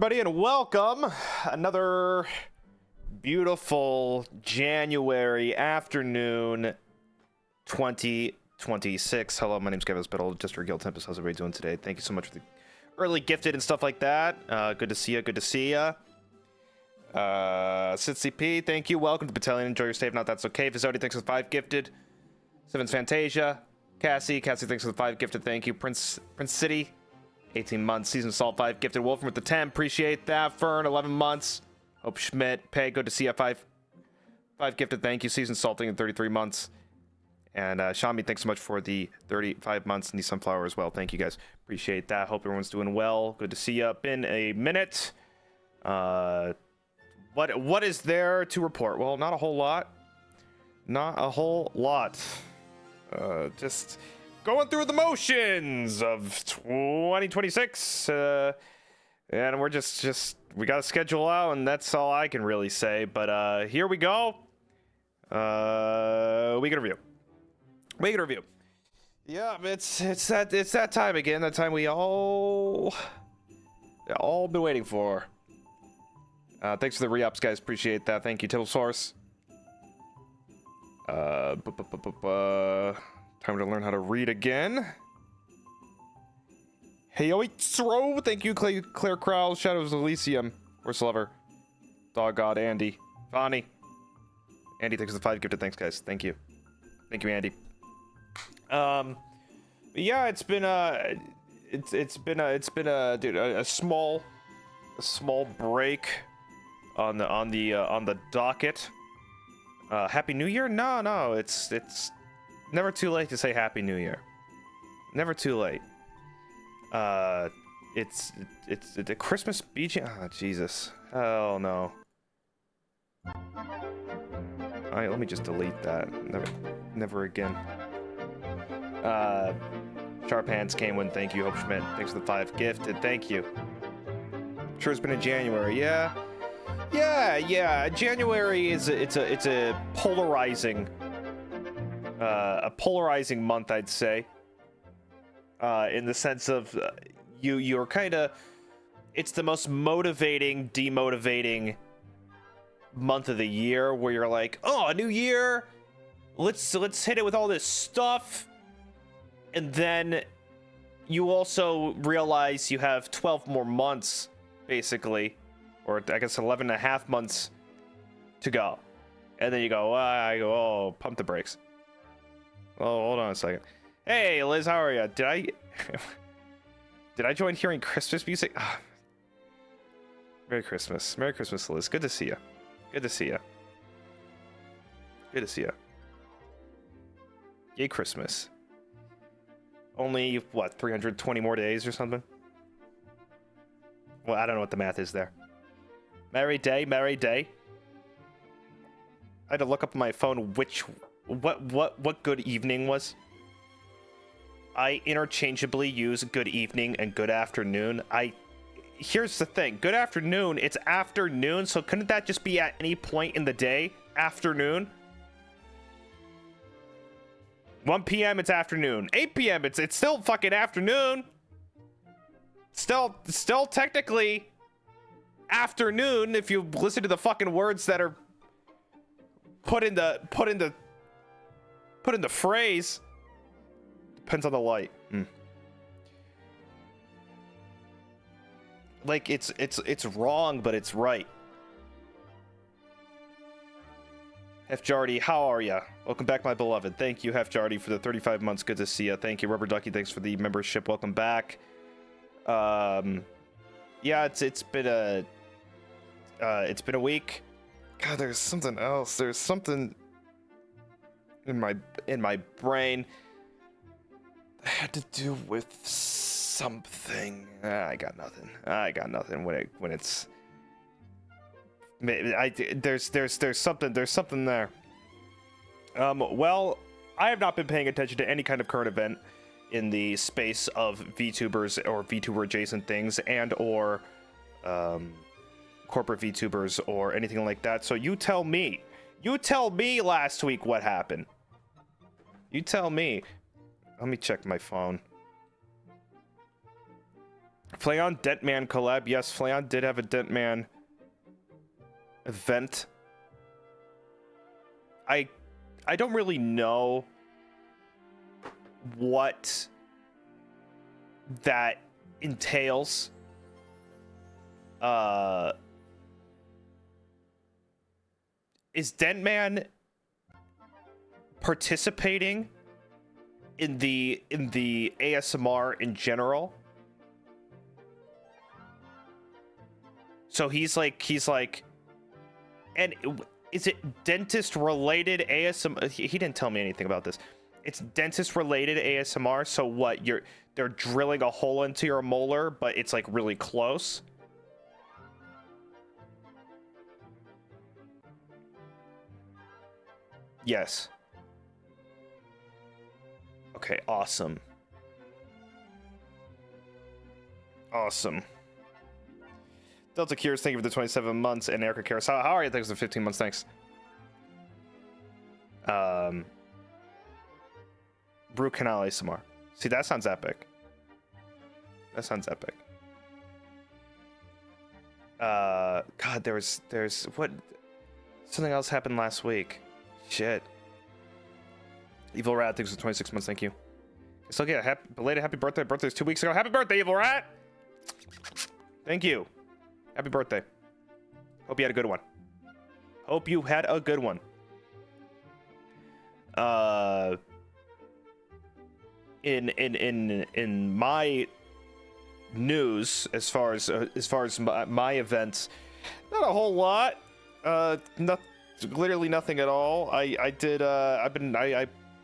everybody, and welcome. Another beautiful January afternoon 2026. Hello, my name's Gavis Bettel, District Guild Tempest. How's everybody doing today? Thank you so much for the early gifted and stuff like that. Good to see you. Good to see you. CP, thank you. Welcome to Battalion. Enjoy your stay. If not, that's okay. Vizodi, thanks for the 5 gifted. Sevens Fantasia. Cassie, thanks for the 5 gifted. Thank you. Prince City, 18 months. Season Salt, 5 gifted. Wolfram with the 10. Appreciate that. Fern, 11 months. Hope Schmidt. Pay, good to see you. 5 gifted. Thank you. Season Salting in 33 months. And Shami, thanks so much for the 35 months. And the Sunflower as well. Thank you guys. Appreciate that. Hope everyone's doing well. Good to see you. Been a minute. What is there to report? Well, not a whole lot. Not a whole lot. Just going through the motions of 2026. And we're just we got a schedule out, and that's all I can really say. But here we go. Week in review. Week in review. Yeah, it's that time again. That time we all been waiting for. Thanks for the re-ups, guys. Appreciate that. Thank you, Tibble Source. Time to learn how to read again. Hey, Throw. Thank you, Claire Crowell, Shadows of Elysium, Worst Lover, Dog God, Andy, Vonnie. Andy, thanks for the 5 gifted. Thanks, guys. Thank you, Andy. Yeah, it's been a small break on the docket. Happy New Year? No, it's never too late to say Happy New Year. Never too late. It's the Christmas beach. Oh, Jesus. Hell no. Alright, let me just delete that. Never again. Sharp Hands came when. Thank you, Hope Schmidt. Thanks for the 5 gifted. Thank you. Sure, it's been in January. Yeah. January is a polarizing month, I'd say. In the sense of you're kind of, it's the most motivating, demotivating month of the year, where you're like, oh, a new year, let's hit it with all this stuff, and then you also realize you have 12 more months, basically, or I guess 11 and a half months to go, and then you go, oh, pump the brakes. Oh, hold on a second. Hey, Liz, how are you? Did I join hearing Christmas music? Oh. Merry Christmas, Liz. Good to see you. Yay, Christmas. Only, what, 320 more days or something? Well, I don't know what the math is there. Merry day. I had to look up on my phone what good evening was. I interchangeably use good evening and good afternoon. Here's the thing. Good afternoon, it's afternoon, so couldn't that just be at any point in the day? Afternoon? 1 p.m. it's afternoon. 8 p.m. it's still fucking afternoon. Still technically afternoon if you listen to the fucking words that are put in the phrase. Depends on the light. Like it's wrong, but it's right. Hefjardy, how are ya? Welcome back, my beloved. Thank you, Hefjardy, for the 35 months. Good to see ya. Thank you, Rubber Ducky. Thanks for the membership. Welcome back. Yeah, it's been a week. God, there's something else. There's something in my brain that had to do with something. I got nothing when it's there's something there. Well, I have not been paying attention to any kind of current event in the space of VTubers or VTuber adjacent things and or corporate VTubers or anything like that. So you tell me last week what happened. You tell me. Let me check my phone. Flayon Dentman collab. Yes, Flayon did have a Dentman event. I don't really know what that entails. Is Dentman participating in the ASMR in general? So he's like, and is it dentist related ASMR? He didn't tell me anything about this. It's dentist related ASMR. So what, they're drilling a hole into your molar, but it's like really close. Yes. Okay, awesome. Awesome. Delta Cures, thank you for the 27 months. And Erica Cares, how are you? Thanks for the 15 months, thanks. Brew Canal ASMR. See, that sounds epic. That sounds epic. God, there's what? Something else happened last week. Shit. Evil Rat, thanks for 26 months, thank you. So yeah, belated happy birthday. Birthday was 2 weeks ago. Happy birthday, Evil Rat! Thank you. Happy birthday. Hope you had a good one. Hope you had a good one. In my news, as far as my events, not a whole lot. Literally nothing at all. I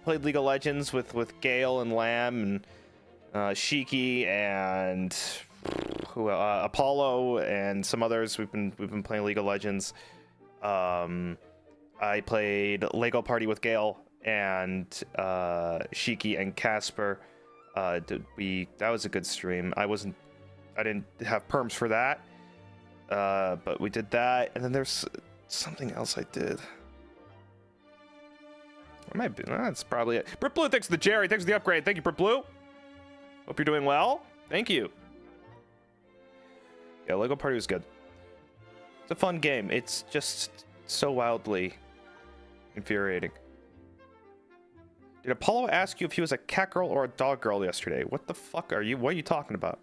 played League of Legends with Gale and Lamb and Shiki and Apollo and some others. We've been playing League of Legends. I played Lego Party with Gale and Shiki and Casper. That was a good stream. I didn't have perms for that, but we did that. And then there's something else I did. That's probably it. Brit Blue, thanks to the Jerry. Thanks for the upgrade. Thank you, Brit Blue. Hope you're doing well. Thank you. Yeah, Lego Party was good. It's a fun game. It's just so wildly infuriating. Did Apollo ask you if he was a cat girl or a dog girl yesterday? What the fuck are you? What are you talking about?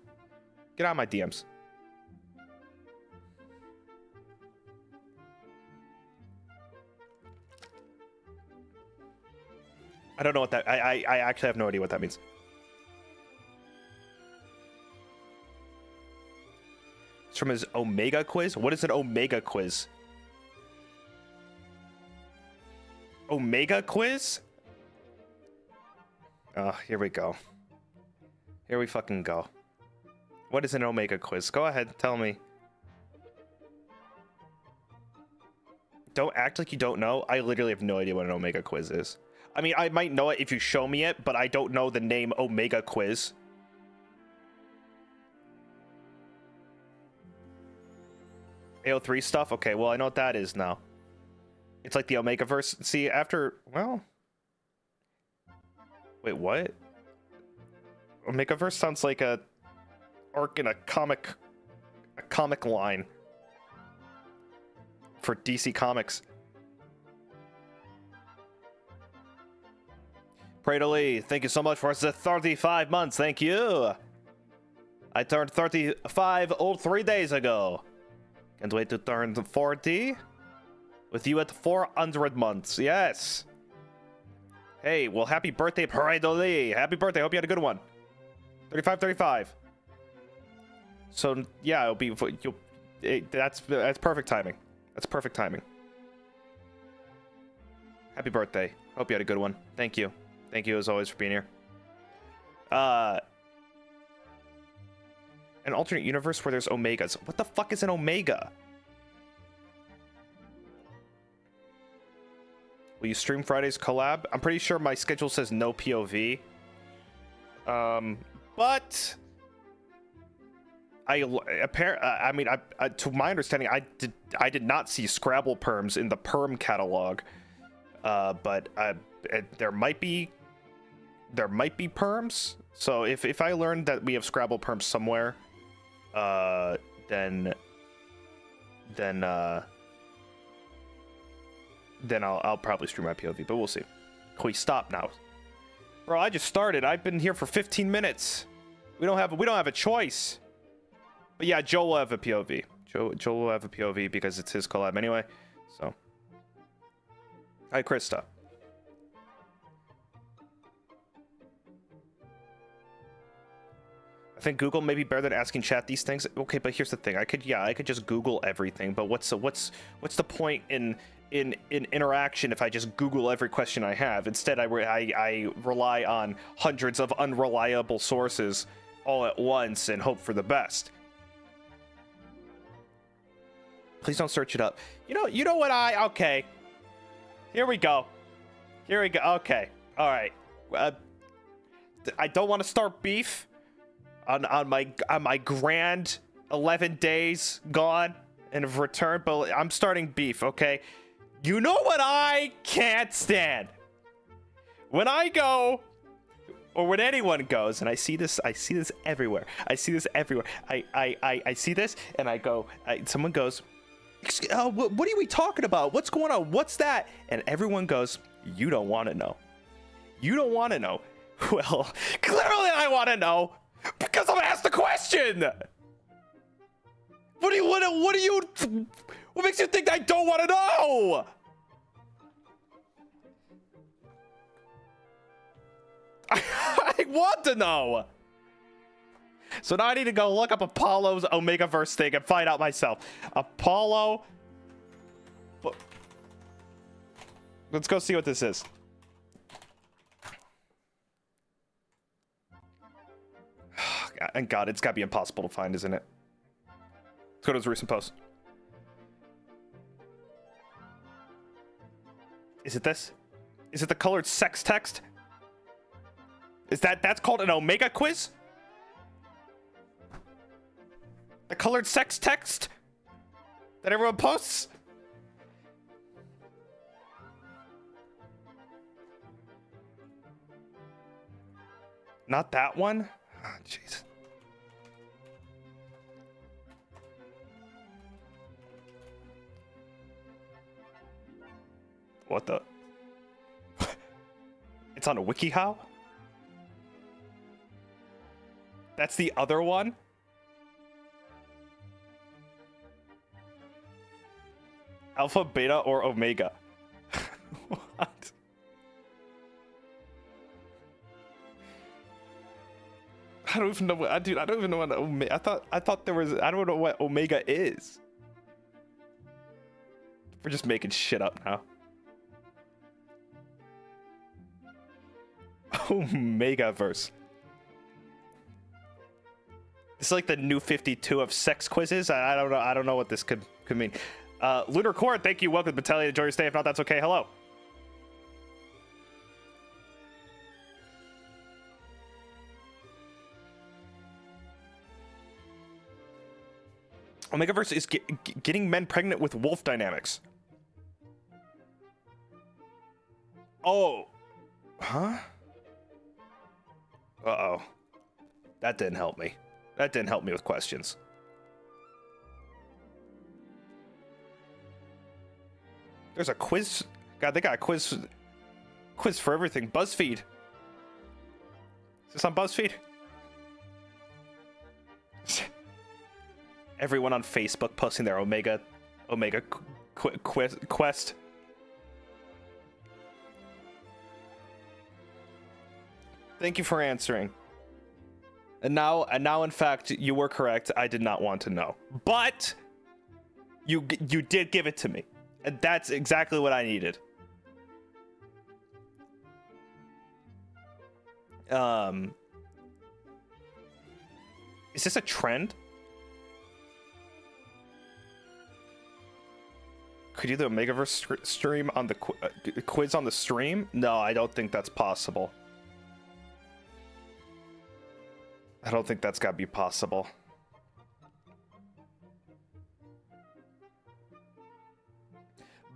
Get out of my DMs. I don't know what that... I actually have no idea what that means. It's from his Omega quiz? What is an Omega quiz? Omega quiz? Oh, here we go. Here we fucking go. What is an Omega quiz? Go ahead, tell me. Don't act like you don't know. I literally have no idea what an Omega quiz is. I mean, I might know it if you show me it, but I don't know the name Omega quiz. AO3 stuff? Okay, well, I know what that is now. It's like the Omegaverse. See, after... Well... Wait, what? Omegaverse sounds like a arc in a comic line for DC Comics. Pray thank you so much for the 35 months. Thank you. I turned 35 3 days ago. Can't wait to turn 40 with you at 400 months. Yes. Hey, well, happy birthday, Pray. Happy birthday. Hope you had a good one. 35. So yeah, it'll be that's perfect timing. That's perfect timing. Happy birthday. Hope you had a good one. Thank you. Thank you as always for being here. An alternate universe where there's Omegas. What the fuck is an Omega? Will you stream Friday's collab? I'm pretty sure my schedule says no POV. But I mean, to my understanding, I did not see Scrabble perms in the perm catalog. But there might be perms. So if I learn that we have Scrabble perms somewhere, then I'll probably stream my POV, but we'll see. Can we stop now? Bro, I just started. I've been here for 15 minutes. We don't have a choice. But yeah, Joe will have a POV. Joe will have a POV because it's his collab anyway. So, hi, Krista. I think Google may be better than asking chat these things. Okay, but here's the thing. I could just Google everything, but what's the point in interaction if I just Google every question I have? Instead, I rely on hundreds of unreliable sources all at once and hope for the best. Please don't search it up. You know what okay. Here we go. Here we go. Okay. All right. I don't want to start beef on my grand 11 days gone and have returned, but I'm starting beef, okay? You know what I can't stand? When I go, or when anyone goes, and I see this everywhere. I see this everywhere. I see this, and I go, someone goes, what are we talking about? What's going on? What's that? And everyone goes, you don't want to know. You don't want to know. Well, clearly I want to know because I'm asked the question. What makes you think I don't want to know? I want to know. So now I need to go look up Apollo's Omegaverse thing and find out myself. Apollo. Let's go see what this is. And God, it's got to be impossible to find, isn't it? Let's go to his recent post. Is it this? Is it the colored sex text? Is that's called an Omega quiz? The colored sex text that everyone posts? Not that one? Oh, jeez. What the? It's on a WikiHow? That's the other one? Alpha, beta, or omega? What? I don't even know what, dude. I don't even know what omega. I thought there was. I don't know what omega is. We're just making shit up now. Omegaverse. This is like the new 52 of sex quizzes. I don't know. I don't know what this could mean. Lunar Core, thank you. Welcome to Battalion. Enjoy your stay. If not, that's okay. Hello. Omegaverse is getting men pregnant with wolf dynamics. Oh. Huh? Uh-oh. That didn't help me. That didn't help me with questions. There's a quiz. God, they got a quiz for everything. BuzzFeed. Is this on BuzzFeed? Everyone on Facebook posting their Omega quest. Thank you for answering. And now, in fact, you were correct. I did not want to know, but you did give it to me, and that's exactly what I needed. Is this a trend? Could you do the Omegaverse stream on the quiz on the stream? No, I don't think that's possible. I don't think that's got to be possible.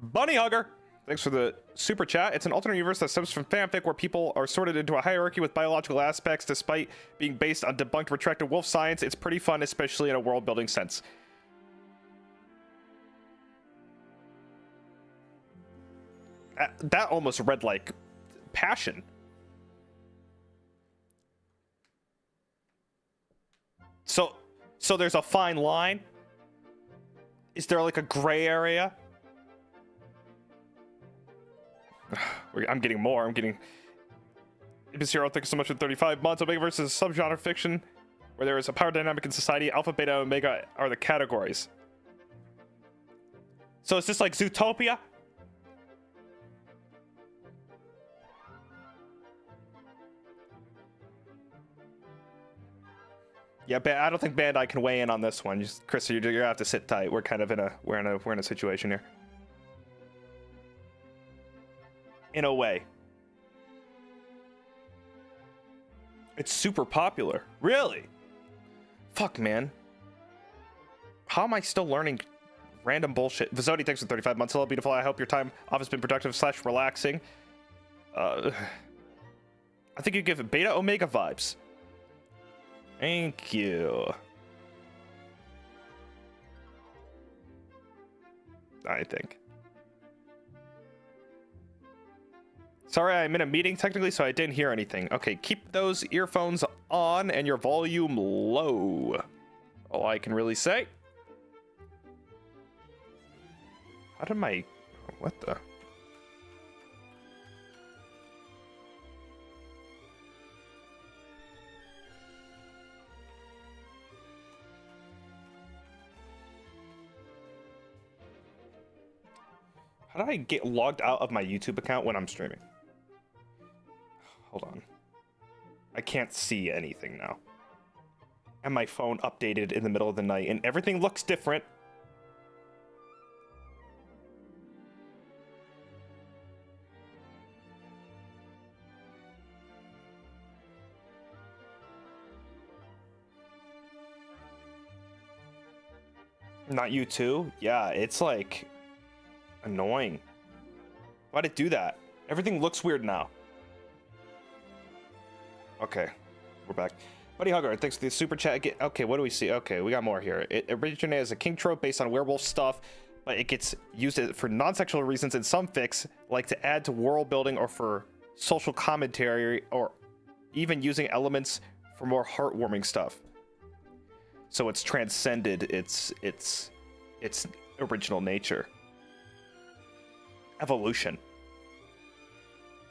Bunny Hugger, thanks for the super chat. It's an alternate universe that stems from fanfic where people are sorted into a hierarchy with biological aspects despite being based on debunked retracted wolf science. It's pretty fun, especially in a world building sense. That almost read like passion. So there's a fine line. Is there like a gray area? I'm getting more. I'm getting. Zero, thank you so much for 35 months. Omega versus subgenre fiction, where there is a power dynamic in society. Alpha, beta, omega are the categories. So is this like Zootopia? Yeah, I don't think Bandai can weigh in on this one. Chris, you're gonna have to sit tight. We're kind of in a situation here. In a way. It's super popular. Really? Fuck, man. How am I still learning random bullshit? Vizodi, thanks for 35 months. Hello, beautiful. I hope your time off has been productive / relaxing. I think you give it Beta Omega vibes. Thank you. I think. Sorry, I'm in a meeting technically, so I didn't hear anything. Okay, keep those earphones on and your volume low. All I can really say. How did my... What the... How did I get logged out of my YouTube account when I'm streaming? Hold on. I can't see anything now. And my phone updated in the middle of the night, and everything looks different. Not you too? Yeah, it's like annoying. Why'd it do that? Everything looks weird now. Okay, we're back. Buddy Hugger, thanks for the super chat. Okay, what do we see? Okay, we got more here. It originated as a king trope based on werewolf stuff, but it gets used for non-sexual reasons in some fics, like to add to world building or for social commentary, or even using elements for more heartwarming stuff. So it's transcended its original nature. Evolution.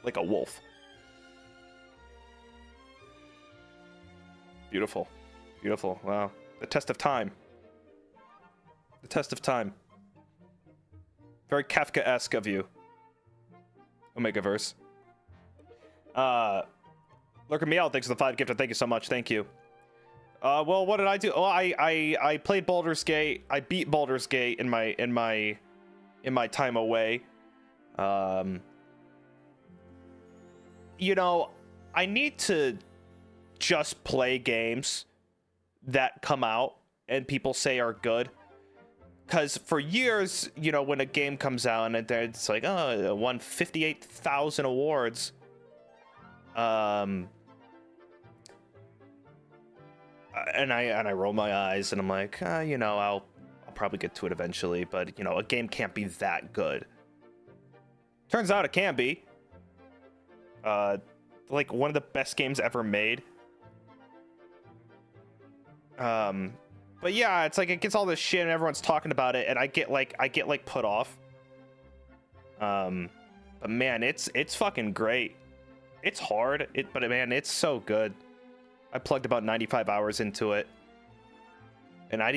Like a wolf. Beautiful. Beautiful. Wow. The test of time. The test of time. Very Kafka-esque of you. Omegaverse. Lurker Meow, thanks for the 5 gifted. Thank you so much. Thank you. Well, what did I do? Oh, I played Baldur's Gate. I beat Baldur's Gate in my time away. You know, I need to just play games that come out and people say are good, because for years, you know, when a game comes out and it's like, oh, it won 58,000 awards, and I roll my eyes and I'm like, you know, I'll probably get to it eventually, but you know, a game can't be that good. Turns out it can be. Like one of the best games ever made. But yeah, it's like it gets all this shit and everyone's talking about it, and I get like put off. But man, it's fucking great. It's hard, but man, it's so good. I plugged about 95 hours into it, and I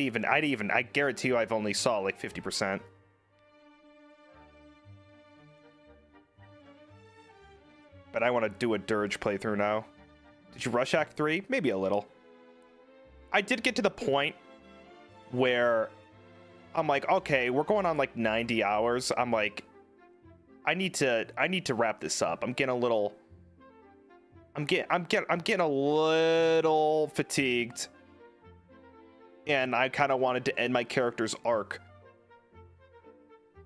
guarantee you I've only saw like 50%. But I want to do a dirge playthrough now. Did you rush Act 3? Maybe a little. I did get to the point where I'm like, okay, we're going on like 90 hours. I'm like, I need to wrap this up. I'm getting a little fatigued, and I kind of wanted to end my character's arc.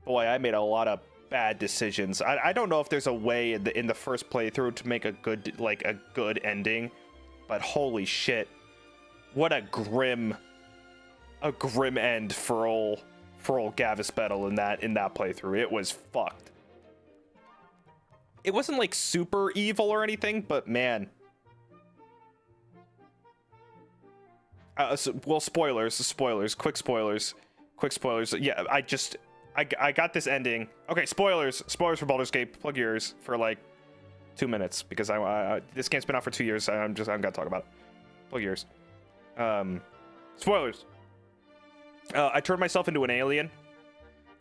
Boy, I made a lot of bad decisions. I don't know if there's a way in the first playthrough to make a good ending, but holy shit, what a grim end for old Gavis Bettel in that playthrough. It was fucked. It wasn't like super evil or anything, but man. Well, quick spoilers. Yeah, I got this ending. Okay, spoilers for Baldur's Gate. Plug your ears for like 2 minutes, because this game's been out for 2 years. I'm gonna talk about it. Plug your ears. Spoilers. I turned myself into an alien.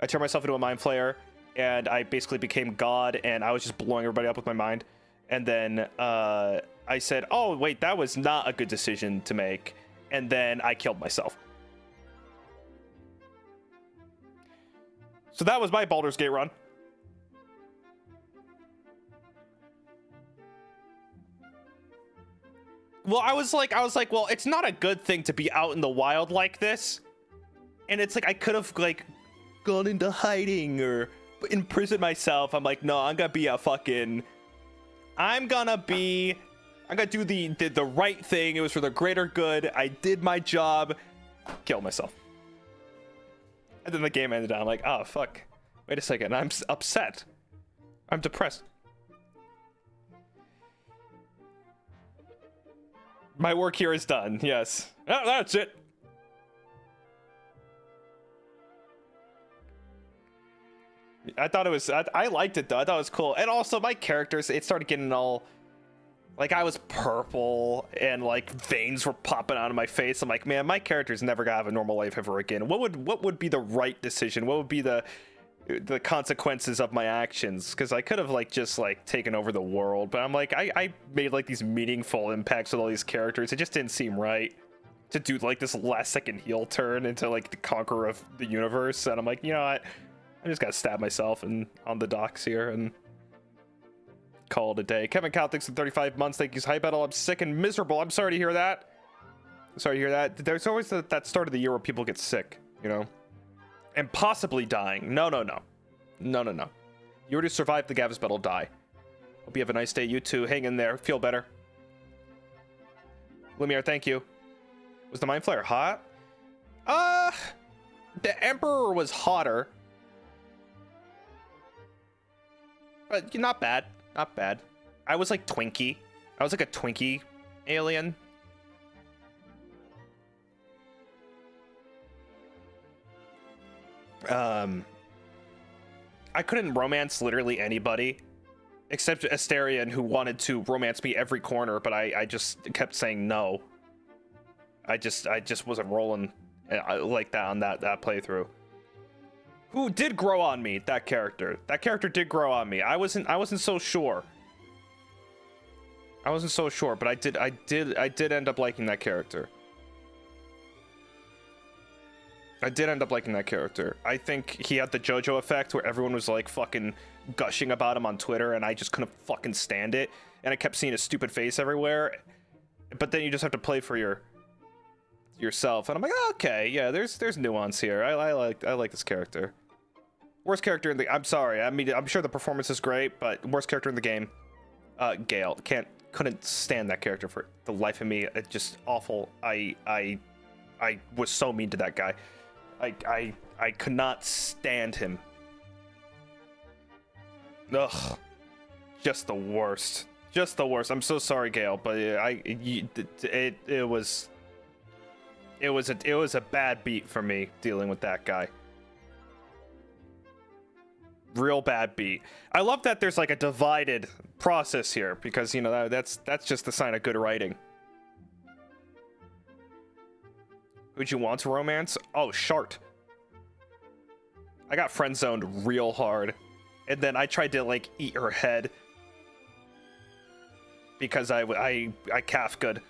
I turned myself into a mind flayer, and I basically became God, and I was just blowing everybody up with my mind. And then I said, oh wait, that was not a good decision to make, and then I killed myself. So that was my Baldur's Gate run. Well, I was like, well, it's not a good thing to be out in the wild like this. And it's like, I could have like gone into hiding or imprisoned myself. I'm like, no, I'm gonna be a fucking, I'm gonna do the right thing. It was for the greater good. I did my job, killed myself. And then the game ended. I'm like, oh, fuck. Wait a second. I'm upset. I'm depressed. My work here is done. Yes. Oh, that's it. I thought it was, I liked it though. I thought it was cool. And also my characters, it started getting all, like I was purple and like veins were popping out of my face. I'm like, man, my character's never gonna have a normal life ever again. What would be the right decision? What would be the consequences of my actions? Because I could have like just like taken over the world, but I'm like, I made like these meaningful impacts with all these characters. It just didn't seem right to do like this last second heel turn into like the conqueror of the universe. And I'm like, you know what? I just gotta stab myself and on the docks here and call it a day. Kevin Cow, thanks for 35 months. Thank you, Hype Battle. I'm sick and miserable. I'm sorry to hear that. Sorry to hear that. There's always that start of the year where people get sick, you know? And possibly dying. No. You already survived the Gavis Bettel die. Hope you have a nice day. You too. Hang in there. Feel better. Lumiere, thank you. Was the Mind Flayer hot? The Emperor was hotter. But not bad. Not bad. I was like Twinkie. I was like a Twinkie alien. I couldn't romance literally anybody except Asterion, who wanted to romance me every corner, but I just kept saying no. I just wasn't rolling like that on that playthrough. Who did grow on me? That character did grow on me. I wasn't so sure. But I did end up liking that character. I think he had the JoJo effect where everyone was like fucking gushing about him on Twitter and I just couldn't fucking stand it. And I kept seeing his stupid face everywhere. But then you just have to play for yourself. And I'm like, oh, okay, yeah, there's nuance here. I like this character. Worst character in the, I'm sorry. I mean, I'm sure the performance is great, but worst character in the game, Gale. Couldn't stand that character for the life of me. It's just awful. I was so mean to that guy. I could not stand him. Ugh. Just the worst. I'm so sorry, Gale, but it was a bad beat for me dealing with that guy. Real bad beat. I love that there's like a divided process here because, you know, that's just the sign of good writing. Who'd you want to romance? Oh, Shart. I got friend zoned real hard, and then I tried to like eat her head because I Kafka'd,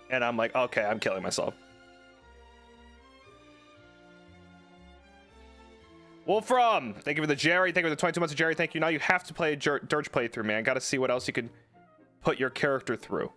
and I'm like, okay, I'm killing myself. Wolfram, thank you for the Jerry. Thank you for the 22 months of Jerry. Thank you. Now you have to play a Dirge playthrough, man. Got to see what else you can put your character through.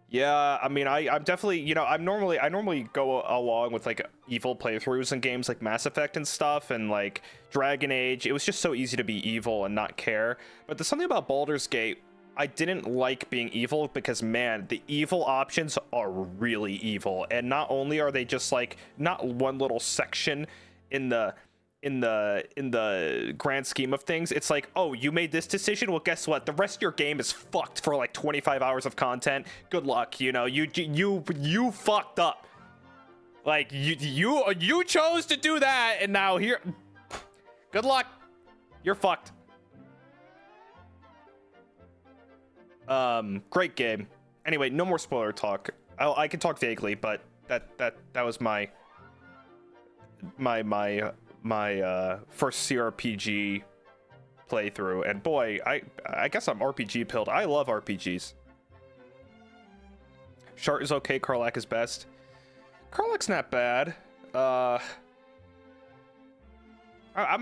Yeah, I mean, I'm definitely, you know, I normally go along with like evil playthroughs in games like Mass Effect and stuff, and like Dragon Age. It was just so easy to be evil and not care. But there's something about Baldur's Gate. I didn't like being evil because, man, the evil options are really evil, and not only are they just like not one little section in the grand scheme of things, it's like, oh, you made this decision, well, guess what, the rest of your game is fucked for like 25 hours of content. Good luck, you know, you fucked up, like you chose to do that, and now here, good luck, you're fucked. Great game. Anyway, no more spoiler talk. I can talk vaguely, but that was my first CRPG playthrough, and boy, I guess I'm RPG pilled. I love RPGs. Shart is okay. Karlach is best. Karlach's not bad. I'm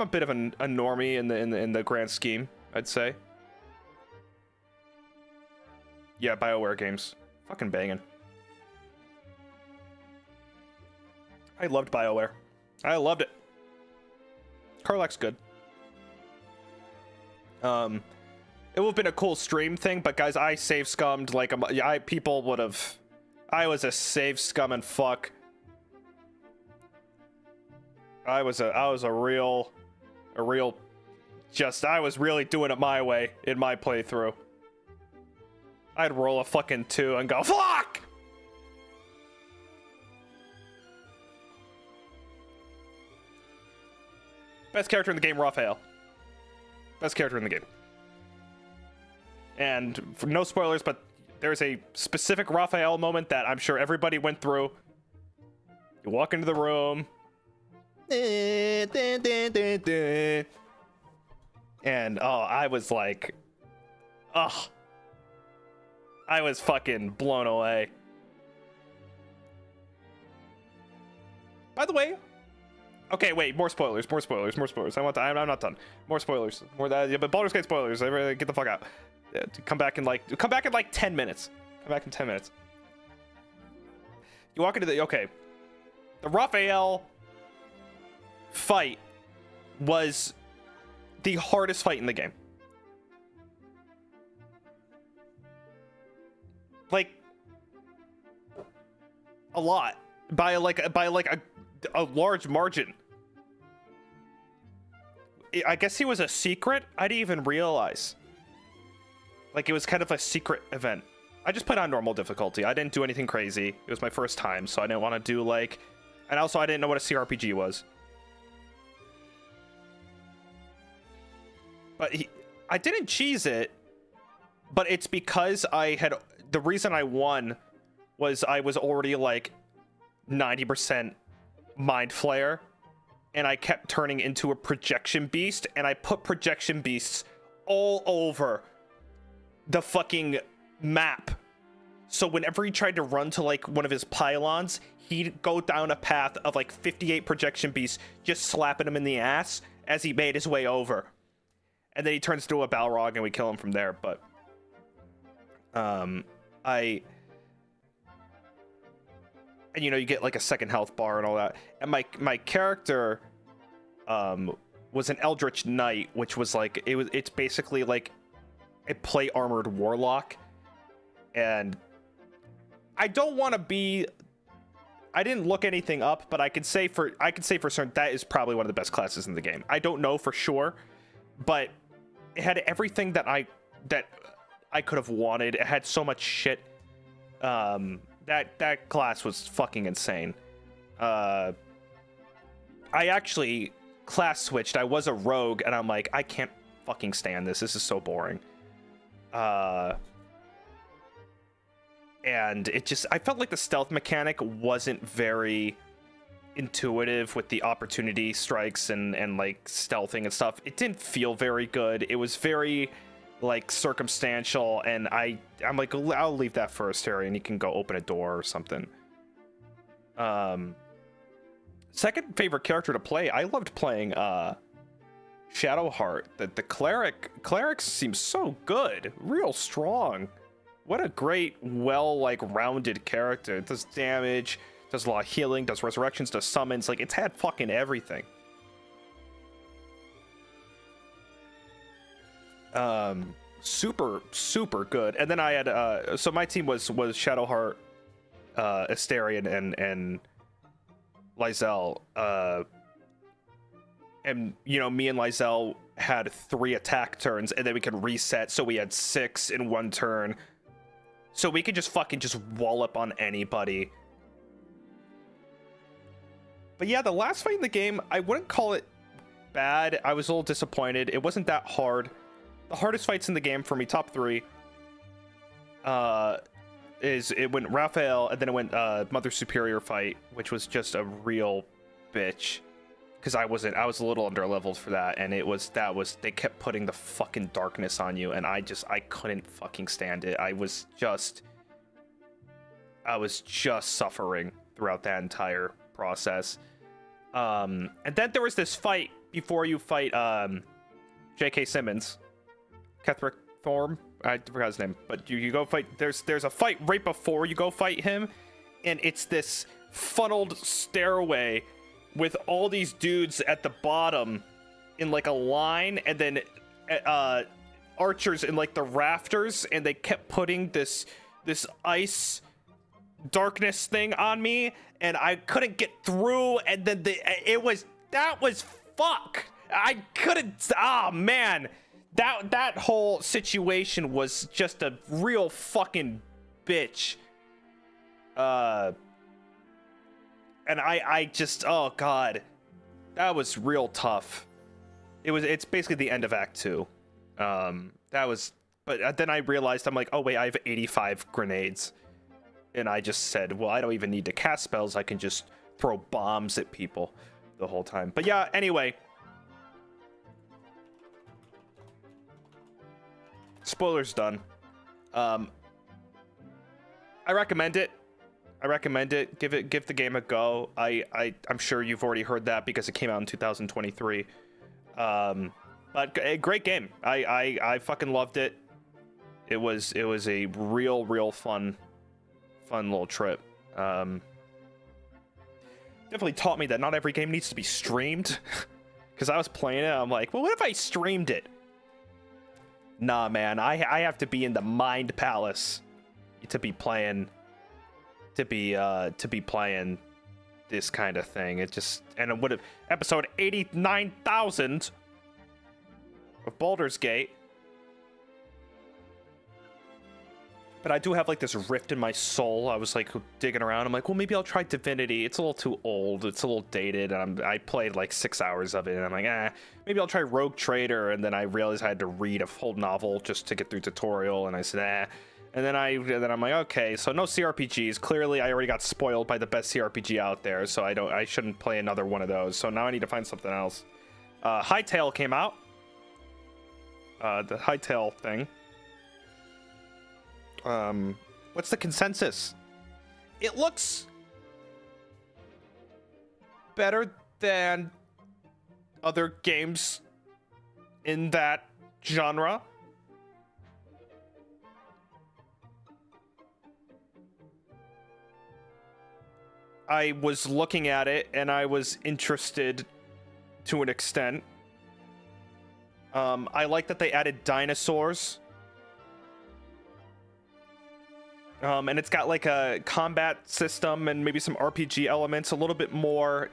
a bit of a normie in the grand scheme, I'd say. Yeah, BioWare games, fucking banging. I loved BioWare. I loved it. Karlach's good. It would have been a cool stream thing, but guys, I save scummed like people would have. I was a save scum and fuck. I was a real, I was really doing it my way in my playthrough. I'd roll a fucking 2 and go fuck. Best character in the game, Raphael. Best character in the game. And for no spoilers, but there's a specific Raphael moment that I'm sure everybody went through. You walk into the room. And oh, I was like, oh, I was fucking blown away. By the way, okay, wait, more spoilers. I'm not done. More spoilers. Yeah, but Baldur's Gate spoilers. Get the fuck out. Come back in like 10 minutes. Come back in 10 minutes. You walk into the Raphael fight was the hardest fight in the game. Like a lot by a large margin. I guess he was a secret. I didn't even realize. Like, it was kind of a secret event. I just played on normal difficulty. I didn't do anything crazy. It was my first time, so I didn't want to do, like... And also, I didn't know what a CRPG was. But I didn't cheese it, but it's because the reason I won was I was already, like, 90% Mind Flayer, and I kept turning into a projection beast, and I put projection beasts all over the fucking map. So whenever he tried to run to like one of his pylons, he'd go down a path of like 58 projection beasts, just slapping him in the ass as he made his way over. And then he turns into a Balrog and we kill him from there. But and you know, you get like a second health bar and all that. And my character was an Eldritch Knight, which was like it's basically like a plate armored warlock. And I don't want to be, I didn't look anything up, but I could say for certain that is probably one of the best classes in the game. I don't know for sure, but it had everything that I could have wanted. It had so much shit. That class was fucking insane. I actually class switched. I was a rogue, and I'm like, I can't fucking stand this. This is so boring. And it just, I felt like the stealth mechanic wasn't very intuitive with the opportunity strikes and like stealthing and stuff. It didn't feel very good. It was very like circumstantial, and I'm like, I'll leave that first, Harry, and you can go open a door or something. Second favorite character to play, I loved playing Shadowheart. The cleric seems so good, real strong. What a great, well, like, rounded character. It does damage, does a lot of healing, does resurrections, does summons. Like, it's had fucking everything. Super good. And then I had so my team was Shadowheart, Astarion, and Lysel. And you know, me and Lysel had 3 attack turns, and then we could reset, so we had 6 in 1 turn. So we could just fucking just wallop on anybody. But yeah, the last fight in the game, I wouldn't call it bad. I was a little disappointed. It wasn't that hard. The hardest fights in the game for me, top 3, it went Raphael, and then it went Mother Superior fight, which was just a real bitch. Because I was a little underleveled for that, and they kept putting the fucking darkness on you, and I couldn't fucking stand it. I was just suffering throughout that entire process. And then there was this fight before you fight J.K. Simmons, Ketherick Thorm, I forgot his name, but you go fight. There's a fight right before you go fight him, and it's this funneled stairway with all these dudes at the bottom in like a line, and then archers in like the rafters, and they kept putting this ice darkness thing on me, and I couldn't get through, and then that was fuck. I couldn't. Ah, man, that whole situation was just a real fucking bitch. And I just, oh god, that was real tough. It's basically the end of Act 2. But then I realized, I'm like, oh wait, I have 85 grenades. And I just said, well, I don't even need to cast spells. I can just throw bombs at people the whole time. But yeah, anyway. Spoilers done. I recommend it. Give the game a go. I'm sure you've already heard that because it came out in 2023. But a great game. I fucking loved it. It was a real fun little trip. Definitely taught me that not every game needs to be streamed. Because I was playing it, I'm like, well, what if I streamed it? Nah, man, I have to be in the Mind Palace to be playing this kind of thing. It just, and it would have episode 89,000 of Baldur's Gate. But I do have like this rift in my soul. I was like digging around. I'm like, well, maybe I'll try Divinity. It's a little too old. It's a little dated. And I played like 6 hours of it. And I'm like, maybe I'll try Rogue Trader. And then I realized I had to read a whole novel just to get through tutorial. And I said, And then I'm like, okay, so no CRPGs. Clearly, I already got spoiled by the best CRPG out there. So I shouldn't play another one of those. So now I need to find something else. Hytale came out. The Hytale thing. What's the consensus? It looks better than other games in that genre. I was looking at it and I was interested to an extent. I like that they added dinosaurs. And it's got like a combat system and maybe some RPG elements, a little bit more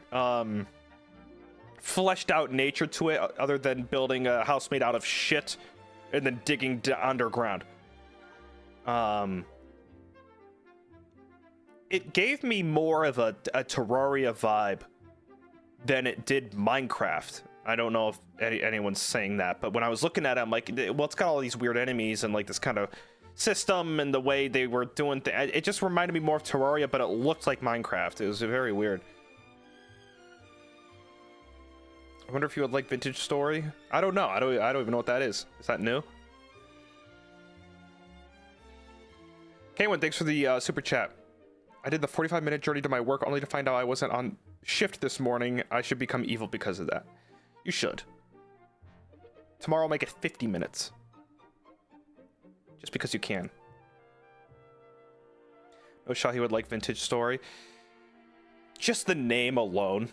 fleshed out nature to it, other than building a house made out of shit and then digging underground. It gave me more of a Terraria vibe than it did Minecraft. I don't know if anyone's saying that, but when I was looking at it, I'm like, well, it's got all these weird enemies and like this kind of system and the way they were doing it just reminded me more of Terraria, but it looked like Minecraft. It was very weird. I wonder if you would like Vintage Story. I don't know. I don't even know what that is. Is that new? K1, thanks for the super chat. I did the 45-minute journey to my work only to find out I wasn't on shift this morning. I should become evil because of that. You should. Tomorrow I'll make it 50 minutes. Just because you can. No shot he would like Vintage Story. Just the name alone.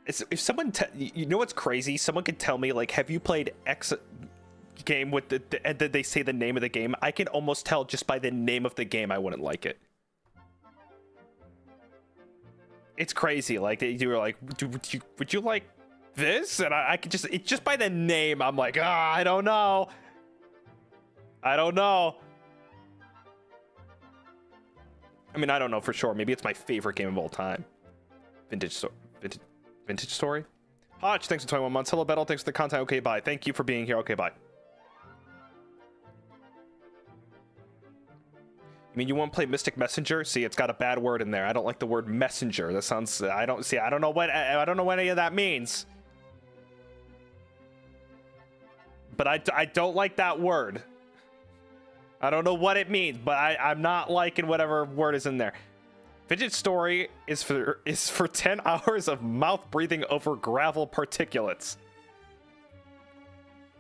If someone, you know what's crazy? Someone could tell me, like, have you played X game with and then they say the name of the game. I can almost tell just by the name of the game I wouldn't like it. It's crazy. Like, you were like, would you like this? And I could just by the name, I'm like, I don't know. I don't know. I mean, I don't know for sure. Maybe it's my favorite game of all time. Vintage Story? Hodge, thanks for 21 months. Hello, Bettel, thanks for the content. Okay, bye. Thank you for being here. Okay, bye. I mean, you want to play Mystic Messenger? See, it's got a bad word in there. I don't like the word messenger. That sounds... I don't know what any of that means. But I don't like that word. I don't know what it means, but I'm not liking whatever word is in there. Fidget Story is for 10 hours of mouth breathing over gravel particulates.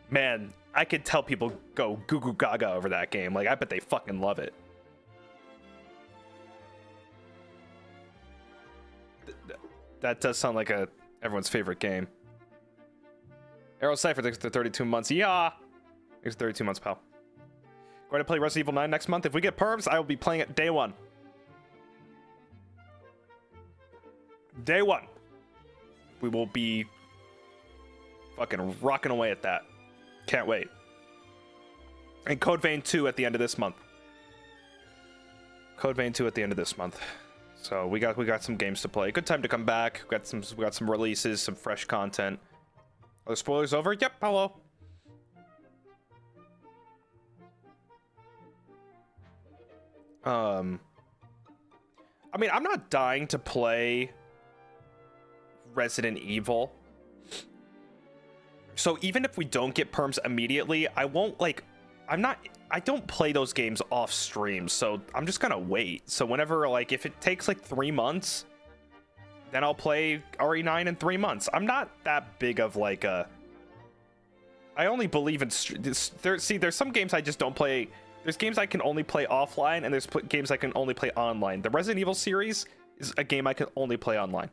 Man, I could tell people go goo goo gaga over that game. Like, I bet they fucking love it. that does sound like everyone's favorite game. Arrow Cypher thanks for 32 months. Yeah, thanks for 32 months, pal. Going to play Resident Evil 9 next month. If we get perms, I will be playing it day one. Day one. We will be fucking rocking away at that. Can't wait. And Code Vein 2 at the end of this month. Code Vein 2 at the end of this month. So we got some games to play. Good time to come back. We got some releases, some fresh content. Are the spoilers over? Yep, hello. I mean, I'm not dying to play Resident Evil. So even if we don't get perms immediately, I won't I don't play those games off stream, so I'm just gonna wait. So whenever, like, if it takes like 3 months, then I'll play RE9 in 3 months. I'm not that big of like a... I only believe in... There's some games I just don't play. There's games I can only play offline, and there's games I can only play online. The Resident Evil series is a game I can only play online.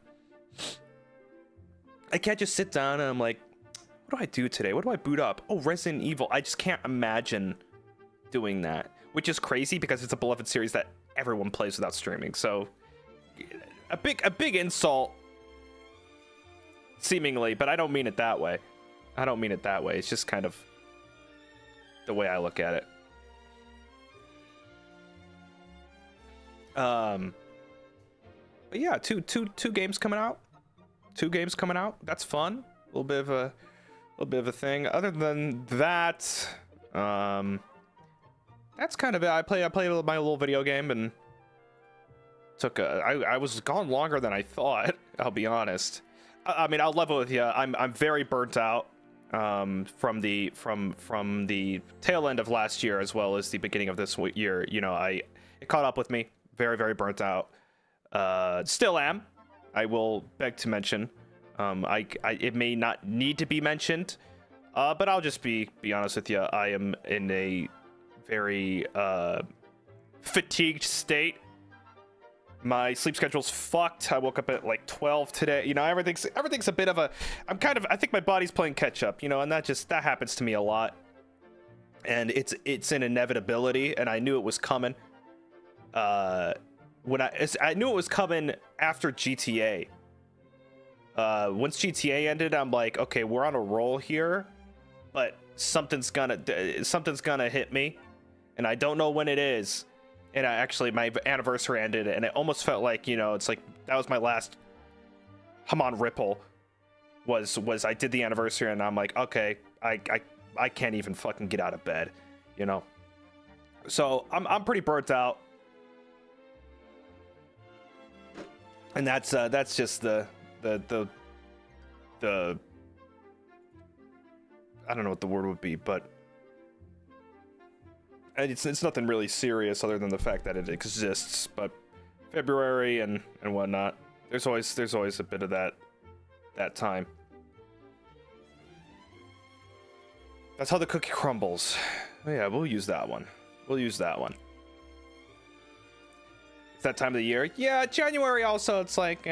I can't just sit down and I'm like, what do I do today? What do I boot up? Oh, Resident Evil. I just can't imagine doing that, which is crazy because it's a beloved series that everyone plays without streaming. So a big insult, seemingly, but I don't mean it that way. I don't mean it that way. It's just kind of the way I look at it. But yeah, two games coming out. 2 games coming out. That's fun. A little bit of a thing. Other than that, that's kind of it. I played my little video game and I was gone longer than I thought. I'll be honest. I mean, I'll level with you. I'm very burnt out from the tail end of last year as well as the beginning of this year. You know, it caught up with me. Very burnt out. Still am. I will beg to mention. It may not need to be mentioned, but I'll just be honest with you. I am in a very fatigued state. My sleep schedule's fucked. I woke up at like 12 today. You know, everything's a bit of a... I think my body's playing catch up, you know, and that happens to me a lot. And it's an inevitability, and I knew it was coming. When I knew it was coming after GTA. Once GTA ended, I'm like, okay, we're on a roll here, but something's gonna hit me, and I don't know when it is. And my anniversary ended, and it almost felt like, you know, it's like that was my last Hamon Ripple. Was I did the anniversary, and I'm like, okay, I can't even fucking get out of bed, you know. So I'm pretty burnt out. And that's just the I don't know what the word would be, but it's nothing really serious other than the fact that it exists. But February and whatnot, there's always a bit of that time. That's how the cookie crumbles. Oh, yeah, we'll use that one. It's that time of the year. Yeah, January also, it's like,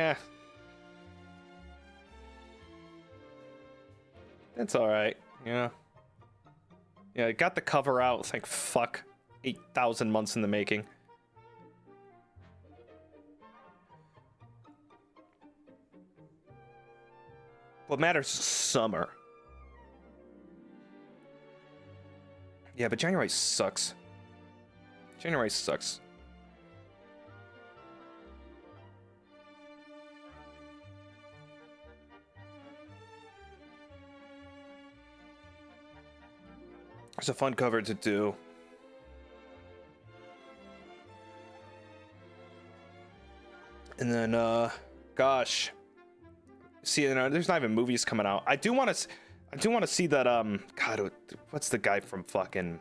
it's alright, yeah. Yeah, I got the cover out. It's like, fuck, 8,000 months in the making. What matters is summer. Yeah, but January sucks. January sucks. It's a fun cover to do. And then, gosh, see, you know, there's not even movies coming out. I do want to see that. God, what's the guy from fucking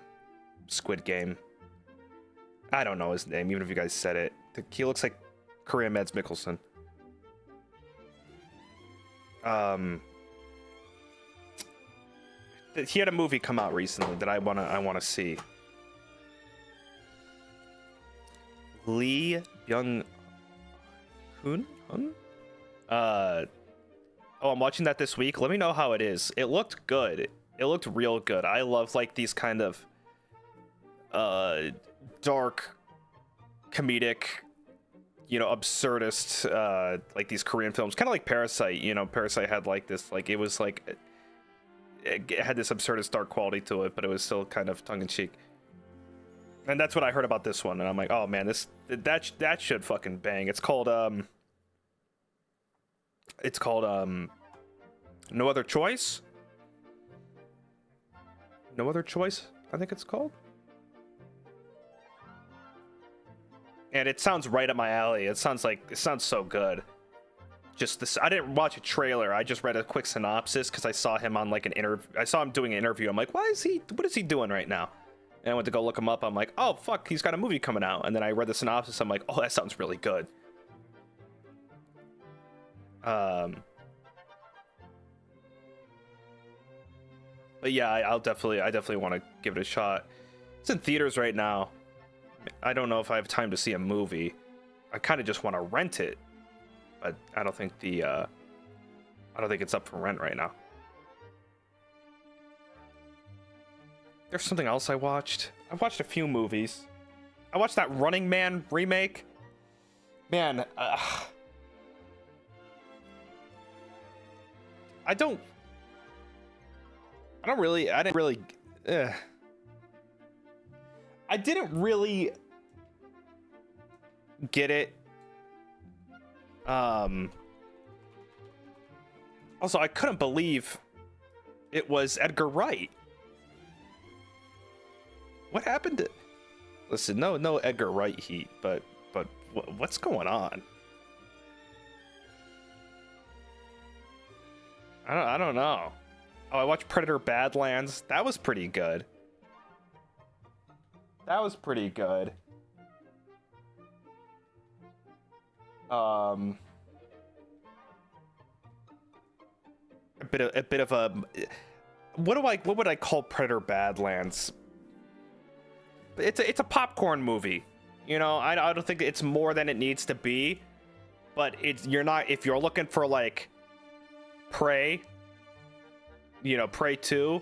Squid Game? I don't know his name, even if you guys said it. He looks like Korean Mads Mikkelsen. He had a movie come out recently that I wanna see. Lee Byung-hun? Oh, I'm watching that this week. Let me know how it is. It looked good. It looked real good. I love like these kind of dark, comedic, you know, absurdist, like these Korean films, kind of like Parasite. You know, Parasite had like this, like it was like it had this absurdist dark quality to it, but it was still kind of tongue-in-cheek. And that's what I heard about this one, and I'm like, oh man, that should fucking bang. It's called No Other Choice. No Other Choice, I think it's called. And it sounds right up my alley. It sounds so good. Just this, I didn't watch a trailer. I just read a quick synopsis because I saw him on like an interview. I saw him doing an interview. I'm like, what is he doing right now? And I went to go look him up. I'm like, oh fuck, he's got a movie coming out. And then I read the synopsis. I'm like, oh, that sounds really good. But yeah, I definitely want to give it a shot. It's in theaters right now. I don't know if I have time to see a movie. I kind of just want to rent it, but I don't think it's up for rent right now. There's something else I watched. I've watched a few movies. I watched that Running Man remake. Man, I didn't really get it. Also, I couldn't believe it was Edgar Wright. What happened to... Listen, no Edgar Wright heat, but what's going on? I don't know. Oh, I watched Predator Badlands. That was pretty good. A bit of a what would I call Predator Badlands? It's a popcorn movie. You know, I don't think it's more than it needs to be, but if you're looking for like Prey, you know, Prey 2,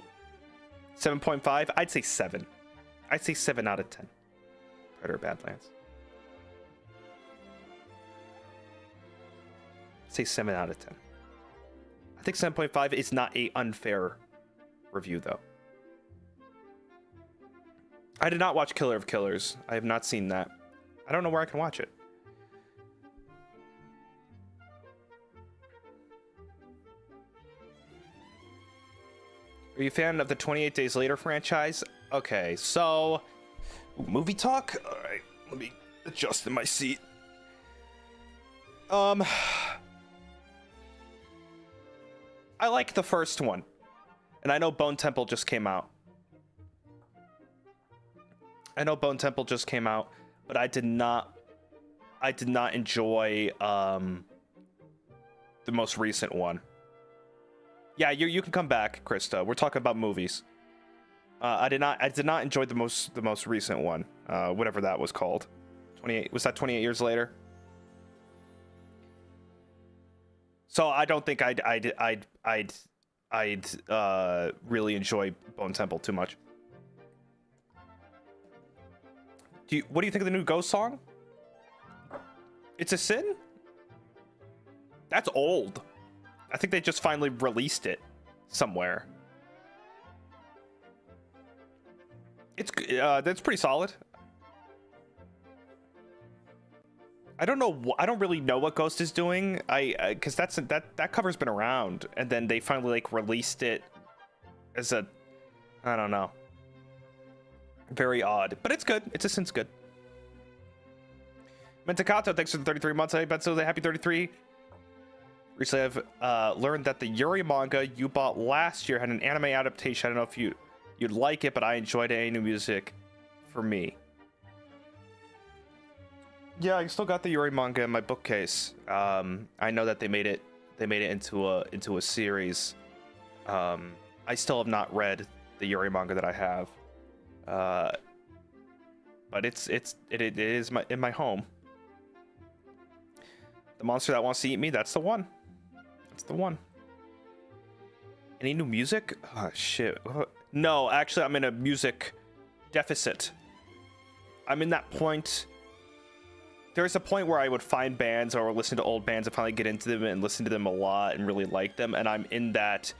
7.5, I'd say 7. I'd say 7 out of 10. Predator Badlands. I'd say 7 out of 10. I think 7.5 is not a unfair review, though. I did not watch Killer of Killers. I have not seen that. I don't know where I can watch it. Are you a fan of the 28 Days Later franchise? Okay, so... movie talk? Alright, let me adjust in my seat. I like the first one. And I know Bone Temple just came out. But I did not enjoy the most recent one. Yeah, you can come back, Krista. We're talking about movies. I did not enjoy the most recent one, whatever that was called. 28 was that 28 years later? So I don't think I'd really enjoy Bone Temple too much. What do you think of the new Ghost song? It's a Sin? That's old. I think they just finally released it somewhere. It's that's pretty solid. I don't know. I don't really know what Ghost is doing. Because that cover's been around, and then they finally like released it as a, I don't know. Very odd, but it's good. It's a Sin's good. Mentakato, thanks for the 33 months. Hey, Betzel, happy 33. Recently, I've learned that the Yuri manga you bought last year had an anime adaptation. I don't know if you'd like it, but I enjoyed any new music for me. Yeah, I still got the Yuri manga in my bookcase. I know that they made it into a series. I still have not read the Yuri manga that I have. But it is in my home. The The monster that wants to eat me, that's the one. That's the one. Any new music? Oh, shit. No, actually, I'm in a music deficit. I'm in that point. There's a point where I would find bands or listen to old bands and finally get into them and listen to them a lot and really like them. And I'm in that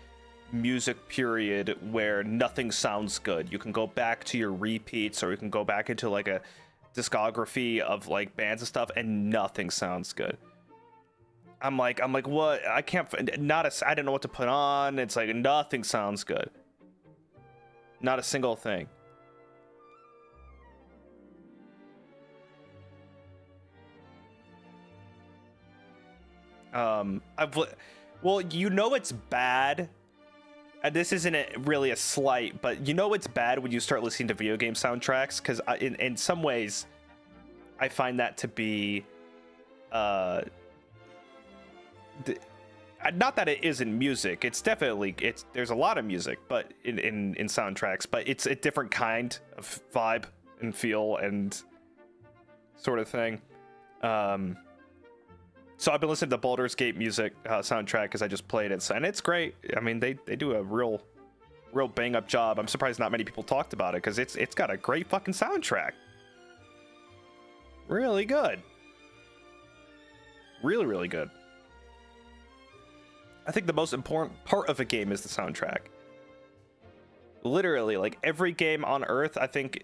music period where nothing sounds good. You can go back to your repeats, or you can go back into like a discography of like bands and stuff, and nothing sounds good. I'm like, what? I can't. I don't know what to put on. It's like nothing sounds good. Not a single thing. Well, you know it's bad, and this isn't really a slight, but you know it's bad when you start listening to video game soundtracks, because in some ways, I find that to be, not that it isn't music. It's definitely, there's a lot of music, but in soundtracks, but it's a different kind of vibe and feel and sort of thing. So I've been listening to the Baldur's Gate music soundtrack because I just played it, and it's great. I mean, they do a real bang up job. I'm surprised not many people talked about it, because it's got a great fucking soundtrack. Really good. Really, really good. I think the most important part of a game is the soundtrack. Literally, like every game on Earth, I think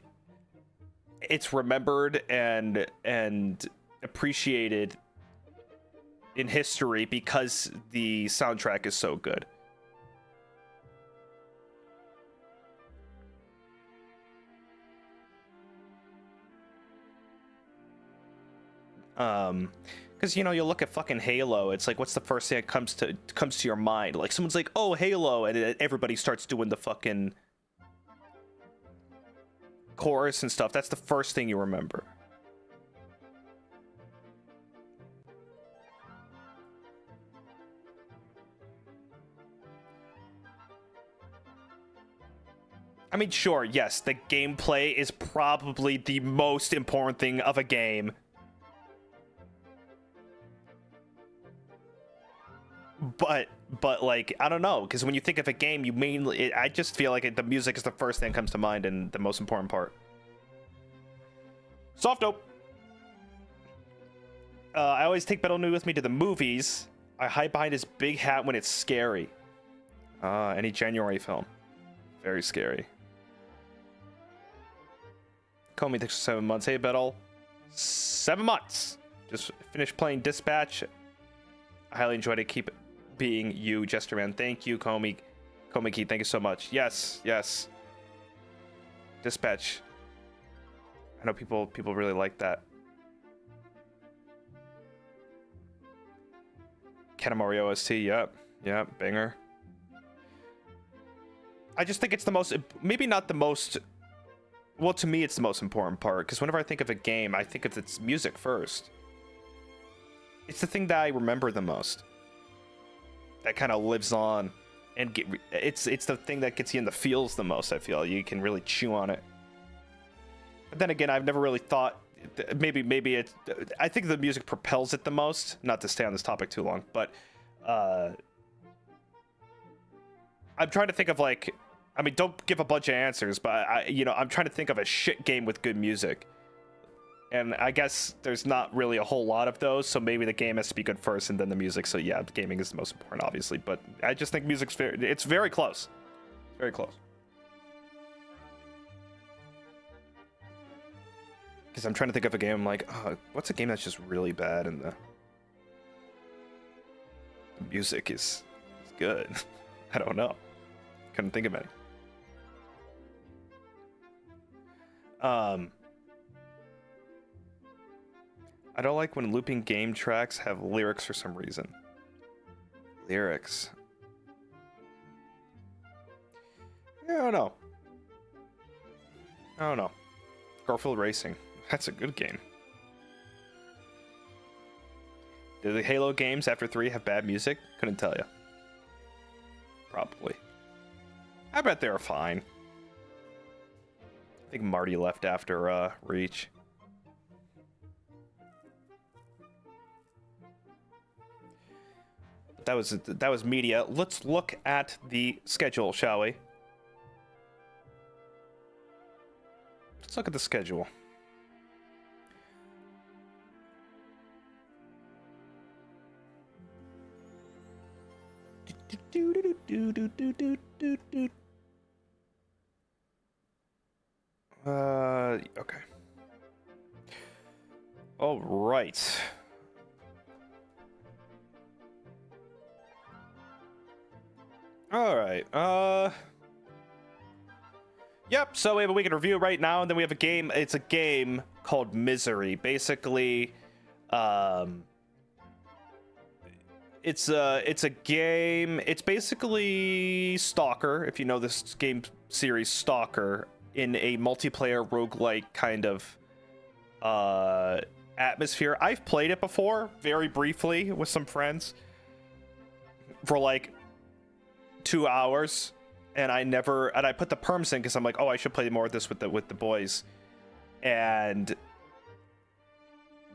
it's remembered and appreciated in history because the soundtrack is so good. Because you know, you look at fucking Halo, it's like, what's the first thing that comes to your mind? Like someone's like, oh, Halo, and everybody starts doing the fucking chorus and stuff. That's the first thing you remember. I mean, sure, yes, the gameplay is probably the most important thing of a game. But like, I don't know, because when you think of a game, you mainly, I just feel like the music is the first thing that comes to mind and the most important part. Soft dope. I always take Bettel with me to the movies. I hide behind his big hat when it's scary. Any January film. Very scary. Comey, thanks for 7 months. Hey, Bettel. 7 months. Just finished playing Dispatch. I highly enjoyed it. Keep being you, Jesterman. Thank you, Comey. Comey, thank you so much. Yes, yes. Dispatch. I know people really like that. Katamari OST, yep, banger. I just think it's the most, maybe not the most, well, to me it's the most important part, because whenever I think of a game, I think of its music first. It's the thing that I remember the most. That kind of lives on, and it's the thing that gets you in the feels the most, I feel. You can really chew on it. But then again, I've never really thought, maybe it's, I think the music propels it the most. Not to stay on this topic too long, but I'm trying to think of, like, I mean, don't give a bunch of answers, but I'm trying to think of a shit game with good music. And I guess there's not really a whole lot of those, so maybe the game has to be good first and then the music. So yeah, gaming is the most important, obviously, but I just think music's it's very close. Very close. Because I'm trying to think of a game, I'm like, oh, what's a game that's just really bad and the music is good? I don't know. Couldn't think of any. I don't like when looping game tracks have lyrics for some reason. Lyrics. Yeah, I don't know. I don't know. Garfield Racing. That's a good game. Do the Halo games after 3 have bad music? Couldn't tell you. Probably. I bet they're fine. I think Marty left after Reach. That was media. Let's look at the schedule, shall we? Let's look at the schedule. Okay. All right. All right. Yep, so we have a weekend review right now, and then we have a game. It's a game called Misery. Basically, it's a game. It's basically Stalker, if you know this game series, Stalker, in a multiplayer roguelike kind of atmosphere. I've played it before, very briefly, with some friends for like 2 hours, and I put the perms in because I'm like, oh, I should play more of this with the boys, and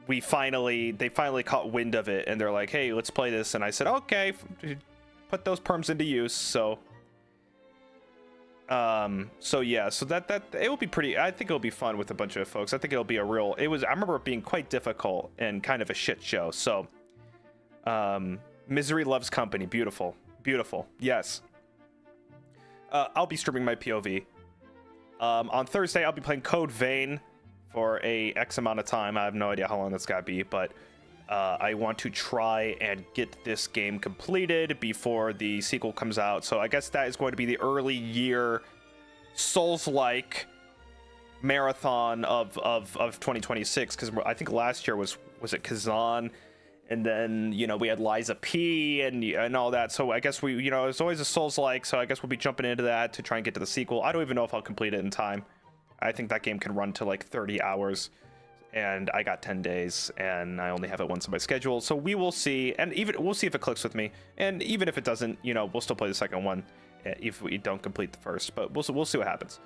they finally caught wind of it, and they're like, hey, let's play this, and I said, okay, put those perms into use. So yeah, so that it will be pretty. I think it'll be fun with a bunch of folks. I think it'll be I remember it being quite difficult and kind of a shit show. So Misery loves company. Beautiful, yes. I'll be streaming my POV. On Thursday, I'll be playing Code Vein for a X amount of time. I have no idea how long that's gotta be, but I want to try and get this game completed before the sequel comes out. So I guess that is going to be the early year Souls-like marathon of 2026, because I think last year was it Kazan, and then we had Liza P and all that. So I guess it's always a Souls-like, so I guess we'll be jumping into that to try and get to the sequel. I don't even know if I'll complete it in time. I think that game can run to like 30 hours, and I got 10 days, and I only have it once on my schedule. So we will see, and we'll see if it clicks with me. And even if it doesn't, we'll still play the second one if we don't complete the first. But we'll see what happens.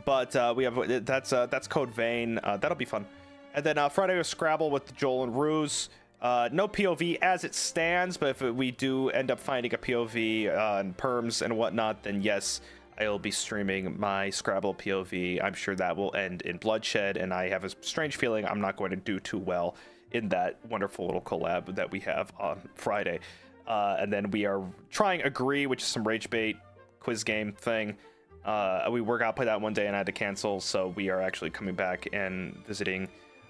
But we have that's Code Vein. That'll be fun. And then Friday was Scrabble with Joel and Ruse. No POV as it stands, but if we do end up finding a POV and perms and whatnot, then yes, I'll be streaming my Scrabble POV. I'm sure that will end in bloodshed, and I have a strange feeling I'm not going to do too well in that wonderful little collab that we have on Friday. And then we are trying Agree, which is some rage bait quiz game thing. We were gonna play that one day and I had to cancel, so we are actually coming back and visiting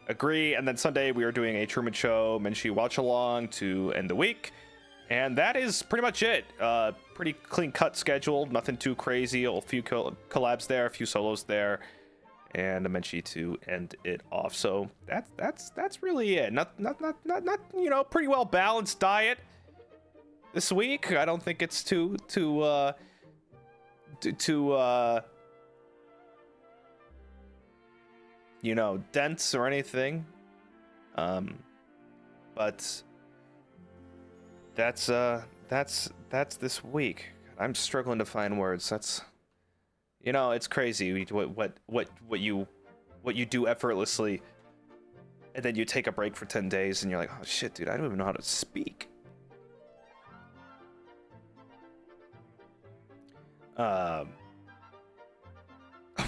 Agree. And then Sunday we are doing a Truman Show Menchie watch along to end the week, and that is pretty much it. Pretty clean cut schedule, nothing too crazy. A few collabs there, a few solos there, and a Menchie to end it off. So that's really it. Not pretty well balanced diet this week. I don't think it's too dense or anything, but that's this week. I'm struggling to find words. That's it's crazy what you do effortlessly, and then you take a break for 10 days and you're like, oh shit, dude, I don't even know how to speak.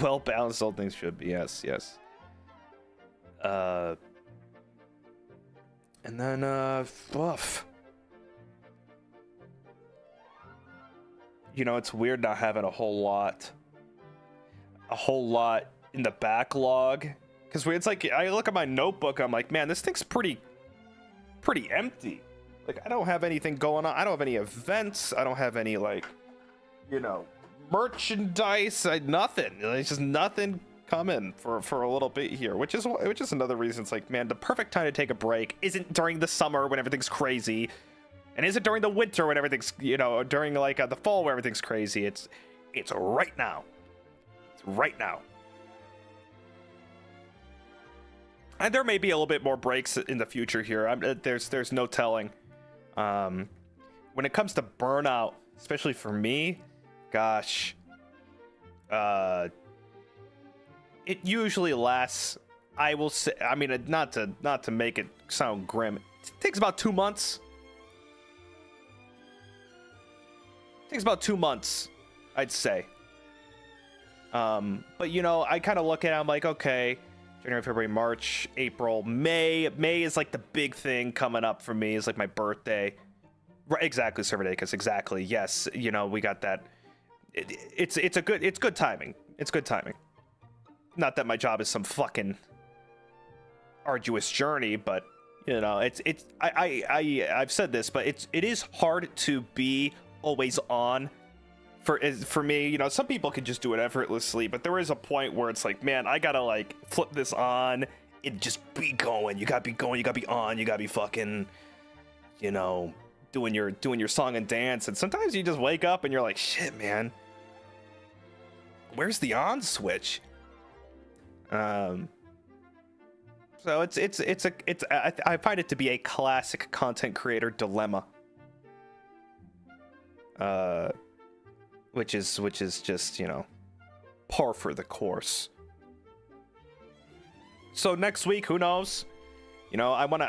Well balanced, all things should be. Yes. And then fluff. It's weird not having a whole lot in the backlog, because it's like I look at my notebook, I'm like, man, this thing's pretty empty. Like, I don't have anything going on. I don't have any events. I don't have any merchandise. Nothing. It's just nothing coming for a little bit here, which is another reason. It's like, man, the perfect time to take a break isn't during the summer when everything's crazy, and isn't during the winter when everything's during like the fall where everything's crazy. It's right now. It's right now. And there may be a little bit more breaks in the future here. There's no telling. When it comes to burnout, especially for me, gosh, it usually lasts, I will say, I mean, not to make it sound grim, It takes about 2 months. Takes about 2 months, I'd say. But you know, I kind of look at it, I'm like, okay, January, February, March, April, May. May is like the big thing coming up for me. Is like my birthday. Right, exactly, Server Day, because exactly, yes, you know, we got that. It's good timing. It's good timing. Not that my job is some fucking arduous journey, but you know, I've said this, but it is hard to be always on. For me, you know, some people can just do it effortlessly, but there is a point where it's like, man, I gotta like flip this on and just be going. You gotta be going. You gotta be on. You gotta be fucking, you know, doing your song and dance. And sometimes you just wake up and you're like, shit, man, where's the on switch? So I find it to be a classic content creator dilemma. Which is just, you know, par for the course. So next week, who knows? You know, I don't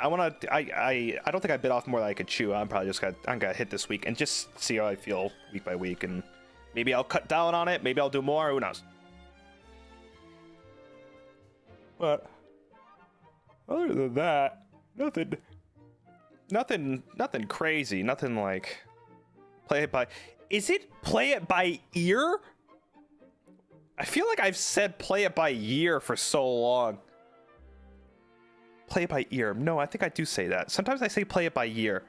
think I bit off more than I could chew. I'm gonna hit this week and just see how I feel week by week, and maybe I'll cut down on it, maybe I'll do more, who knows? But other than that, nothing crazy, nothing like play it by. Is it play it by ear? I feel like I've said play it by year for so long. Play it by ear. No, I think I do say that. Sometimes I say play it by year.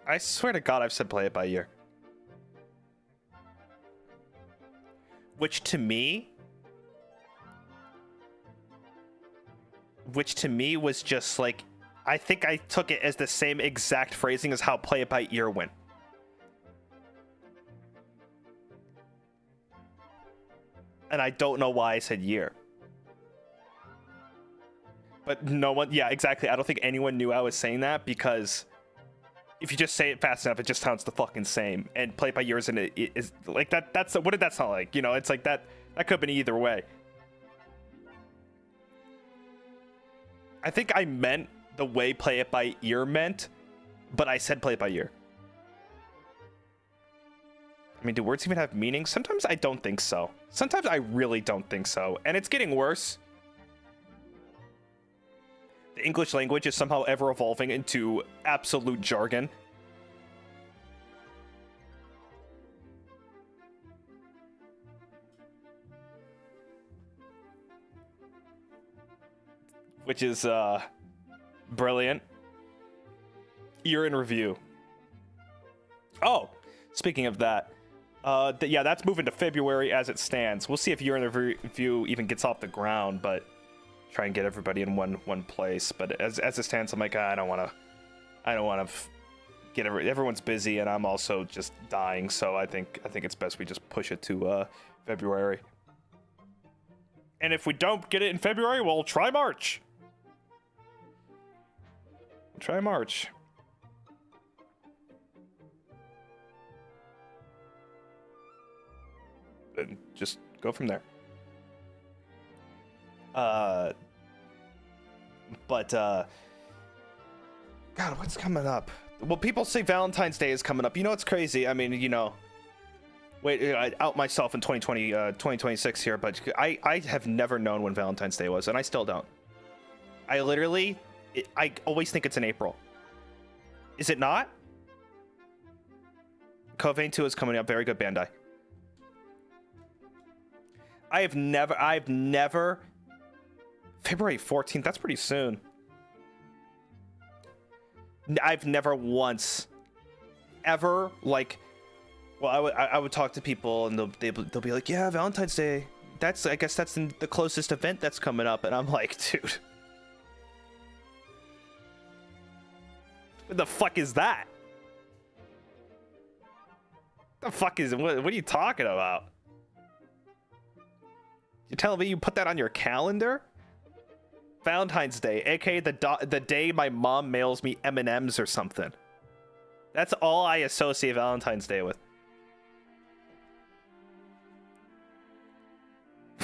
I swear to God, I've said play it by year. Which to me was just like, I think I took it as the same exact phrasing as how play it by ear went. And I don't know why I said year. But no one, yeah, exactly. I don't think anyone knew I was saying that, because if you just say it fast enough, it just sounds the fucking same. And play it by year is like that. What did that sound like? You know, it's like that could have been either way. I think I meant the way play it by ear meant, but I said play it by ear. I mean, do words even have meaning? Sometimes I don't think so. Sometimes I really don't think so. And it's getting worse. The English language is somehow ever evolving into absolute jargon. Which is brilliant. Year in review. Oh, speaking of that, yeah, that's moving to February as it stands. We'll see if year in review even gets off the ground, but try and get everybody in one place. But as it stands, I'm like, I don't want to get everyone's busy, and I'm also just dying. So I think it's best we just push it to February. And if we don't get it in February, we'll try March. Try March. And just go from there. But God, what's coming up? Well, people say Valentine's Day is coming up. You know what's crazy? I mean, you know, wait, I out myself in 2026 here, but I have never known when Valentine's Day was, and I still don't. I always think it's in April. Is it not? Code Vein 2 is coming up. Very good, Bandai. I've never February 14th, that's pretty soon. I've never once ever, like, well, I would talk to people and they'll be like, yeah, Valentine's Day, I guess that's the closest event that's coming up, and I'm like, dude, what the fuck is that? What are you talking about? You're telling me you put that on your calendar? Valentine's Day, aka the day my mom mails me M&Ms or something. That's all I associate Valentine's Day with.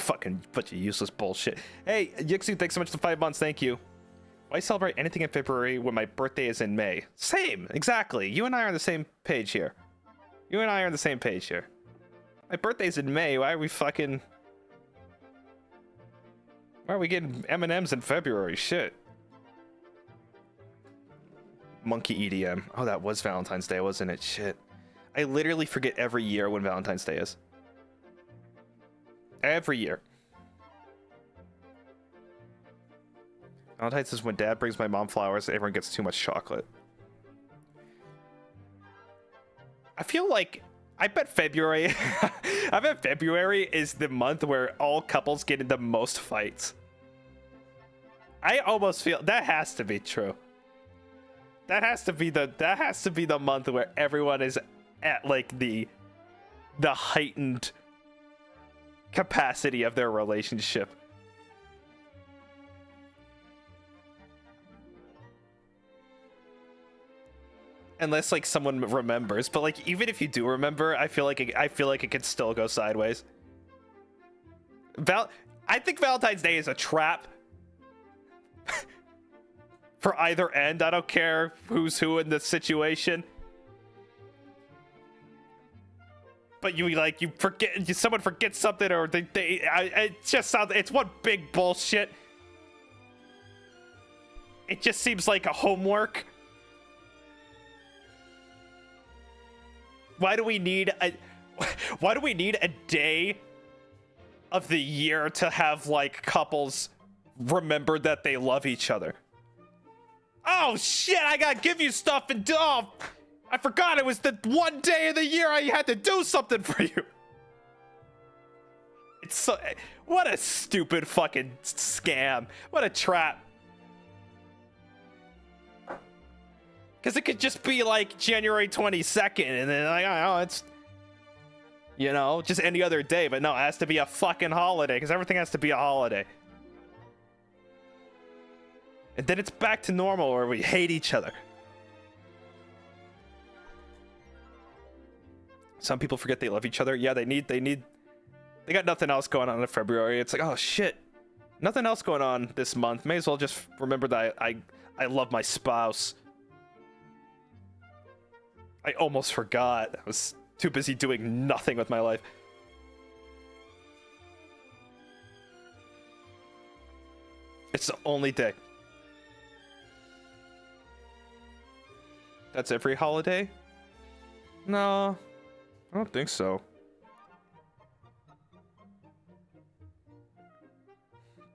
Fucking bunch of useless bullshit. Hey, Yixu, thanks so much for 5 months. Thank you. Why celebrate anything in February when my birthday is in May? Same, exactly. You and I are on the same page here. You and I are on the same page here. My birthday's in May. Why are we fucking... Why are we getting M&Ms in February? Shit. Monkey EDM. Oh, that was Valentine's Day, wasn't it? Shit. I literally forget every year when Valentine's Day is. Every year. Valentine's is when Dad brings my mom flowers and everyone gets too much chocolate. I feel like... I bet February... I bet February is the month where all couples get into most fights. I almost feel... That has to be true. That has to be the month where everyone is at like the heightened capacity of their relationship. Unless like someone remembers, but like even if you do remember, I feel like it could still go sideways. I think Valentine's Day is a trap for either end. I don't care who's who in the situation. But you forget, someone forgets something, or it just sounds, it's one big bullshit. It just seems like a homework. Why do we need a day of the year to have like couples remember that they love each other? Oh shit, I gotta give you stuff and I forgot it was the one day of the year I had to do something for you. It's so... What a stupid fucking scam. What a trap. Because it could just be like January 22nd and then like, oh, it's... You know, just any other day. But no, it has to be a fucking holiday because everything has to be a holiday. And then it's back to normal where we hate each other. Some people forget they love each other. Yeah, they got nothing else going on in February. It's like, oh shit, nothing else going on this month. May as well just remember that I love my spouse. I almost forgot. I was too busy doing nothing with my life. It's the only day. That's every holiday? No. I don't think so.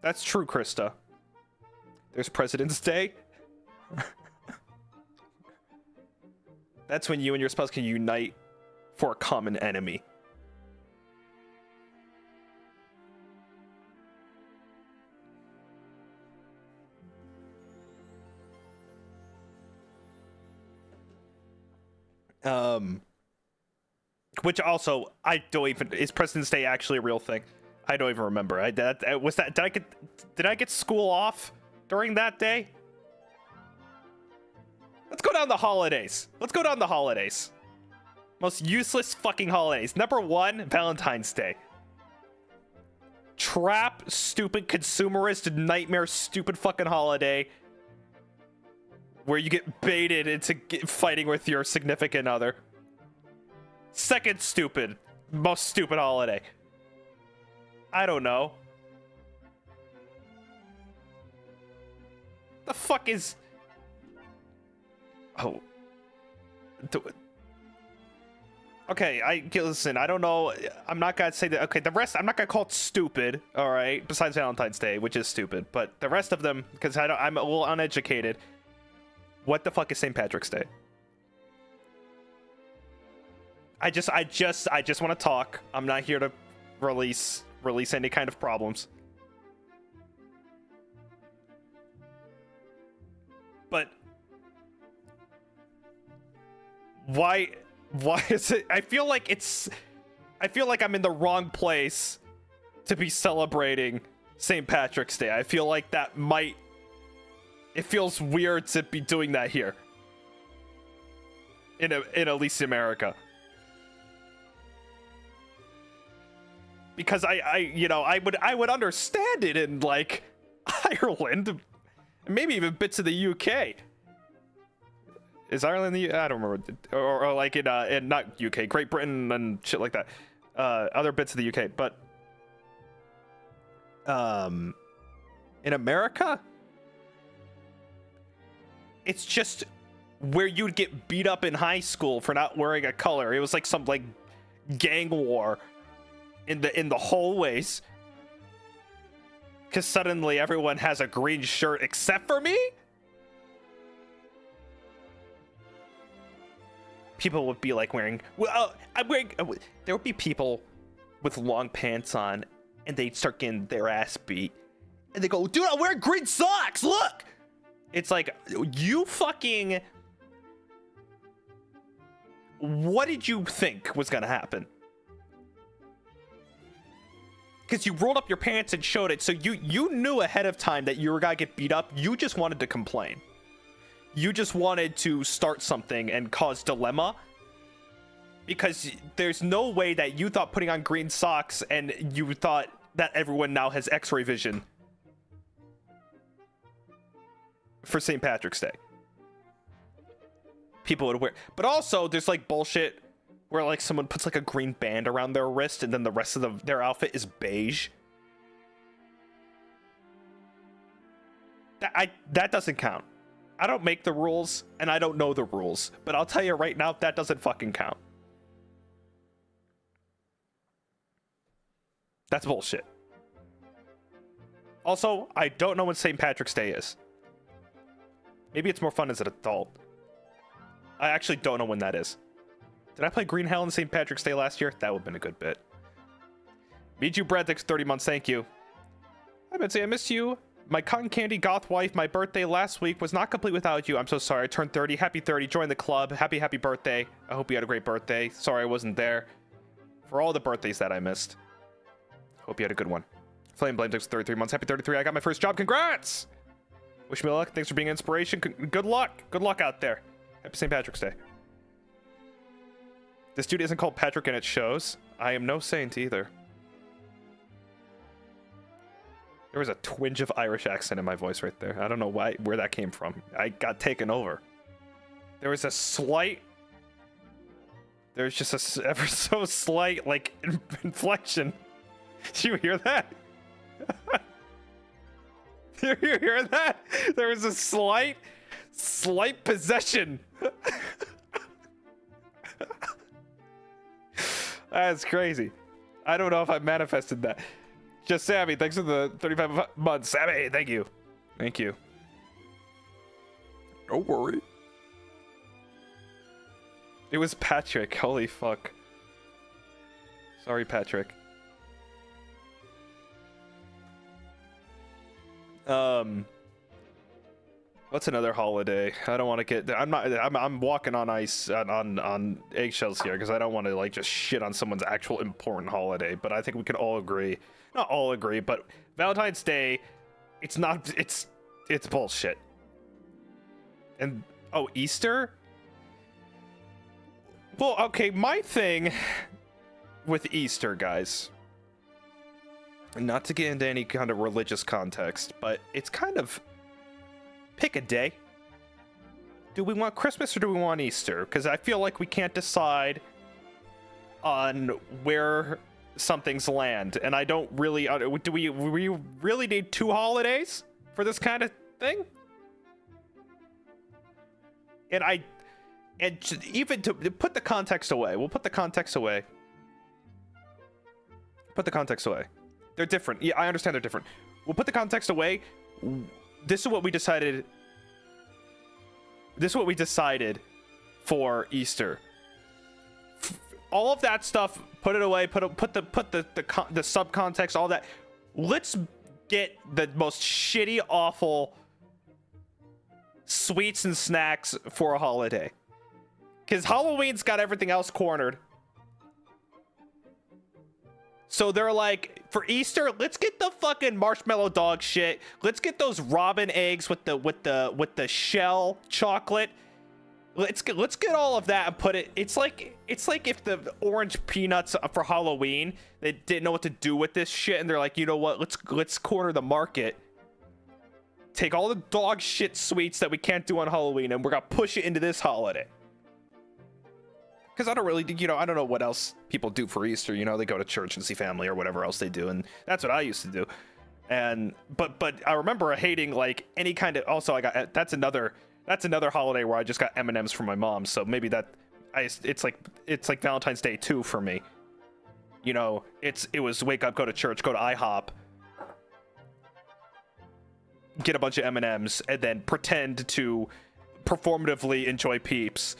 That's true, Krista. There's President's Day. That's when you and your spouse can unite for a common enemy. Which also, I don't even... Is President's Day actually a real thing? I don't even remember. Did I get school off during that day? Let's go down the holidays. Let's go down the holidays. Most useless fucking holidays. Number 1, Valentine's Day. Trap, stupid, consumerist, nightmare, stupid fucking holiday. Where you get baited into fighting with your significant other. Second stupid, most stupid holiday. I don't know. The fuck is... Oh. Okay, listen, I don't know. I'm not gonna say that. Okay, the rest, I'm not gonna call it stupid, all right? Besides Valentine's Day, which is stupid. But the rest of them, because I'm a little uneducated. What the fuck is St. Patrick's Day? I just want to talk. I'm not here to release any kind of problems. But why is it? I feel like I'm in the wrong place to be celebrating St. Patrick's Day. I feel like it feels weird to be doing that here in at least America. because I would understand it in like Ireland, maybe even bits of the UK. Is Ireland the? I don't remember, or like in not UK, Great Britain and shit like that. Other bits of the UK, but in America, it's just where you'd get beat up in high school for not wearing a color. It was like some like gang war in the hallways because suddenly everyone has a green shirt except for me. People would be like wearing, well, there would be people with long pants on and they'd start getting their ass beat and they go, dude, I'm wearing green socks, look. It's like, you fucking, what did you think was gonna happen? Because you rolled up your pants and showed it, so you knew ahead of time that you were gonna get beat up. You just wanted to complain. You just wanted to start something and cause dilemma, because there's no way that you thought putting on green socks and you thought that everyone now has x-ray vision for St. Patrick's Day. People would wear, but also there's like bullshit where like someone puts like a green band around their wrist and then the rest of their outfit is beige. That doesn't count. I don't make the rules and I don't know the rules, but I'll tell you right now, that doesn't fucking count. That's bullshit. Also, I don't know when St. Patrick's Day is. Maybe it's more fun as an adult. I actually don't know when that is. Did I play Green Hell on St. Patrick's Day last year? That would have been a good bit. Meet you, Brad. Thanks 30 months. Thank you. Hi, Betsy. I missed you. My cotton candy goth wife, my birthday last week was not complete without you. I'm so sorry. I turned 30. Happy 30. Join the club. Happy birthday. I hope you had a great birthday. Sorry I wasn't there for all the birthdays that I missed. Hope you had a good one. Flame Blame takes 33 months. Happy 33. I got my first job. Congrats! Wish me luck. Thanks for being an inspiration. Good luck. Good luck out there. Happy St. Patrick's Day. This dude isn't called Patrick and it shows. I am no saint either. There was a twinge of Irish accent in my voice right there. I don't know where that came from. I got taken over. There was a slight... There's just a ever so slight, like, inflection. Did you hear that? Did you hear that? There was a slight possession. That's crazy. I don't know if I manifested that. Just Sammy, thanks for the 35 months. Sammy, thank you. Thank you. Don't worry. It was Patrick. Holy fuck. Sorry, Patrick. What's another holiday? I don't want to get. I'm walking on ice on eggshells here because I don't want to like just shit on someone's actual important holiday. But I think we can all agree, not all agree, but Valentine's Day, it's not. It's bullshit. And oh, Easter. Well, okay, my thing with Easter, guys. Not to get into any kind of religious context, but it's kind of. Pick a day. Do we want Christmas or do we want Easter? Because I feel like we can't decide on where something's land, and I don't really. Do we really need two holidays for this kind of thing? And even to put the context away, we'll put the context away. Put the context away. They're different. Yeah, I understand they're different. We'll put the context away. This is what we decided. This is what we decided for Easter. All of that stuff, put it away. Put the subcontext, all that. Let's get the most shitty, awful sweets and snacks for a holiday. Because Halloween's got everything else cornered. So they're like, for Easter, let's get the fucking marshmallow dog shit. Let's get those robin eggs with the shell chocolate. let's get all of that and put it. It's like if the orange peanuts for Halloween, they didn't know what to do with this shit, and they're like, you know what? Let's corner the market. Take all the dog shit sweets that we can't do on Halloween, and we're gonna push it into this holiday. Because I don't really, I don't know what else people do for Easter. They go to church and see family or whatever else they do, and that's what I used to do. And but I remember hating like any kind of. Also, I got that's another holiday where I just got M&Ms from my mom. So maybe it's like Valentine's Day too for me. It was wake up, go to church, go to IHOP, get a bunch of M&Ms, and then pretend to performatively enjoy Peeps,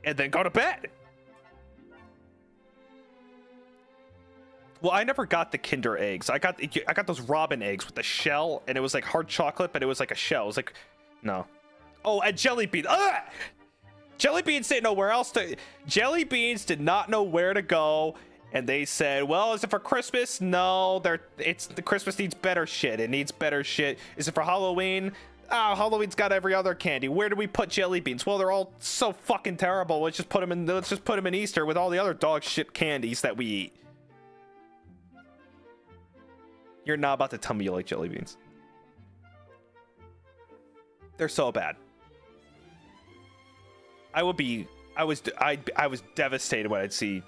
and then go to bed. Well, I never got the Kinder eggs. I got those Robin eggs with the shell, and it was like hard chocolate, but it was like a shell. It was like, no. Oh, and jelly beans. Ugh! Jelly beans didn't know where else to. Jelly beans did not know where to go, and they said, "Well, is it for Christmas? No, the Christmas needs better shit. It needs better shit. Is it for Halloween? Oh, Halloween's got every other candy. Where do we put jelly beans? Well, they're all so fucking terrible. Let's just put them in Easter with all the other dog shit candies that we eat." You're not about to tell me you like jelly beans. They're so bad. I was devastated when I'd see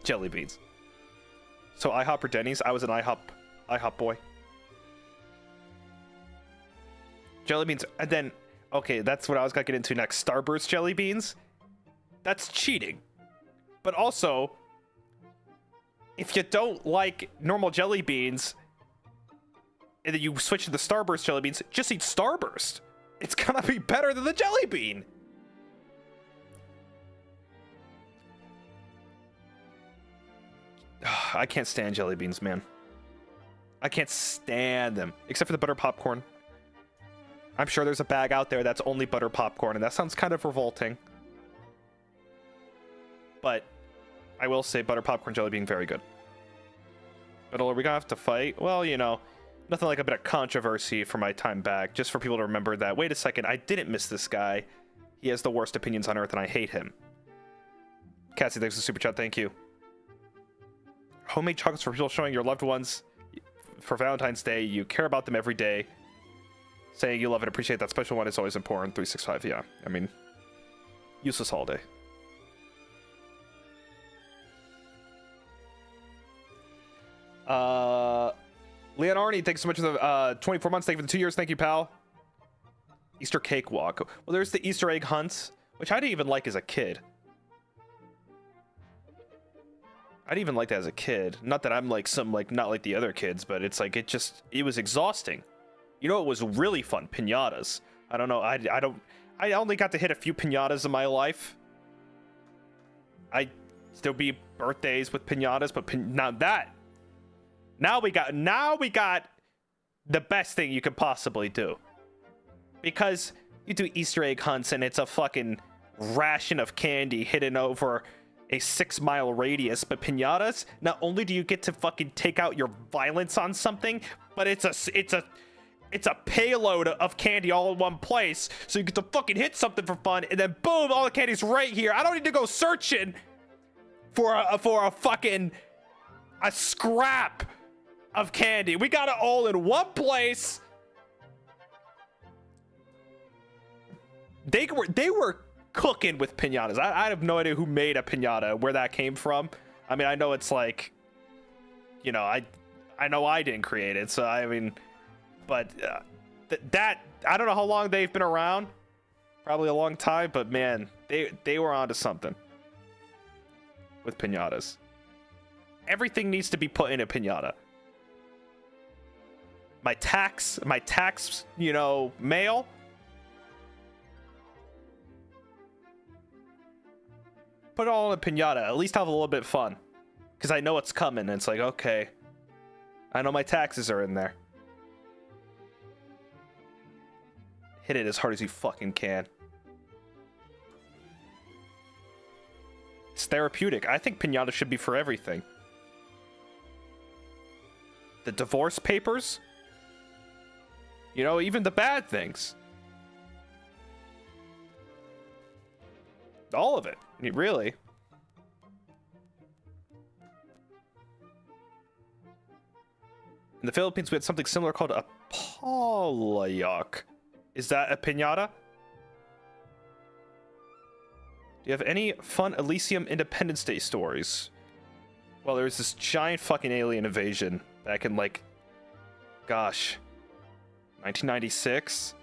jelly beans. So IHOP or Denny's, I was an IHOP boy. Jelly beans, and then, okay, that's what I was gonna get into next. Starburst jelly beans. That's cheating. But also, if you don't like normal jelly beans and then you switch to the Starburst jelly beans, just eat Starburst. It's gonna be better than the jelly bean. I can't stand jelly beans, man. I can't stand them, except for the butter popcorn. I'm sure there's a bag out there that's only butter popcorn, and that sounds kind of revolting. But I will say butter popcorn jelly being very good. But are we gonna have to fight? Well, nothing like a bit of controversy for my time back, just for people to remember that, wait a second, I didn't miss this guy. He has the worst opinions on earth and I hate him. Cassie, thanks for the super chat, thank you. Homemade chocolates for people showing your loved ones for Valentine's Day. You care about them every day. Saying you love and appreciate that special one is always important. 365, yeah. I mean, useless holiday. Leon Arnie, thanks so much for the 24 months. Thank you for the 2 years. Thank you, pal. Easter cake walk. Well, there's the Easter egg hunts, which I didn't even like as a kid. I didn't even like that as a kid. Not that I'm like not like the other kids, but it's like it was exhausting. It was really fun. Piñatas. I don't know. I only got to hit a few piñatas in my life. I still be birthdays with piñatas, but now we got the best thing you could possibly do. Because you do Easter egg hunts and it's a fucking ration of candy hidden over a 6-mile radius, but piñatas, not only do you get to fucking take out your violence on something, but it's a payload of candy all in one place, so you get to fucking hit something for fun, and then boom, all the candy's right here. I don't need to go searching for a fucking scrap of candy. We got it all in one place. They were cooking with piñatas. I have no idea who made a piñata, where that came from. I mean, I know it's like, I know I didn't create it, so I mean, but that I don't know how long they've been around. Probably a long time, but man, they were onto something with piñatas. Everything needs to be put in a piñata. My tax, mail. Put it all in a piñata. At least have a little bit of fun. Because I know it's coming. And it's like, okay. I know my taxes are in there. Hit it as hard as you fucking can. It's therapeutic. I think piñata should be for everything. The divorce papers. Even the bad things. All of it, really. In the Philippines, we had something similar called a palayok. Is that a piñata? Do you have any fun Elysium Independence Day stories? Well, there was this giant fucking alien invasion back in, like, gosh, 1996.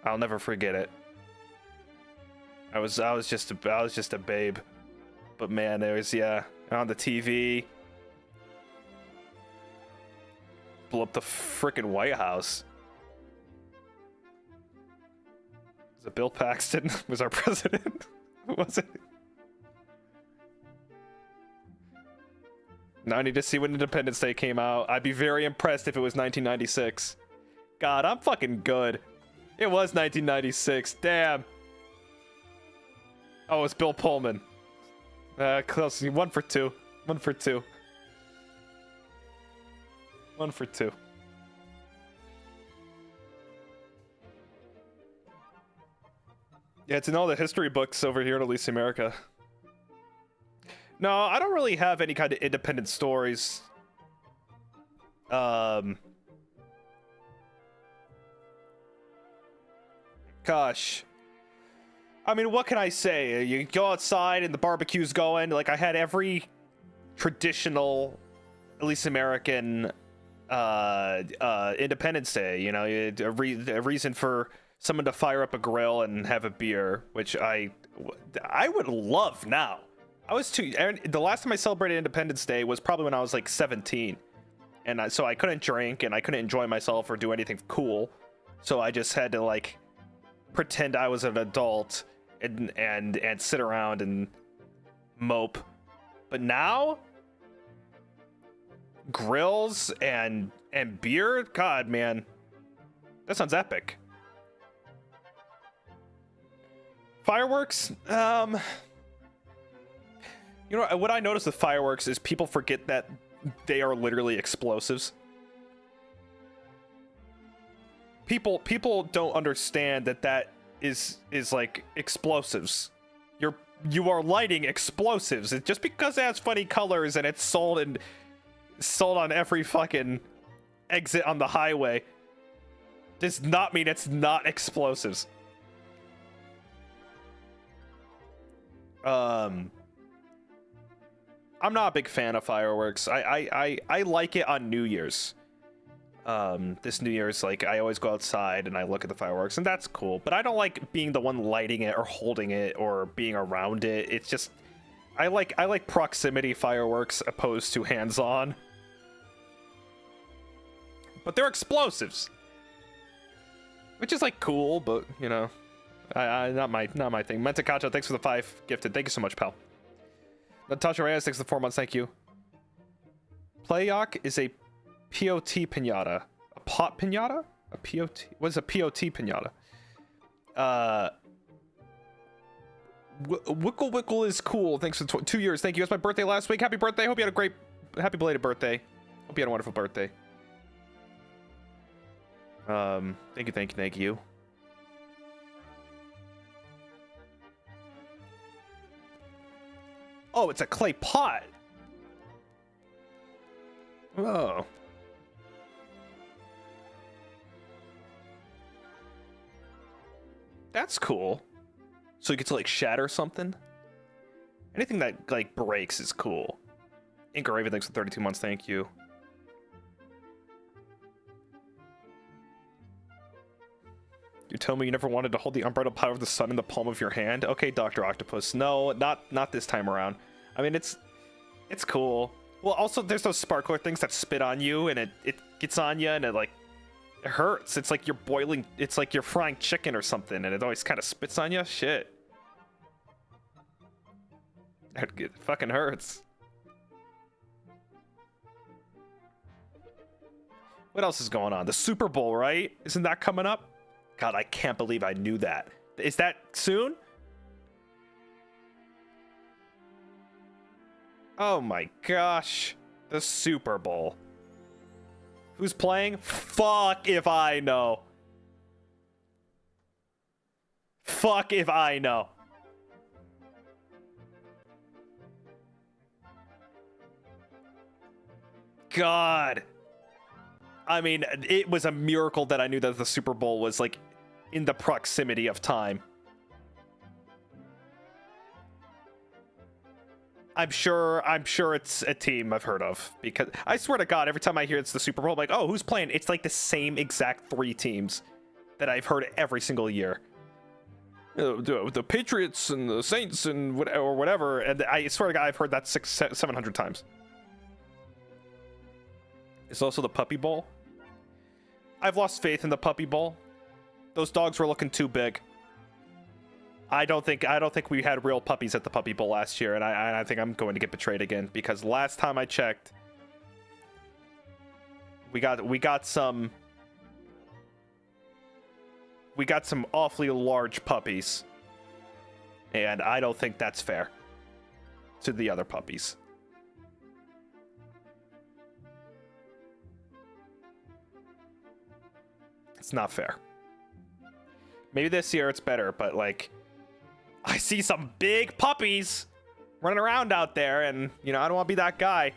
I'll never forget it. I was just a babe, but man, there was, yeah, on the TV. Blew up the frickin' White House. Was it Bill Paxton was our president? Who was it? Now I need to see when Independence Day came out. I'd be very impressed if it was 1996. God, I'm fucking good. It was 1996. Damn. Oh, it's Bill Pullman. Close. 1 for 2. 1 for 2. 1 for 2. Yeah, it's in all the history books over here in Elise America. No, I don't really have any kind of independent stories. Gosh. I mean, what can I say? You go outside and the barbecue's going. Like, I had every traditional, at least American, Independence Day. You know, a reason for someone to fire up a grill and have a beer, which I would love now. The last time I celebrated Independence Day was probably when I was like 17. And so I couldn't drink and I couldn't enjoy myself or do anything cool. So I just had to, like, pretend I was an adult and sit around and mope. But now, grills and beer, God, man, that sounds epic. Fireworks, you know what I noticed with fireworks is people forget that they are literally explosives. People don't understand that is like explosives. You are lighting explosives. It's just because it has funny colors and it's sold on every fucking exit on the highway does not mean it's not explosives. I'm not a big fan of fireworks. I like it on New Year's. This New Year's, like, I always go outside and I look at the fireworks, and that's cool. But I don't like being the one lighting it or holding it or being around it. It's just, I like proximity fireworks opposed to hands-on. But they're explosives, which is like cool, but you know, not my thing. Mentacacho, thanks for the 5 gifted. Thank you so much, pal. Natasha Reyes, thanks for the 4 months. Thank you. Playok is a POT pinata. A pot pinata? A POT? What is a POT pinata? Wickle Wickle is cool. Thanks for 2 years. Thank you. It was my birthday last week. Happy birthday. Hope you had a great, happy belated birthday. Hope you had a wonderful birthday. Thank you. Oh, it's a clay pot. Oh. That's cool. So you get to, like, shatter something? Anything that, like, breaks is cool. Inker Raven, thanks for 32 months. Thank you. You told me you never wanted to hold the unbridled power of the sun in the palm of your hand. Okay, Dr. Octopus. No, not this time around. I mean, it's cool. Well, also, there's those sparkler things that spit on you, and it gets on you, and it hurts. It's like you're boiling, it's like you're frying chicken or something, and it always kind of spits on you. Shit. It fucking hurts. What else is going on? The Super Bowl, right? Isn't that coming up? God, I can't believe I knew that. Is that soon? Oh my gosh. The Super Bowl. Who's playing? Fuck if I know. Fuck if I know. God. I mean, it was a miracle that I knew that the Super Bowl was like in the proximity of time. I'm sure it's a team I've heard of, because I swear to God, every time I hear it's the Super Bowl, I'm like, oh, who's playing? It's like the same exact 3 teams that I've heard every single year. The Patriots and the Saints and whatever, and I swear to God, I've heard that 700 times. It's also the Puppy Bowl. I've lost faith in the Puppy Bowl. Those dogs were looking too big. I don't think we had real puppies at the Puppy Bowl last year, and I think I'm going to get betrayed again, because last time I checked, we got some awfully large puppies, and I don't think that's fair to the other puppies. It's not fair. Maybe this year it's better, but like, I see some big puppies running around out there, and, you know, I don't want to be that guy.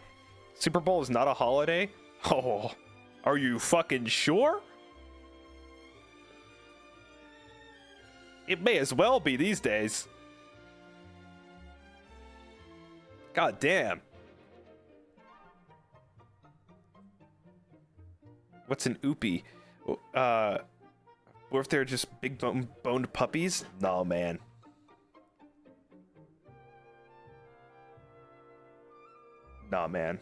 Super Bowl is not a holiday? Oh, are you fucking sure? It may as well be these days. God damn. What's an oopie? What if they're just big boned puppies? No, man. Nah, man.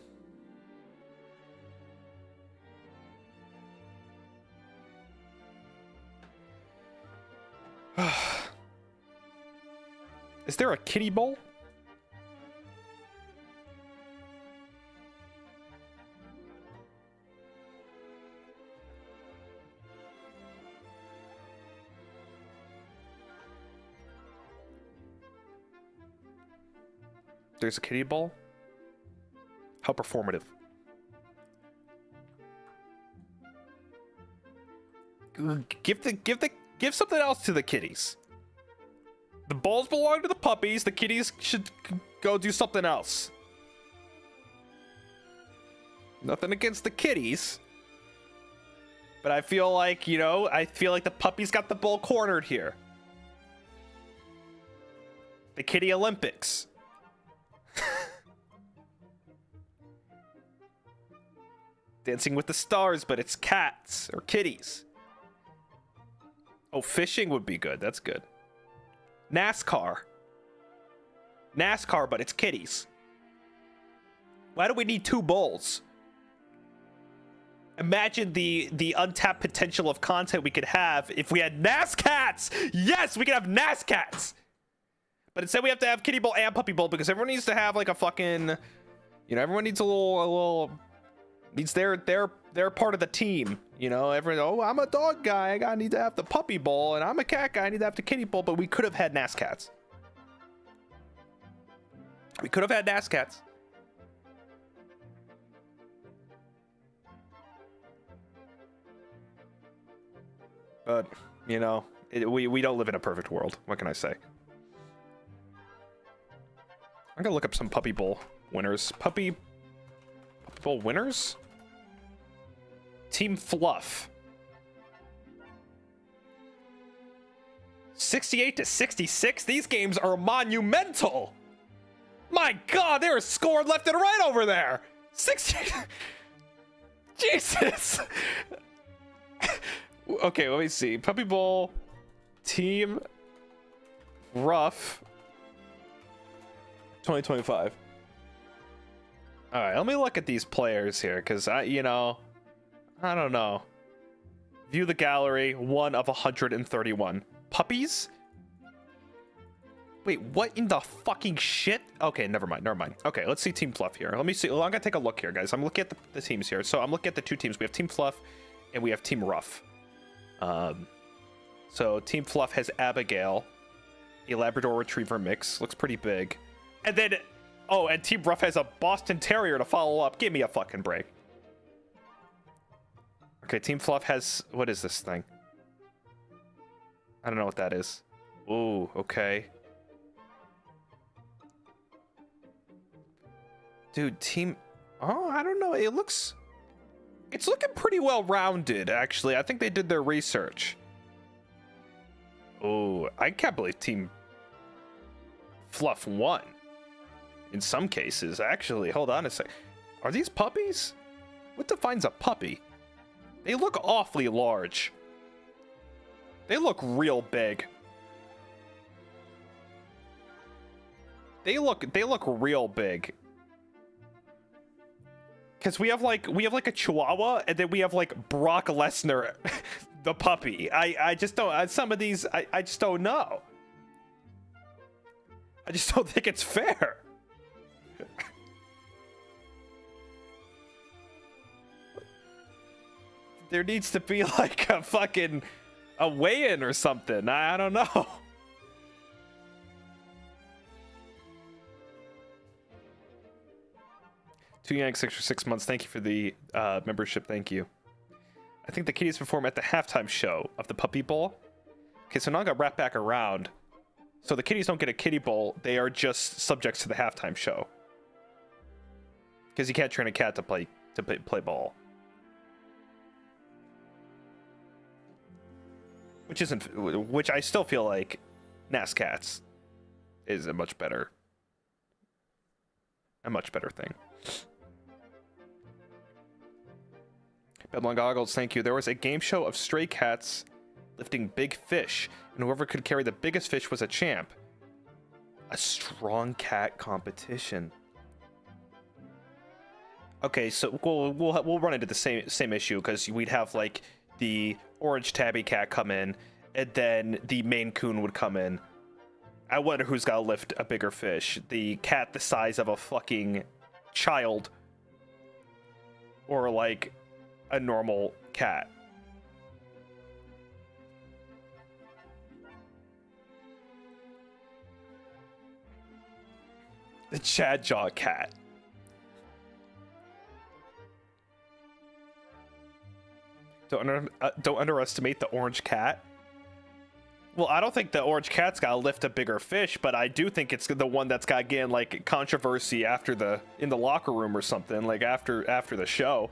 Is there a kiddie bowl? There's a kiddie bowl? How performative. Give something else to the kitties. The balls belong to the puppies. The kitties should go do something else. Nothing against the kitties, but I feel like, you know, the puppies got the bull cornered here. The kitty Olympics. Dancing with the Stars, but it's cats or kitties. Oh, fishing would be good. That's good. NASCAR, but it's kitties. Why do we need 2 bulls? Imagine the untapped potential of content we could have if we had NASCats. Yes, we could have NASCats. But instead we have to have kitty bowl and puppy bowl, because everyone needs to have like a fucking, you know, everyone needs a little needs their part of the team, you know. Everyone, oh, I'm a dog guy, I need to have the puppy bowl, and I'm a cat guy, I need to have the kitty bowl. But we could have had NASCats. We could have had NASCats. But, you know, we don't live in a perfect world. What can I say? I'm gonna look up some puppy bowl winners. Puppy bowl winners? Team Fluff. 68-66? These games are monumental! My God, there is scored left and right over there! 60... Jesus! Okay, let me see. Puppy Bowl, Team Rough, 2025. All right, let me look at these players here, because I don't know. View the gallery, 1 of 131. Puppies? Wait, what in the fucking shit? Okay, never mind. Okay, let's see Team Fluff here. Let me see. Well, I'm gonna take a look here, guys. I'm looking at the teams here. So I'm looking at the 2 teams. We have Team Fluff and we have Team Rough. So Team Fluff has Abigail, a Labrador Retriever mix. Looks pretty big. And then, oh, and Team Rough has a Boston Terrier to follow up. Give me a fucking break. Okay, Team Fluff has, what is this thing? I don't know what that is. Ooh, okay. Dude, Oh, I don't know. It's looking pretty well rounded, actually. I think they did their research. Oh, I can't believe Team Fluff won. In some cases, actually. Hold on a sec. Are these puppies? What defines a puppy? They look awfully large. They look real big. They look real big. Cause we have like a Chihuahua, and then we have like Brock Lesnar, the puppy. I just don't. Some of these I just don't know. I just don't think it's fair. There needs to be like a fucking weigh-in or something. I don't know. Two Yanks, 6 for 6 months. Thank you for the membership. Thank you. I think the kitties perform at the halftime show of the Puppy Bowl. Okay, so now I got wrapped back around. So the kitties don't get a kiddie bowl. They are just subjects to the halftime show. Because you can't train a cat to play ball. Which I still feel like NAS Cats is a much better thing. Bedlong Goggles, thank you. There was a game show of stray cats lifting big fish, and whoever could carry the biggest fish was a champ. A strong cat competition. Okay, so we'll run into the same issue, because we'd have like the orange tabby cat come in, and then the Maine Coon would come in. I wonder who's got to lift a bigger fish. The cat the size of a fucking child, or like a normal cat. The Chad Jaw cat. Don't underestimate the orange cat. Well, I don't think the orange cat's got to lift a bigger fish, but I do think it's the one that's got getting like controversy in the locker room or something, like after the show.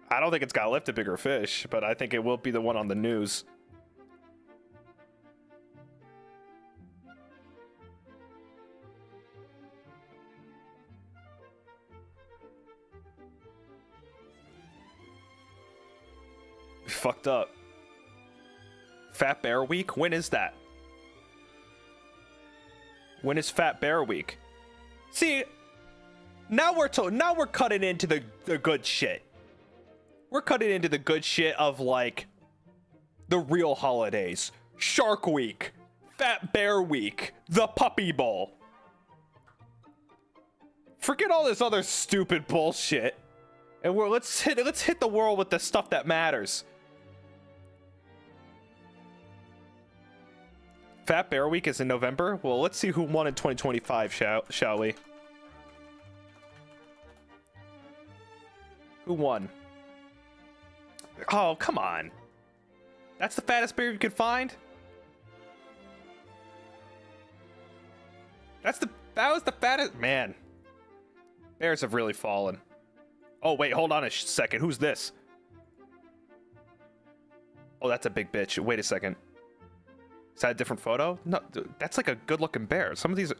I don't think it's got to lift a bigger fish, but I think it will be the one on the news. Fucked up. Fat Bear Week? When is that? When is Fat Bear Week? See, now we're cutting into the good shit. We're cutting into the good shit of like the real holidays. Shark Week, Fat Bear Week, the Puppy Bowl. Forget all this other stupid bullshit, and let's hit the world with the stuff that matters. Fat Bear Week is in November. Well, let's see who won in 2025, shall we? Who won? Oh, come on. That's the fattest bear you could find? That was the fattest. Man. Bears have really fallen. Oh, wait, hold on a second. Who's this? Oh, that's a big bitch. Wait a second. Is that a different photo? No, that's like a good-looking bear. Some of these...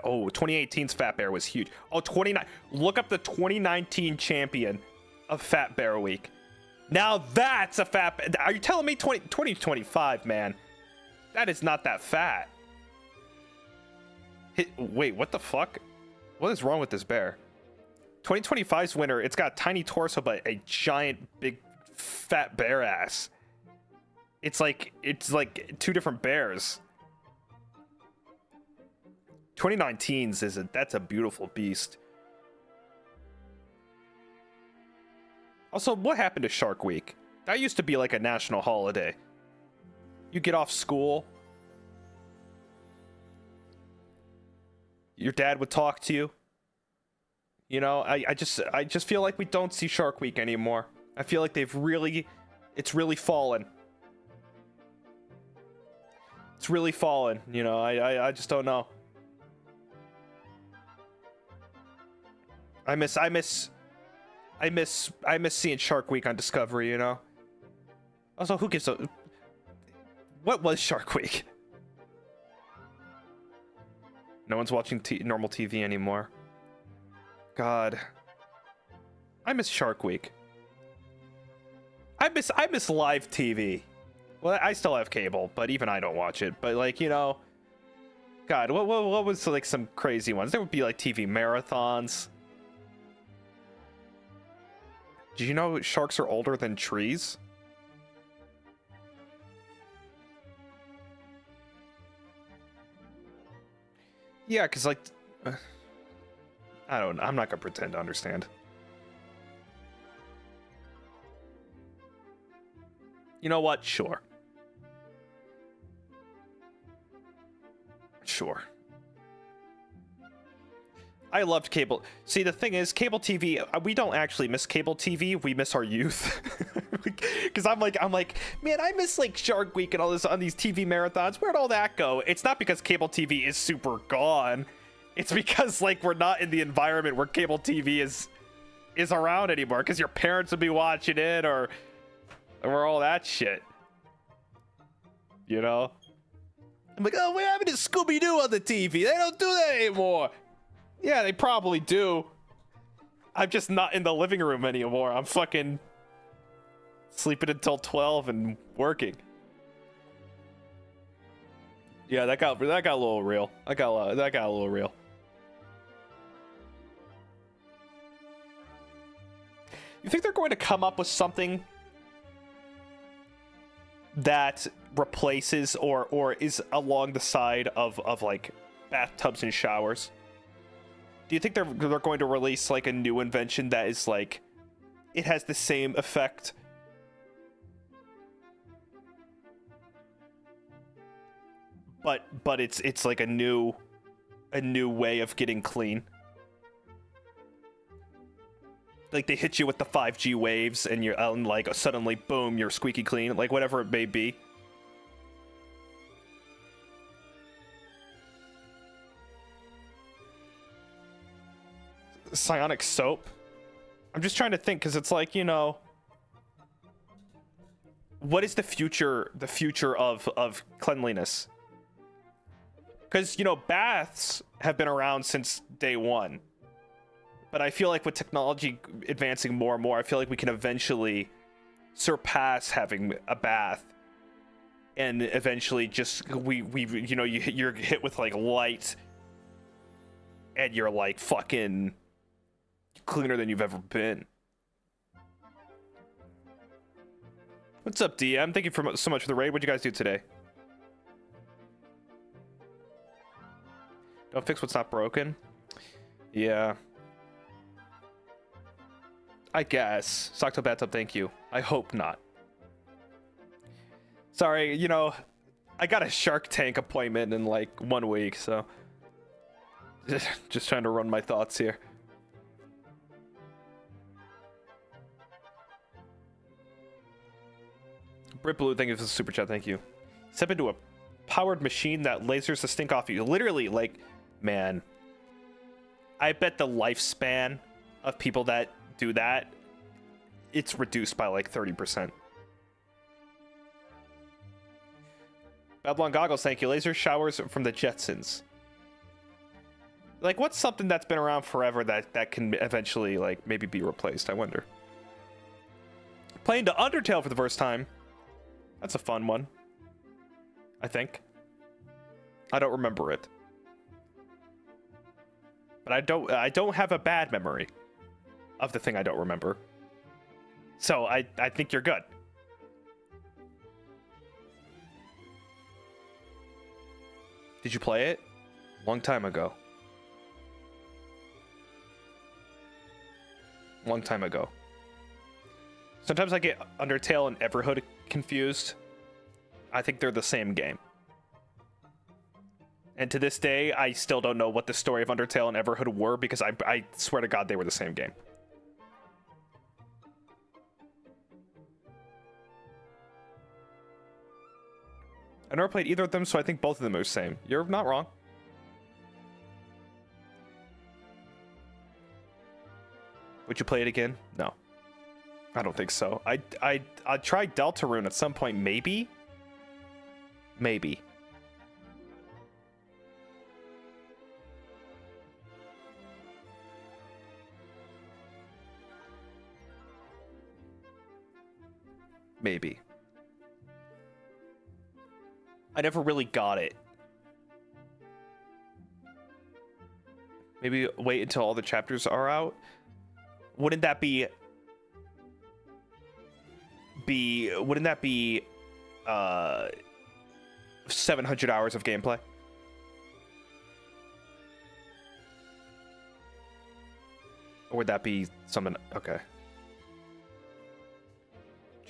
Oh, 2018's Fat Bear was huge. Oh, 29... Look up the 2019 champion of Fat Bear Week. Now that's a fat... Are you telling me 2025, man? That is not that fat. Wait, what the fuck? What is wrong with this bear? 2025's winner, it's got a tiny torso, but a giant, big, fat bear ass. It's like two different bears. 2019's that's a beautiful beast. Also, what happened to Shark Week? That used to be like a national holiday. You get off school, your dad would talk to you. You know, I just feel like we don't see Shark Week anymore. I feel like it's really fallen. It's really fallen, you know. I just don't know. I miss seeing Shark Week on Discovery, you know? Also, who gives a... What was Shark Week? No one's watching normal TV anymore. God. I miss Shark Week. I miss live TV. Well, I still have cable, but even I don't watch it. But, like, you know... God, what was, like, some crazy ones? There would be, like, TV marathons. Did you know sharks are older than trees? Yeah, because, like... I don't know. I'm not going to pretend to understand. You know what? Sure. Sure. I loved cable. See, the thing is, cable TV, we don't actually miss cable TV. We miss our youth. Because I'm like, man, I miss like Shark Week and all this on these TV marathons. Where'd all that go? It's not because cable TV is super gone. It's because like we're not in the environment where cable TV is around anymore. Because your parents would be watching it or all that shit. You know? I'm like, oh, we're having a Scooby-Doo on the TV. They don't do that anymore. Yeah, they probably do. I'm just not in the living room anymore. I'm fucking sleeping until 12 and working. Yeah, that got a little real. That got a little real. You think they're going to come up with something that replaces or is along the side of like bathtubs and showers? Do you think they're going to release like a new invention that is like it has the same effect but it's like a new way of getting clean? Like they hit you with the 5G waves and you're like suddenly boom, you're squeaky clean, like whatever it may be. Psionic soap. I'm just trying to think because it's like, you know, what is the future of cleanliness? Because, you know, baths have been around since day one. But I feel like with technology advancing more and more, I feel like we can eventually surpass having a bath. And eventually just, you know, you're hit with like light and you're like fucking cleaner than you've ever been. What's up, DM? Thank you so much for the raid. What'd you guys do today? Don't fix what's not broken? Yeah. I guess. Socktail Bathtub, thank you. I hope not. Sorry, you know, I got a Shark Tank appointment in like 1 week, so... just trying to run my thoughts here. Brit Blue, thank you for the super chat, thank you. Step into a powered machine that lasers the stink off you. Literally, like, man. I bet the lifespan of people that do that, it's reduced by like 30%. Babylon Goggles, thank you. Laser showers from the Jetsons. Like, what's something that's been around forever that can eventually, like, maybe be replaced? I wonder. Playing to Undertale for the first time. That's a fun one. I think. I don't remember it. But I don't have a bad memory of the thing I don't remember. So I think you're good. Did you play it? Long time ago. Long time ago. Sometimes I get Undertale and Everhood confused. I think they're the same game. And to this day, I still don't know what the story of Undertale and Everhood were because I swear to God they were the same game. I never played either of them, so I think both of them are the same. You're not wrong. Would you play it again? No. I don't think so. I'd try Deltarune at some point, maybe? Maybe. Maybe. I never really got it. Maybe wait until all the chapters are out. Wouldn't that be 700 hours of gameplay? Or would that be something? Okay.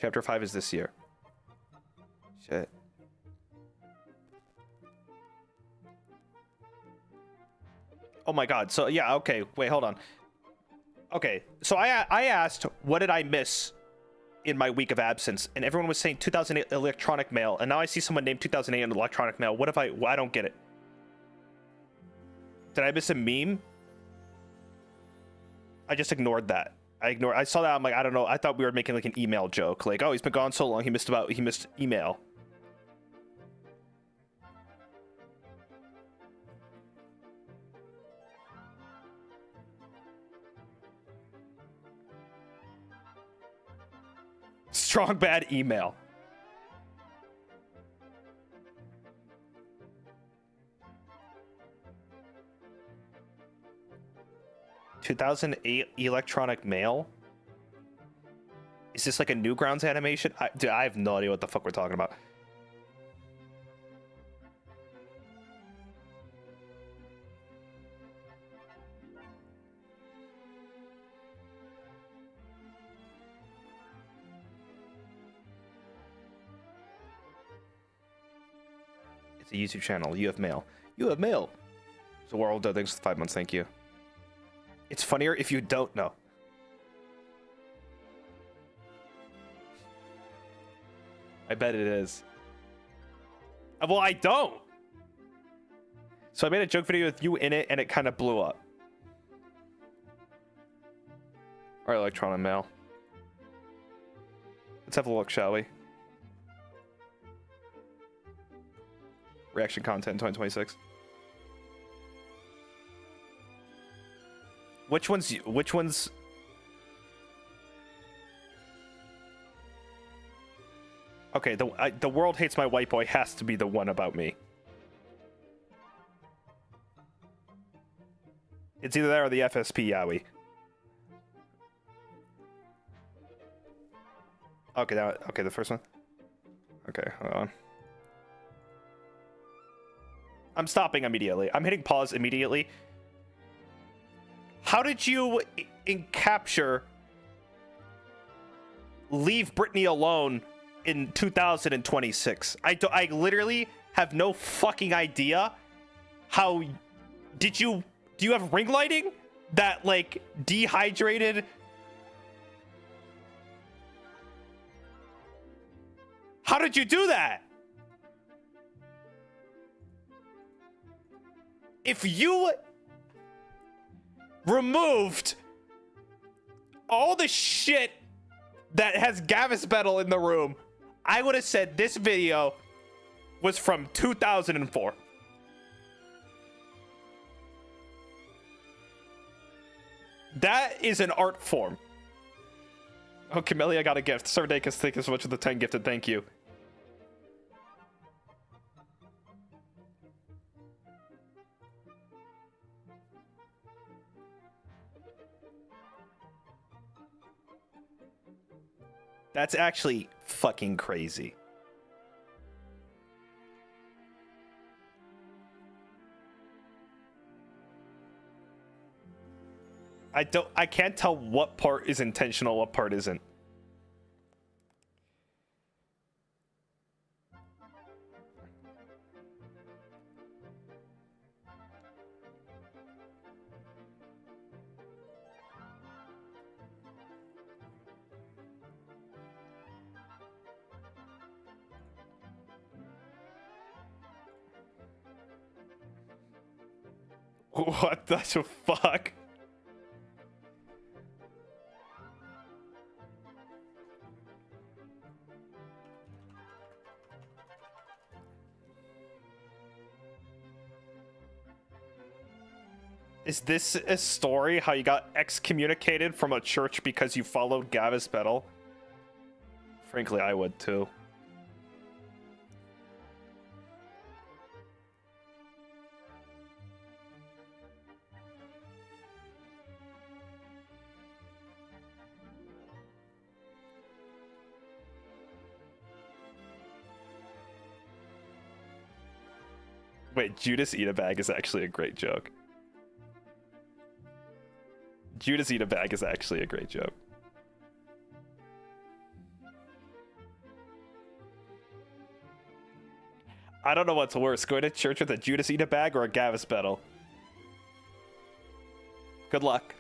Chapter 5 is this year. Shit. Oh my god. So yeah, okay. Wait, hold on. Okay. So I asked, what did I miss in my week of absence? And everyone was saying 2008 electronic mail. And now I see someone named 2008 in electronic mail. What if I don't get it. Did I miss a meme? I just ignored that. I saw that. I'm like, I don't know. I thought we were making like an email joke. Like, oh, he's been gone so long. He missed email. Strong bad email. ...2008 electronic mail? Is this like a Newgrounds animation? Dude, I have no idea what the fuck we're talking about. It's a YouTube channel. You have mail. You have mail. So World, thanks for 5 months. Thank you. It's funnier if you don't know. I bet it is. Well, I don't. So I made a joke video with you in it, and it kind of blew up. All right, electronic mail. Let's have a look, shall we? Reaction content 2026. Which ones? Okay, the world hates my white boy has to be the one about me. It's either that or the FSP Yowie. Okay, okay, the first one. Okay, hold on. I'm stopping immediately. I'm hitting pause immediately. How did you capture Leave Britney Alone in 2026? I literally have no fucking idea how do you have ring lighting that like dehydrated? How did you do that? If you removed all the shit that has Gavis Bettel in the room, I would have said this video was from 2004. That is an art form. Oh, Camellia got a gift. Sardacus, thank you so much for the 10 gifted. Thank you. That's actually fucking crazy. I can't tell what part is intentional, what part isn't. What the fuck? Is this a story? How you got excommunicated from a church because you followed Gavis Bettel? Frankly, I would too. Wait, Judas Eat a Bag is actually a great joke. Judas Eat a Bag is actually a great joke. I don't know what's worse, going to church with a Judas Eat a Bag or a Gavis Bettel. Good luck.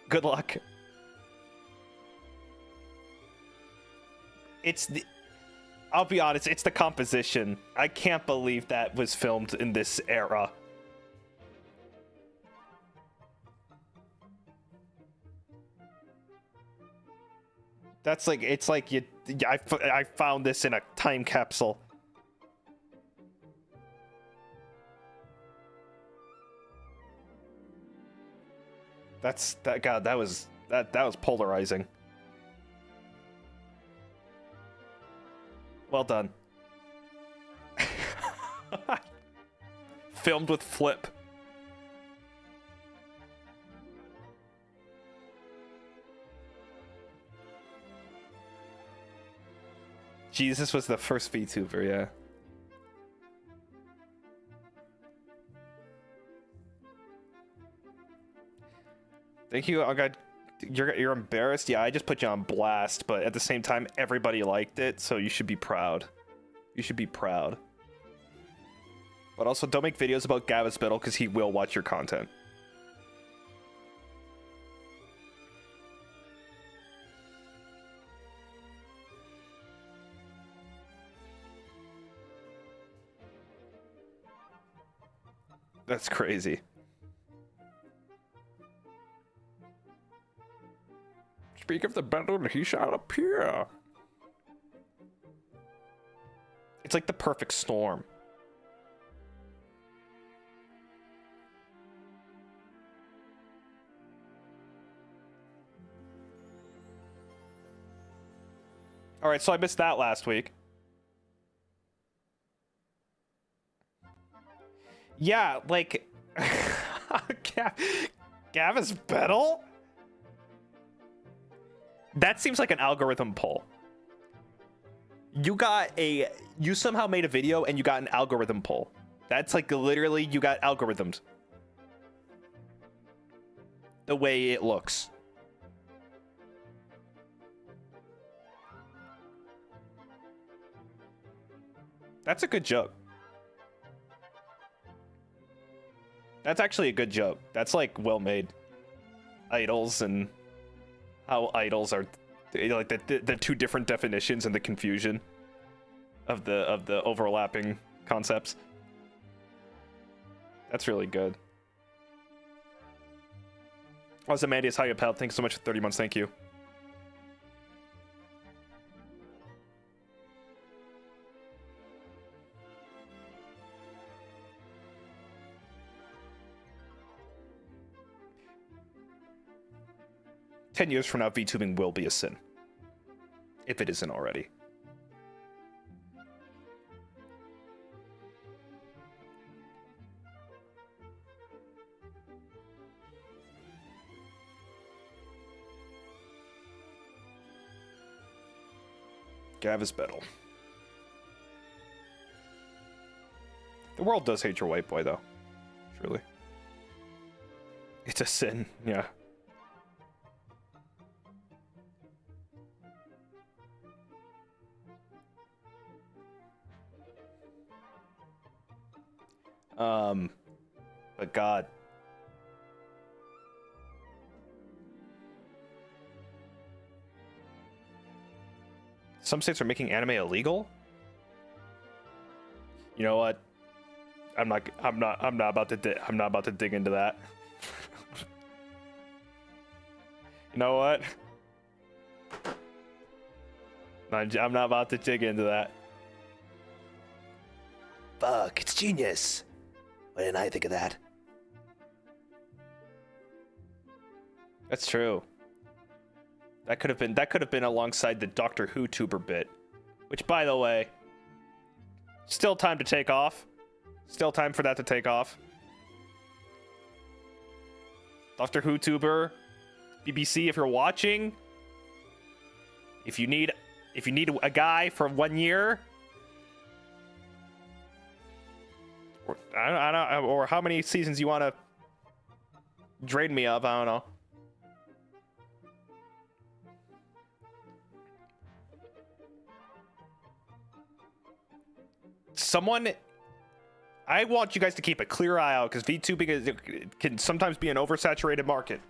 Good luck. It's the... I'll be honest, it's the composition. I can't believe that was filmed in this era. That's like, it's like I found this in a time capsule. God, that was polarizing. Well done. Filmed with Flip. Jesus was the first VTuber, yeah. Thank you. Oh God, you're embarrassed. Yeah, I just put you on blast, but at the same time, everybody liked it, so you should be proud. You should be proud. But also, don't make videos about Gavis Bettel because he will watch your content. That's crazy. Speak of the battle, he shall appear. It's like the perfect storm. All right, so I missed that last week. Yeah, like Gavis Bettel? That seems like an algorithm pull. You somehow made a video and you got an algorithm pull. That's like literally you got algorithms. The way it looks. That's a good joke. That's actually a good joke. That's like well made. Idols and how idols are like the two different definitions and the confusion of the overlapping concepts. That's really good. Also, Mandius, how you, pal? Thanks so much for 30 months. Thank you. Years from now, VTubing will be a sin. If it isn't already. Gavis Bettel. The world does hate your white boy, though. Surely. It's a sin, yeah. But God. Some states are making anime illegal? You know what? I'm not about to dig into that. You know what? I'm not about to dig into that. Fuck, it's genius. Why didn't I think of that? That's true. That could have been alongside the Doctor Who tuber bit, which, by the way, still time to take off. Still time for that to take off. Doctor Who tuber, BBC, if you're watching, if you need a guy for 1 year, or I don't, or how many seasons you want to drain me of, I don't know. I want you guys to keep a clear eye out, because VTubing can sometimes be an oversaturated market.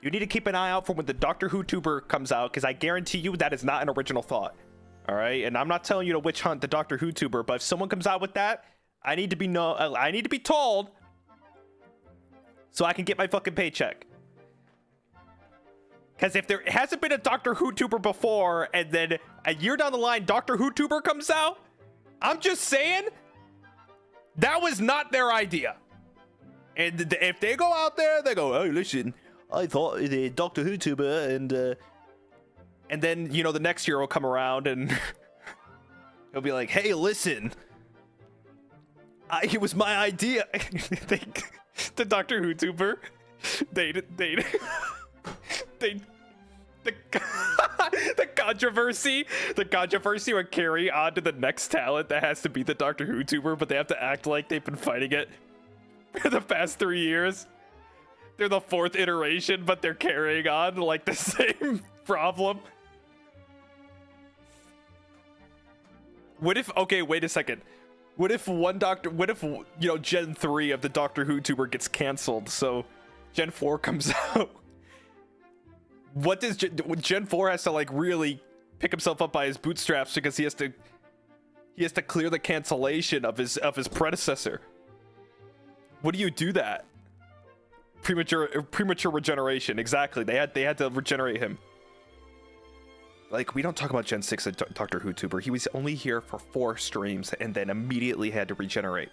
You need to keep an eye out for when the Doctor Who tuber comes out, because I guarantee you that is not an original thought. All right, and I'm not telling you to witch hunt the Doctor Who tuber, but if someone comes out with that, I need to be told, so I can get my fucking paycheck. Because if there hasn't been a Doctor Who tuber before, and then a year down the line, Doctor Who tuber comes out, I'm just saying, that was not their idea. And if they go out there, they go, oh, listen, I thought the Doctor Who tuber, and then, you know, the next year will come around and he'll be like, hey, listen, it was my idea. The Doctor Who tuber, the controversy would carry on to the next talent that has to be the Doctor Who tuber, but they have to act like they've been fighting it for the past 3 years. They're the 4th iteration, but they're carrying on like the same problem. What if, okay, wait a second. What if you know, Gen 3 of the Doctor Who tuber gets canceled, so Gen 4 comes out? What does Gen 4 has to like really pick himself up by his bootstraps, because he has to clear the cancellation of his predecessor. What do you do that? Premature regeneration. Exactly. They had to regenerate him. Like, we don't talk about Gen 6 Doctor Who tuber. He was only here for 4 streams and then immediately had to regenerate.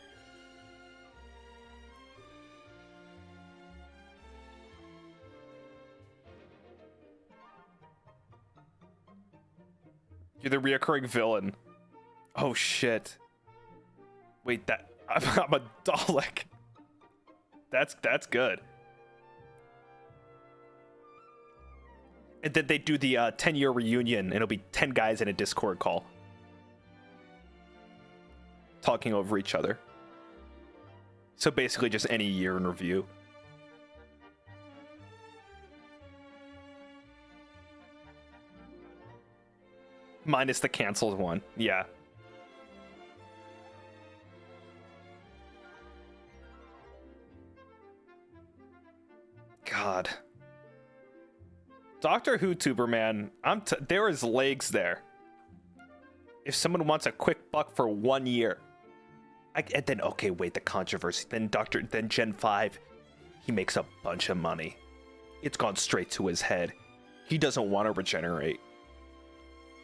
You're the reoccurring villain. Oh shit. Wait, I'm a Dalek. That's good. And then they do the 10-year reunion, and it'll be 10 guys in a Discord call, talking over each other. So basically just any year in review. Minus the canceled one. Yeah. God. Doctor Who tuber, man. There is legs there. If someone wants a quick buck for 1 year. And then, okay, wait, the controversy. Then Gen 5, he makes a bunch of money. It's gone straight to his head. He doesn't want to regenerate.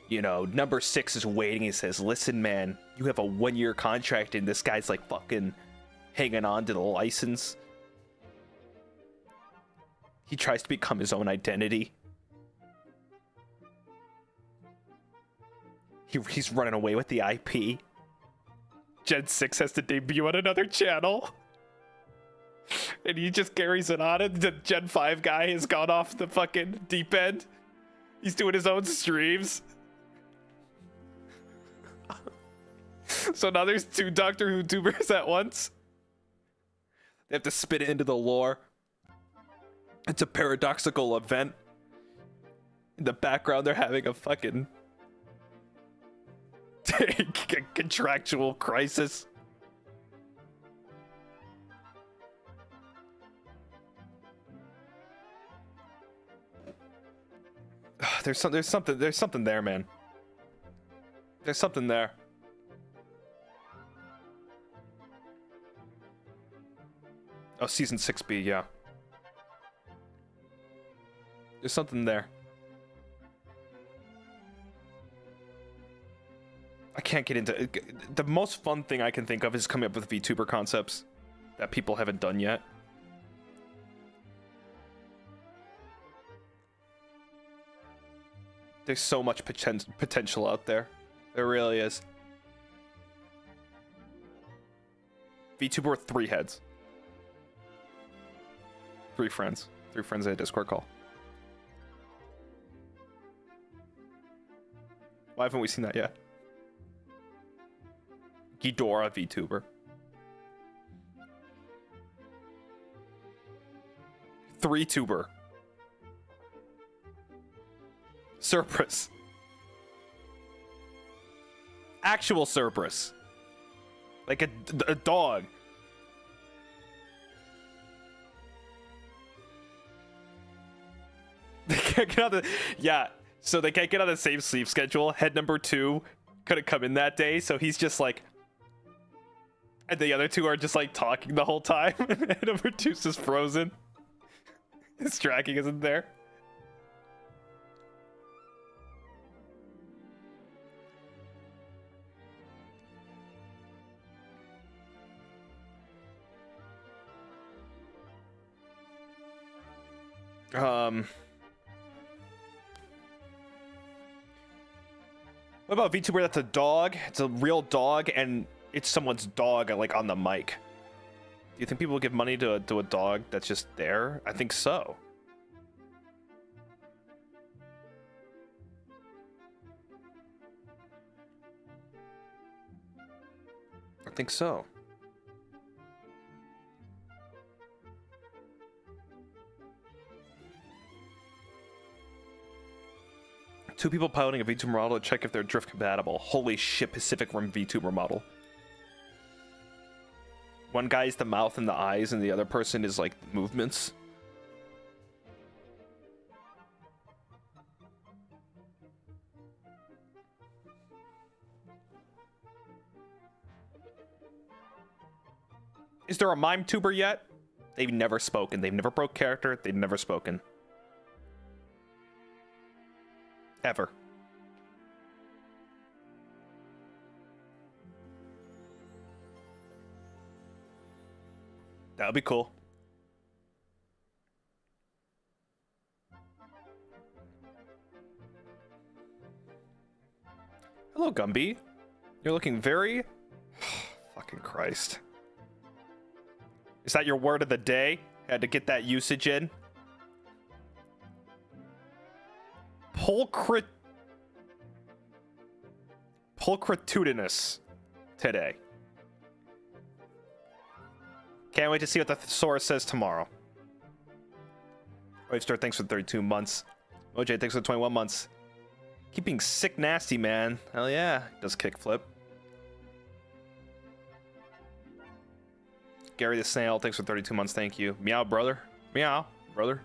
You know, number 6 is waiting. He says, listen, man, you have a 1-year contract, and this guy's like fucking hanging on to the license. He tries to become his own identity. He's running away with the IP. Gen 6 has to debut on another channel. And he just carries it on, and the Gen 5 guy has gone off the fucking deep end. He's doing his own streams. So now there's 2 Doctor Who tubers at once. They have to spit it into the lore. It's a paradoxical event. In the background, they're having a fucking contractual crisis. There's something there, man. There's something there. Oh, season 6B, yeah. There's something there. I can't get into it. The most fun thing I can think of is coming up with VTuber concepts that people haven't done yet. There's so much potential out there. There really is. VTuber with 3 heads. 3 friends. 3 friends in a Discord call. Why haven't we seen that yet? Ghidorah VTuber. 3-tuber. Cerberus. Actual Cerberus. Like a dog. They can't get on the... Yeah, so they can't get on the same sleep schedule. Head number 2 couldn't come in that day, so he's just like... And the other 2 are just like talking the whole time. Head number 2's just frozen. His tracking isn't there. What about VTuber that's a dog? It's a real dog, and it's someone's dog, like, on the mic. Do you think people will give money to a dog that's just there? I think so. I think so. Two people piloting a VTuber model to check if they're drift compatible. Holy shit, Pacific Rim VTuber model. One guy is the mouth and the eyes, and the other person is like movements. Is there a mime tuber yet? They've never spoken. They've never broke character. They've never spoken. Ever. That would be cool. Hello, Gumby. You're looking very... Fucking Christ. Is that your word of the day? Had to get that usage in. Pulchritudinous today. Can't wait to see what the thesaurus says tomorrow. Wavestar, thanks for 32 months. OJ, thanks for 21 months. Keep being sick nasty, man. Hell yeah. Does kickflip. Gary the Snail, thanks for 32 months. Thank you. Meow, brother. Meow, brother.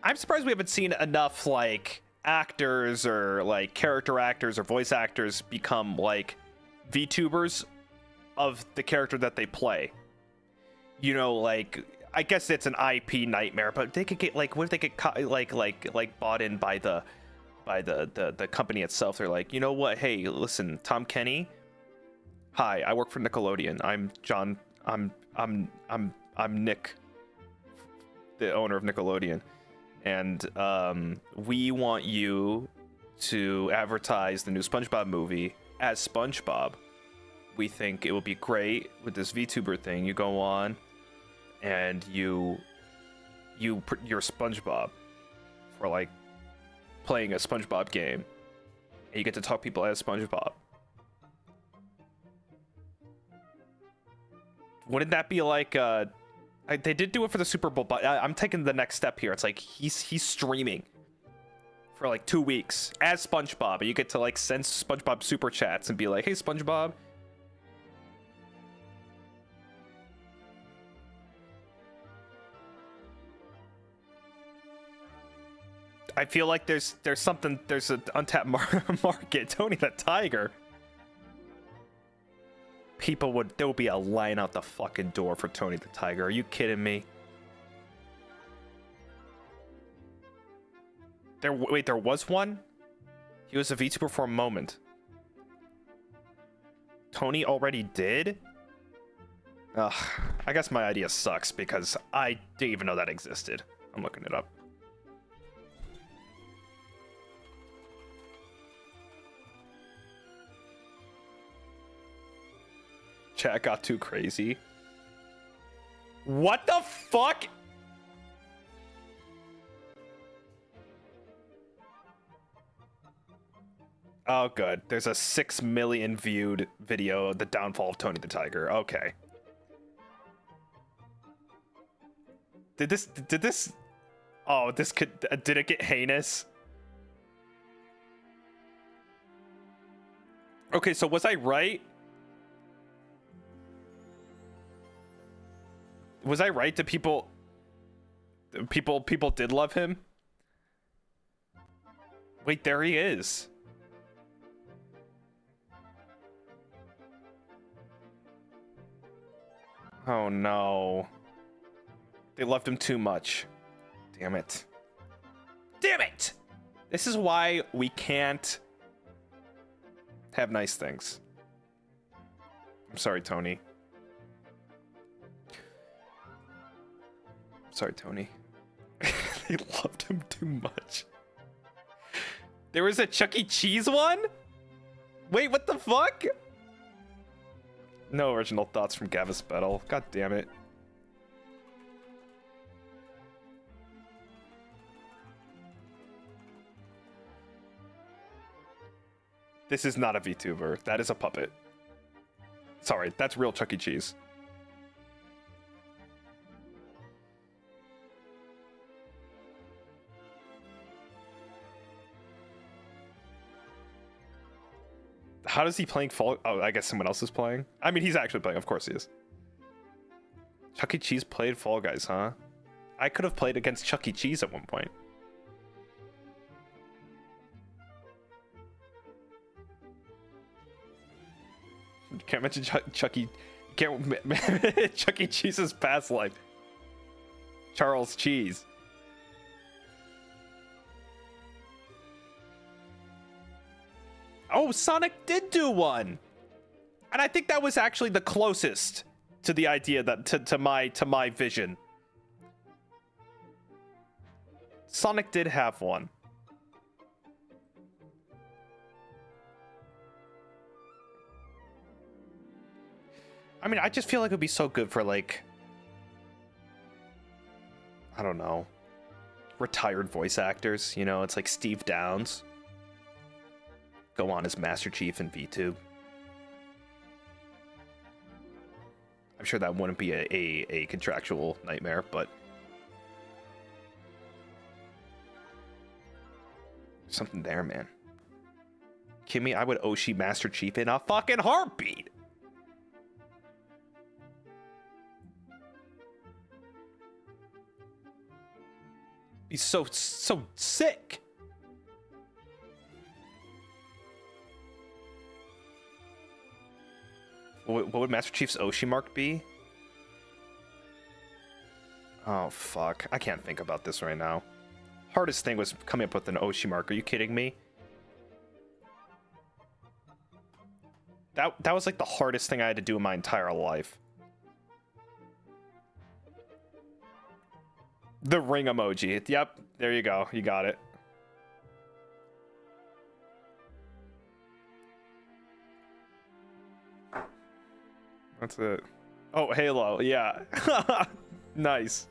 I'm surprised we haven't seen enough, like, actors or, like, character actors or voice actors become, like, VTubers of the character that they play. You know, like, I guess it's an IP nightmare, but they could get, like, what if they get, like bought in by the company itself? They're like, you know what? Hey, listen, Tom Kenny. Hi, I work for Nickelodeon. I'm John. I'm Nick, the owner of Nickelodeon. And we want you to advertise the new SpongeBob movie as SpongeBob. We think it would be great with this VTuber thing. You go on and you're SpongeBob for like playing a SpongeBob game, and you get to talk people as SpongeBob. Wouldn't that be like they did do it for the Super Bowl, but I'm taking the next step here. It's like he's streaming for like 2 weeks as SpongeBob, and you get to like send SpongeBob super chats and be like, hey SpongeBob. I feel like there's an untapped market. Tony the Tiger. There would be a line out the fucking door for Tony the Tiger. Are you kidding me? Wait, there was one? He was a VTuber for a moment. Tony already did? Ugh, I guess my idea sucks because I didn't even know that existed. I'm looking it up. Chat got too crazy. What the fuck? Oh, good. There's a 6 million viewed video of the downfall of Tony the Tiger. Okay. Did this? Oh, this could. Did it get heinous? Okay, so was I right? Was I right that people did love him? Wait, there he is. Oh no. They loved him too much. Damn it. Damn it! This is why we can't have nice things. I'm sorry, Tony. Sorry, Tony. They loved him too much. There was a Chuck E. Cheese one? Wait, what the fuck? No original thoughts from Gavis Bettel. God damn it. This is not a VTuber. That is a puppet. Sorry, that's real Chuck E. Cheese. How does he playing Fall? Oh, I guess someone else is playing. I mean, he's actually playing. Of course he is. Chuck E. Cheese played Fall Guys, huh? I could have played against Chuck E. Cheese at one point. You can't mention Chuck E. Can't Chuck E. Cheese's past life. Charles Cheese. Oh, Sonic did do one, and I think that was actually the closest to the idea that to my vision. Sonic did have one. I mean, I just feel like it would be so good for, like, I don't know, retired voice actors. You know, it's like Steve Downs. Go on as Master Chief in VTube. I'm sure that wouldn't be a contractual nightmare, but there's something there, man. Kimmy, I would Oshi Master Chief in a fucking heartbeat. He's so sick. What would Master Chief's Oshi mark be? Oh, fuck. I can't think about this right now. Hardest thing was coming up with an Oshi mark. Are you kidding me? That was like the hardest thing I had to do in my entire life. The ring emoji. Yep, there you go. You got it. That's it. Oh, Halo. Yeah. Nice.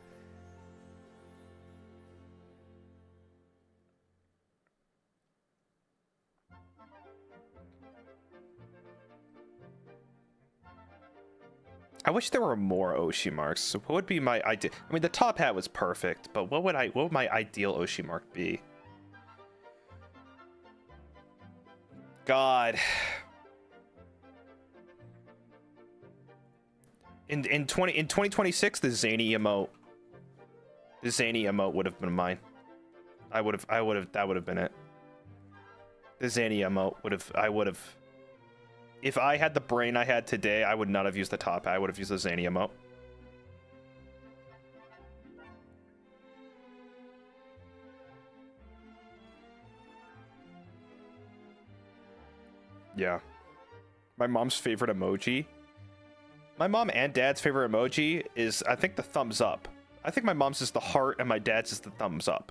I wish there were more Oshi marks. What would be my ideal? I mean, the top hat was perfect, but what would my ideal Oshi mark be? God. In 2026, the zany emote would have been mine. That would have been it. The zany emote I would have. If I had the brain I had today, I would not have used the top. I would have used the zany emote. Yeah. My mom's favorite emoji. My mom and dad's favorite emoji is, I think, the thumbs up. I think my mom's is the heart and my dad's is the thumbs up.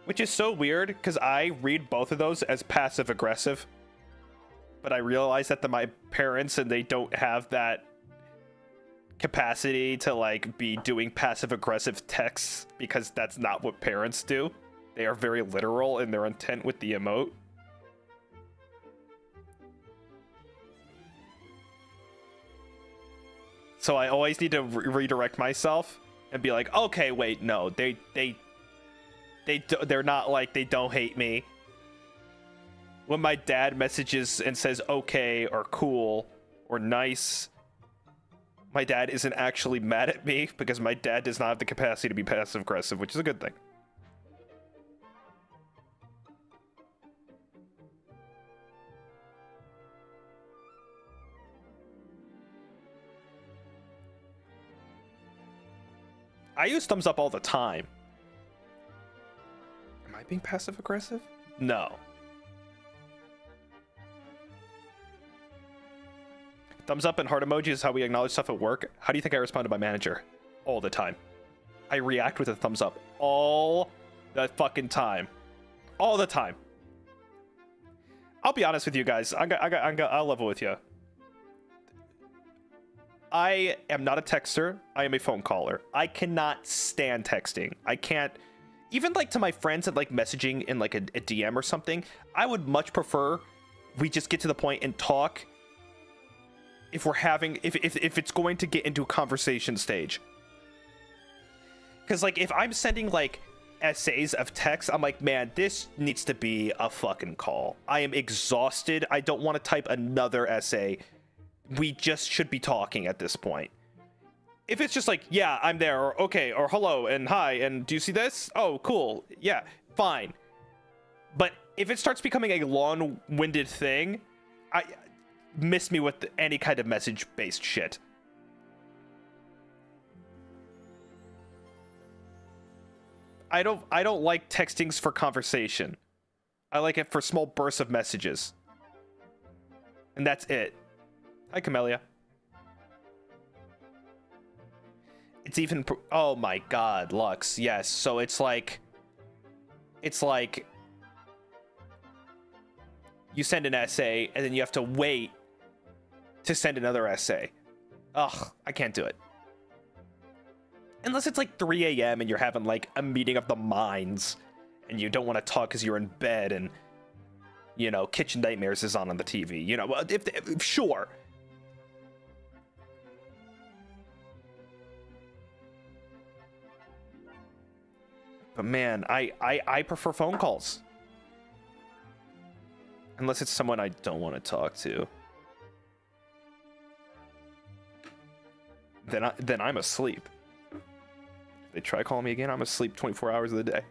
Which is so weird, because I read both of those as passive-aggressive. but I realize that my parents and they don't have that capacity to like be doing passive aggressive texts because that's not what parents do. They are very literal in their intent with the emote. So I always need to redirect myself and be like, okay, wait, no, they're not like, they don't hate me. When my dad messages and says okay or cool or nice, my dad isn't actually mad at me because my dad does not have the capacity to be passive aggressive, which is a good thing. I use thumbs up all the time. Am I being passive aggressive? No. Thumbs up and heart emoji is how we acknowledge stuff at work. How do you think I respond to my manager? All the time. I react with a thumbs up all the fucking time. All the time. I'll be honest with you guys. I'll level with you. I am not a texter. I am a phone caller. I cannot stand texting. I can't, even like to my friends and like messaging in like a DM or something. I would much prefer we just get to the point and talk. If we're having, if it's going to get into a conversation stage. Because like if I'm sending like essays of text, I'm like, man, this needs to be a fucking call. I am exhausted. I don't want to type another essay. We just should be talking at this point. If it's just like, yeah, I'm there, or okay, or hello, and hi, and do you see this? Oh, cool. Yeah, fine. But if it starts becoming a long-winded thing, miss me with any kind of message-based shit. I don't like textings for conversation. I like it for small bursts of messages. And that's it. Hi, Camellia. It's even... Oh my god, Lux. Yes, so it's like... You send an essay, and then you have to wait to send another essay. Ugh, I can't do it. Unless it's like 3 a.m. and you're having like a meeting of the minds, and you don't want to talk because you're in bed, and, you know, Kitchen Nightmares is on the TV. You know, if sure. But man, I prefer phone calls. Unless it's someone I don't want to talk to. Then I'm asleep. If they try calling me again, I'm asleep 24 hours of the day.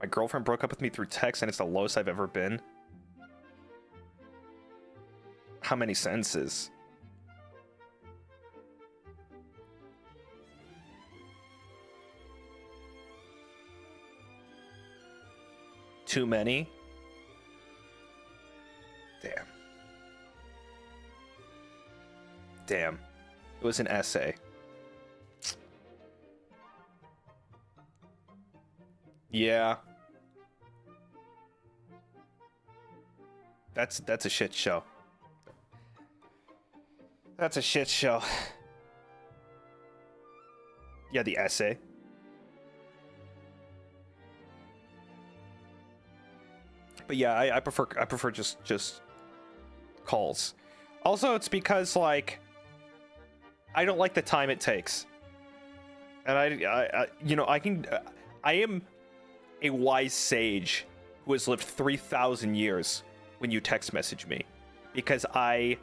My girlfriend broke up with me through text, and it's the lowest I've ever been. How many sentences? Too many? Damn. Damn. It was an essay. Yeah. That's a shit show. That's a shit show. Yeah, the essay. But yeah, I prefer just calls. Also, it's because like I don't like the time it takes. And I you know, I am a wise sage who has lived 3,000 years when you text message me, because I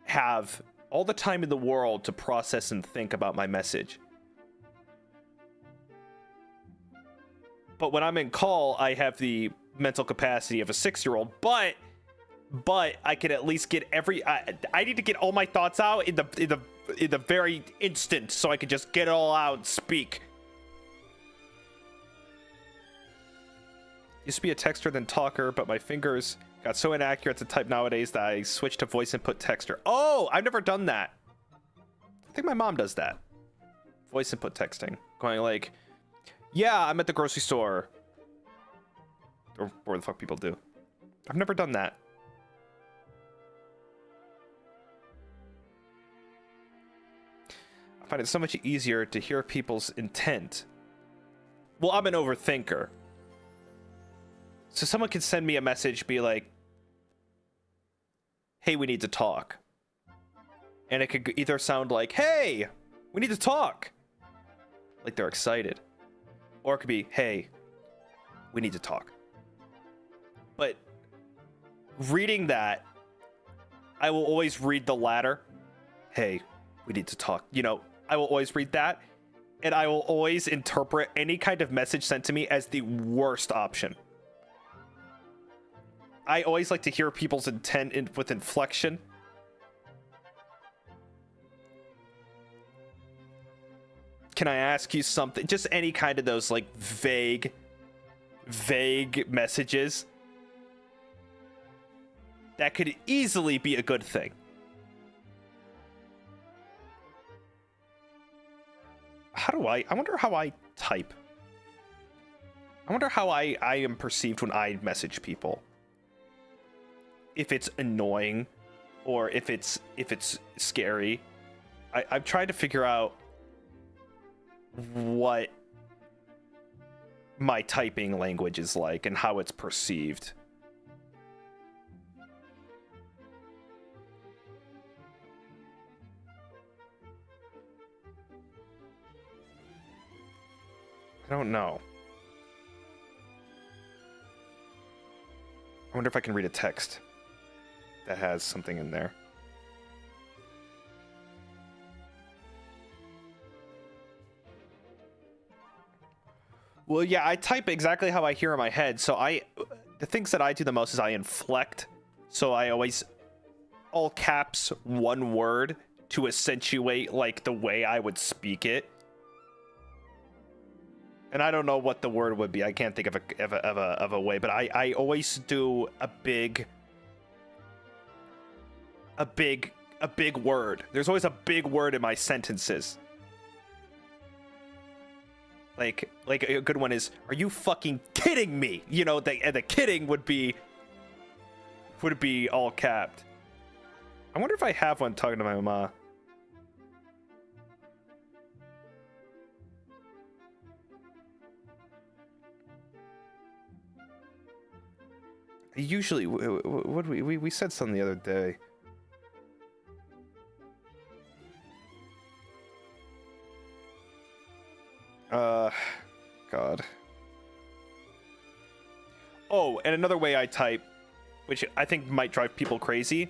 have all the time in the world to process and think about my message. But when I'm in call, I have the mental capacity of a 6-year-old, but I can at least get I need to get all my thoughts out in the very instant, so I can just get it all out and speak. Used to be a texter then talker, but my fingers Got so inaccurate to type nowadays that I switched to voice input texter. Oh, I've never done that. I think my mom does that. Voice input texting. Going like, yeah, I'm at the grocery store. Or where the fuck people do. I've never done that. I find it so much easier to hear people's intent. Well, I'm an overthinker. So someone can send me a message, be like, hey, we need to talk. And it could either sound like, hey, we need to talk. Like they're excited. Or it could be, hey, we need to talk. But reading that, I will always read the latter. Hey, we need to talk. You know, I will always read that. And I will always interpret any kind of message sent to me as the worst option. I always like to hear people's intent with inflection. Can I ask you something? Just any kind of those like vague messages. That could easily be a good thing. I wonder how I type. I wonder how I am perceived when I message people. If it's annoying or if it's scary. I've tried to figure out what my typing language is like and how it's perceived. I don't know. I wonder if I can read a text that has something in there. Well, yeah, I type exactly how I hear in my head. So the things that I do the most is I inflect. So I always all caps one word to accentuate like the way I would speak it. And I don't know what the word would be. I can't think of a way, but I always do a big word. There's always a big word in my sentences. Like a good one is, are you fucking kidding me? You know, the kidding would be all capped. I wonder if I have one talking to my mama. Usually, what we said something the other day. God. Oh, and another way I type, which I think might drive people crazy,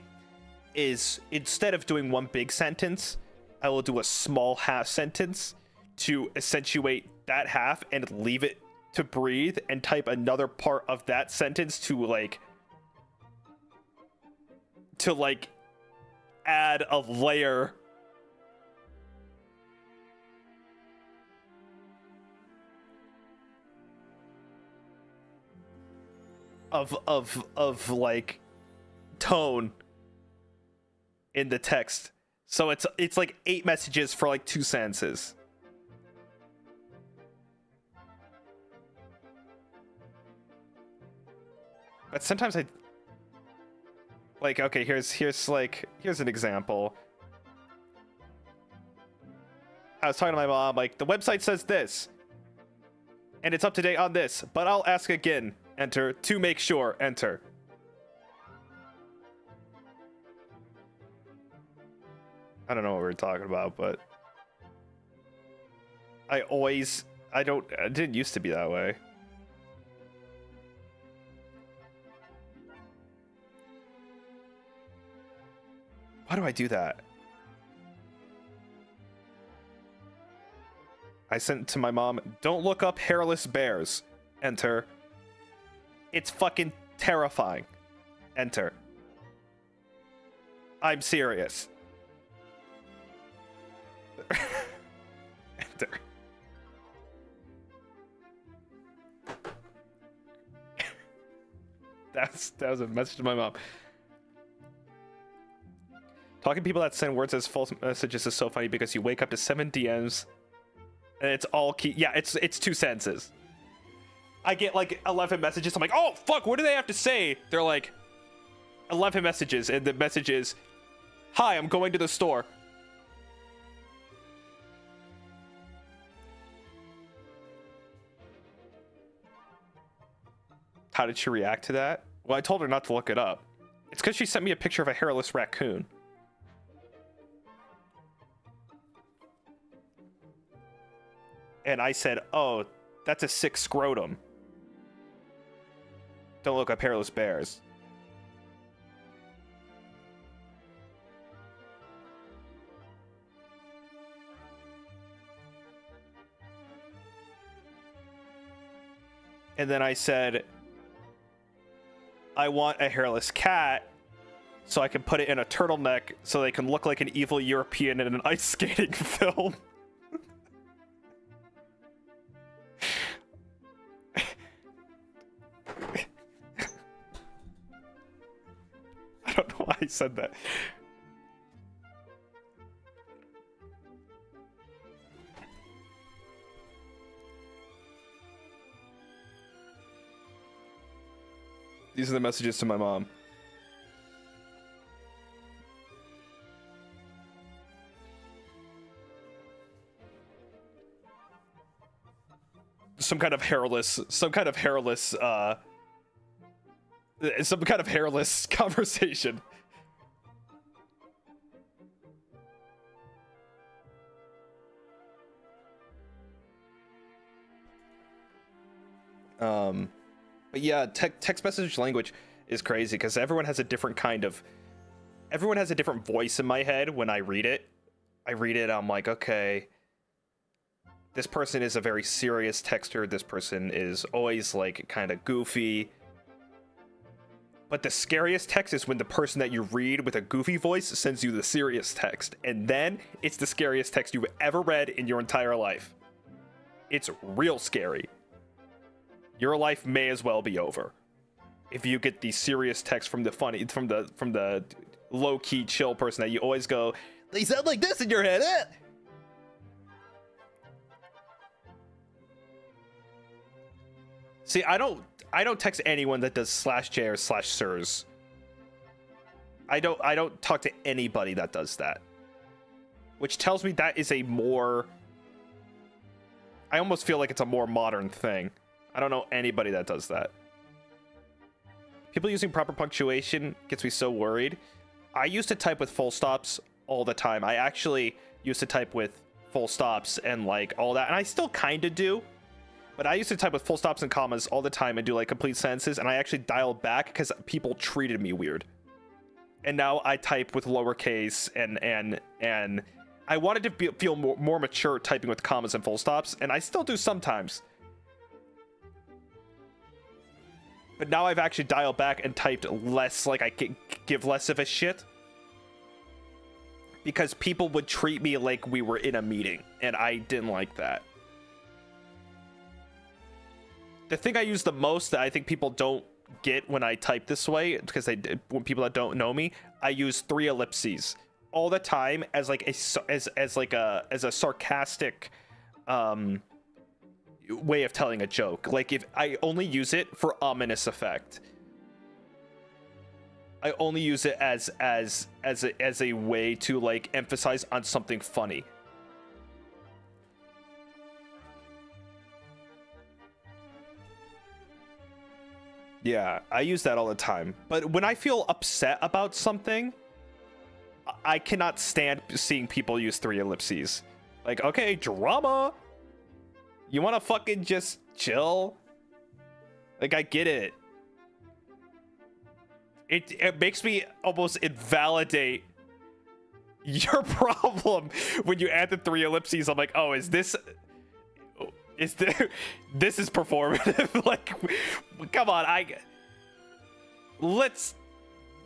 is instead of doing one big sentence, I will do a small half sentence to accentuate that half and leave it to breathe and type another part of that sentence to add a layer of like tone in the text. So it's like 8 messages for like 2 sentences. But sometimes I like, okay, here's an example. I was talking to my mom, like, the website says this, and it's up to date on this, but I'll ask again, enter, to make sure, enter. I don't know what we were talking about, but I didn't used to be that way. Why do I do that? I sent to my mom, don't look up hairless bears. Enter. It's fucking terrifying. Enter. I'm serious. Enter. That was a message to my mom. Talking to people that send words as false messages is so funny because you wake up to 7 DMs and it's all key. Yeah, it's 2 sentences. I get like 11 messages. I'm like, oh fuck, what do they have to say? They're like 11 messages, and the message is, hi, I'm going to the store. How did she react to that? Well, I told her not to look it up. It's because she sent me a picture of a hairless raccoon. And I said, oh, that's a sick scrotum. Don't look up hairless bears. And then I said, I want a hairless cat so I can put it in a turtleneck so they can look like an evil European in an ice skating film. I don't know why I said that. These are the messages to my mom. Some kind of hairless conversation. But yeah, text message language is crazy because everyone has a different voice in my head when I read it. I'm like, okay, this person is a very serious texter. This person is always like kind of goofy. But the scariest text is when the person that you read with a goofy voice sends you the serious text. And then it's the scariest text you've ever read in your entire life. It's real scary. Your life may as well be over if you get the serious text from the low-key chill person that you always go, they sound like this in your head, eh? See, I don't text anyone that does /j or /sirs. I don't talk to anybody that does that, which tells me that is a more, I almost feel like it's a more modern thing. I don't know anybody that does that. People using proper punctuation gets me so worried. I used to type with full stops all the time. I actually used to type with full stops and like all that, and I still kind of do. But I used to type with full stops and commas all the time and do like complete sentences, and I actually dialed back because people treated me weird. And now I type with lowercase and I wanted to feel more mature typing with commas and full stops, and I still do sometimes. But now I've actually dialed back and typed less, like I can give less of a shit. Because people would treat me like we were in a meeting, and I didn't like that. The thing I use the most that I think people don't get when I type this way, because when people that don't know me, I use 3 ellipses all the time as like a sarcastic way of telling a joke. Like if I only use it for ominous effect. I only use it as a way to like emphasize on something funny. Yeah, I use that all the time. But when I feel upset about something, I cannot stand seeing people use 3 ellipses. Like, okay, drama. You want to fucking just chill? Like, I get it. It makes me almost invalidate your problem when you add the 3 ellipses. I'm like, oh, this is performative. Like, come on, let's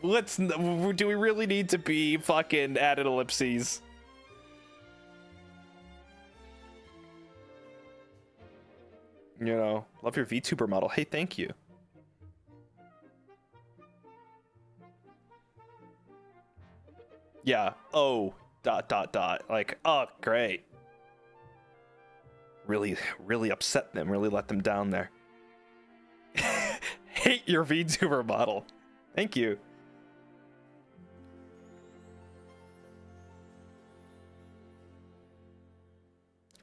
do we really need to be fucking added ellipses? You know, love your VTuber model. Hey, thank you. Yeah. Oh, ... Like, oh, great. Really upset them. Really let them down there. Hate your VTuber model. Thank you.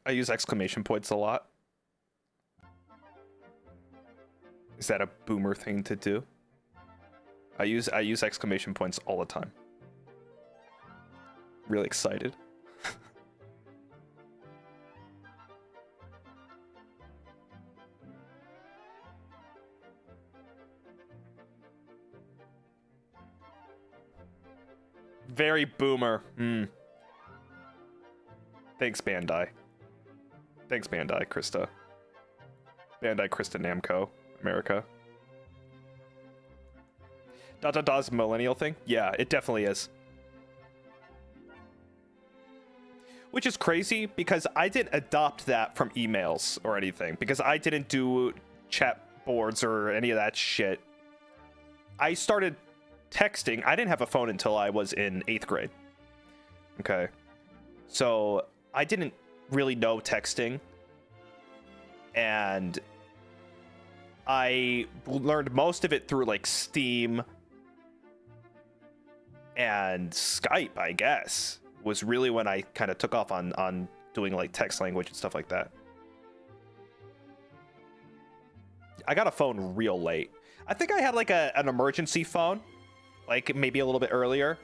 I use exclamation points a lot. Is that a boomer thing to do? I use exclamation points all the time. Really excited. Very boomer. Thanks, Bandai. Thanks, Bandai, Krista. Bandai, Krista, Namco, America. ... is a millennial thing? Yeah, it definitely is. Which is crazy because I didn't adopt that from emails or anything, because I didn't do chat boards or any of that shit. I started texting. I didn't have a phone until I was in 8th grade. Okay. So I didn't really know texting. And I learned most of it through like Steam and Skype, I guess, was really when I kind of took off on doing like text language and stuff like that. I got a phone real late. I think I had like an emergency phone, like maybe a little bit earlier,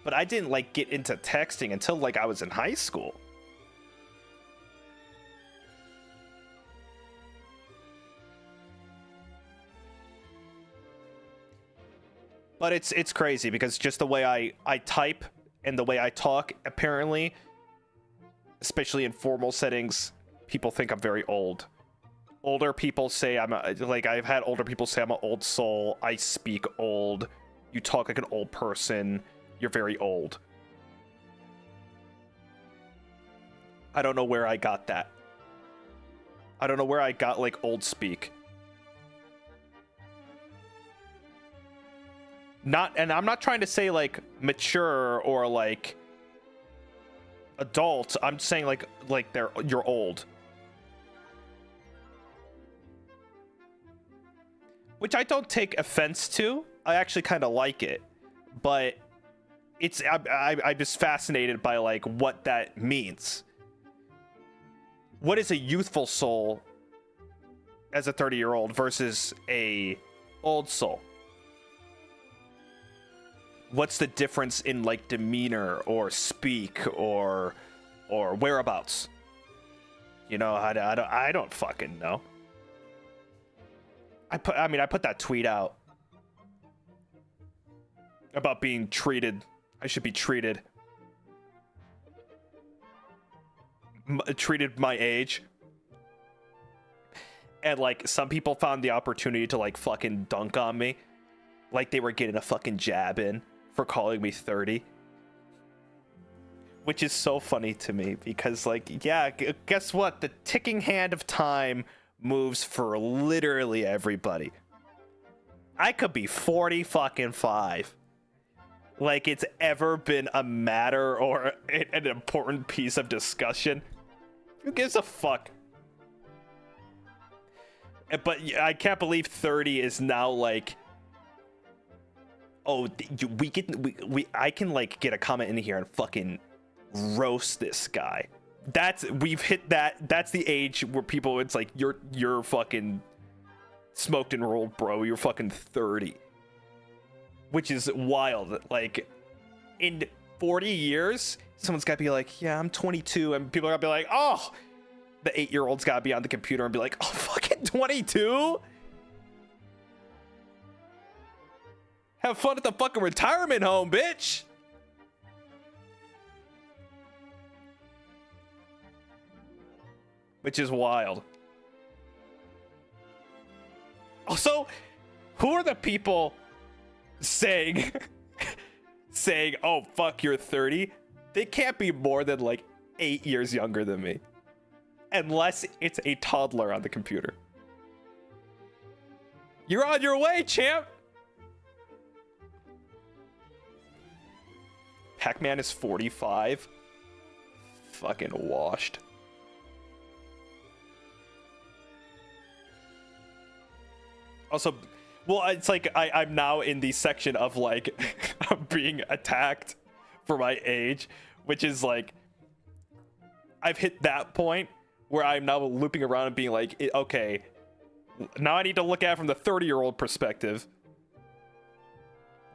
but I didn't like get into texting until like I was in high school. But it's crazy because just the way I type and the way I talk, apparently, especially in formal settings, people think I'm very old. Older people say I've had older people say I'm an old soul. I speak old. You talk like an old person. You're very old. I don't know where I got that. I don't know where I got like old speak. And I'm not trying to say like mature or like adult. I'm saying like you're old. Which I don't take offense to. I actually kind of like it, but I'm just fascinated by like what that means. What is a youthful soul as a 30-year-old versus a old soul? What's the difference in like demeanor or speak or whereabouts? You know, I don't fucking know. I put that tweet out about being treated. I should be treated my age. And like some people found the opportunity to like fucking dunk on me, like they were getting a fucking jab in for calling me 30, which is so funny to me because like, yeah, guess what? The ticking hand of time moves for literally everybody. I could be 40 fucking 5. Like it's ever been a matter or an important piece of discussion. Who gives a fuck? But I can't believe 30 is now like, oh, I can like get a comment in here and fucking roast this guy. We've hit that. That's the age where people, it's like you're fucking smoked and rolled, bro. You're fucking 30, which is wild. Like in 40 years, someone's got to be like, yeah, I'm 22, and people are gonna be like, oh, the 8-year-old's got to be on the computer and be like, oh, fucking 22. Have fun at the fucking retirement home, bitch. Which is wild. Also, who are the people saying, oh, fuck, you're 30? They can't be more than like 8 years younger than me. Unless it's a toddler on the computer. You're on your way, champ. Pac-Man is 45. Fucking washed. Also, well, it's like I'm now in the section of like I'm being attacked for my age, which is like I've hit that point where I'm now looping around and being like, okay, now I need to look at it from the 30-year-old perspective.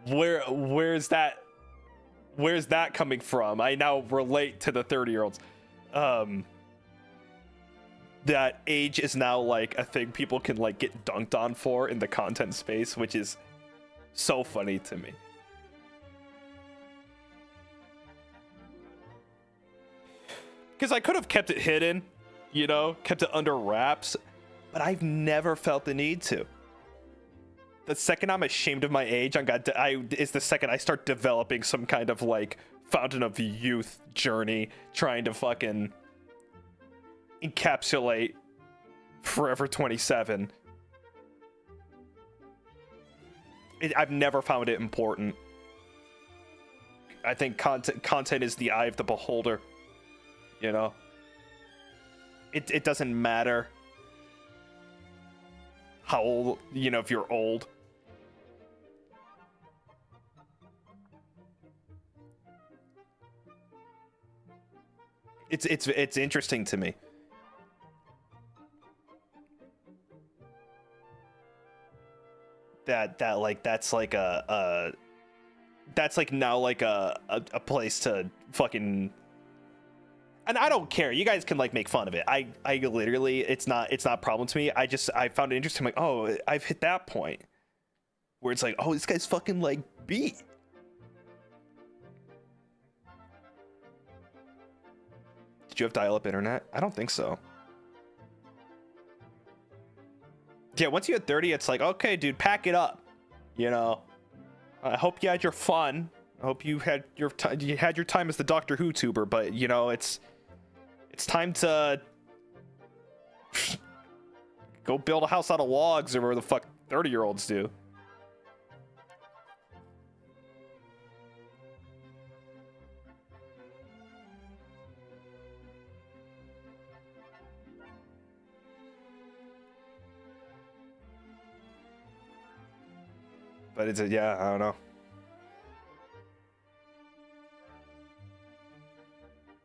Where's that coming from? I now relate to the 30-year-olds. That age is now like a thing people can like get dunked on for in the content space, which is so funny to me. Because I could have kept it hidden, you know, kept it under wraps, but I've never felt the need to. The second I'm ashamed of my age, is the second I start developing some kind of like fountain of youth journey, trying to fucking encapsulate Forever 27. I've never found it important. I think content is the eye of the beholder. You know, it doesn't matter how old, you know, if you're old. It's interesting to me. That's like now like a place to fucking. And I don't care. You guys can like make fun of it. I literally, it's not a problem to me. I found it interesting. I'm like, oh, I've hit that point where it's like, oh, this guy's fucking like beat. Did you have dial-up internet? I don't think so. Yeah, once you hit 30, it's like, okay, dude, pack it up. You know, I hope you had your fun. I hope you had your time as the Doctor Who tuber, but you know, it's time to go build a house out of logs or whatever the fuck 30-year-olds do. But it's yeah, I don't know.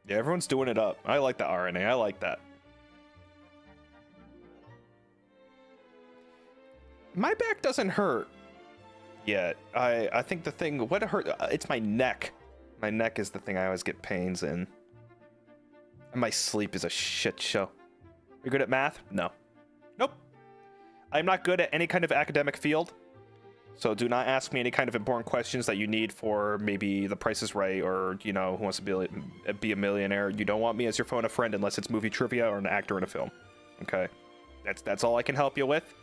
Yeah, everyone's doing it up. I like the RNA. I like that. My back doesn't hurt yet. I think the thing, what hurt, it's my neck. My neck is the thing I always get pains in. And my sleep is a shit show. You're good at math? No. Nope. I'm not good at any kind of academic field. So do not ask me any kind of important questions that you need for maybe The Price is Right or, you know, Who Wants to Be a Millionaire. You don't want me as your phone a friend unless it's movie trivia or an actor in a film. Okay? That's all I can help you with.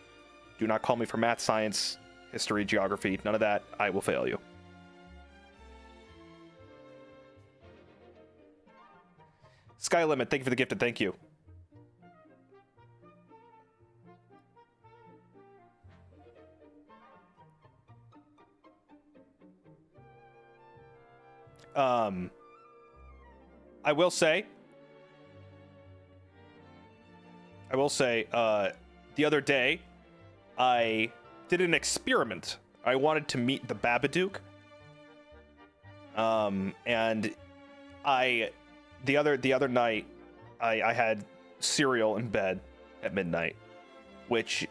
Do not call me for math, science, history, geography. None of that. I will fail you. Sky Limit, thank you for the gifted. Thank you. I will say, the other day, I did an experiment. I wanted to meet the Babadook. And the other night, I had cereal in bed at midnight, which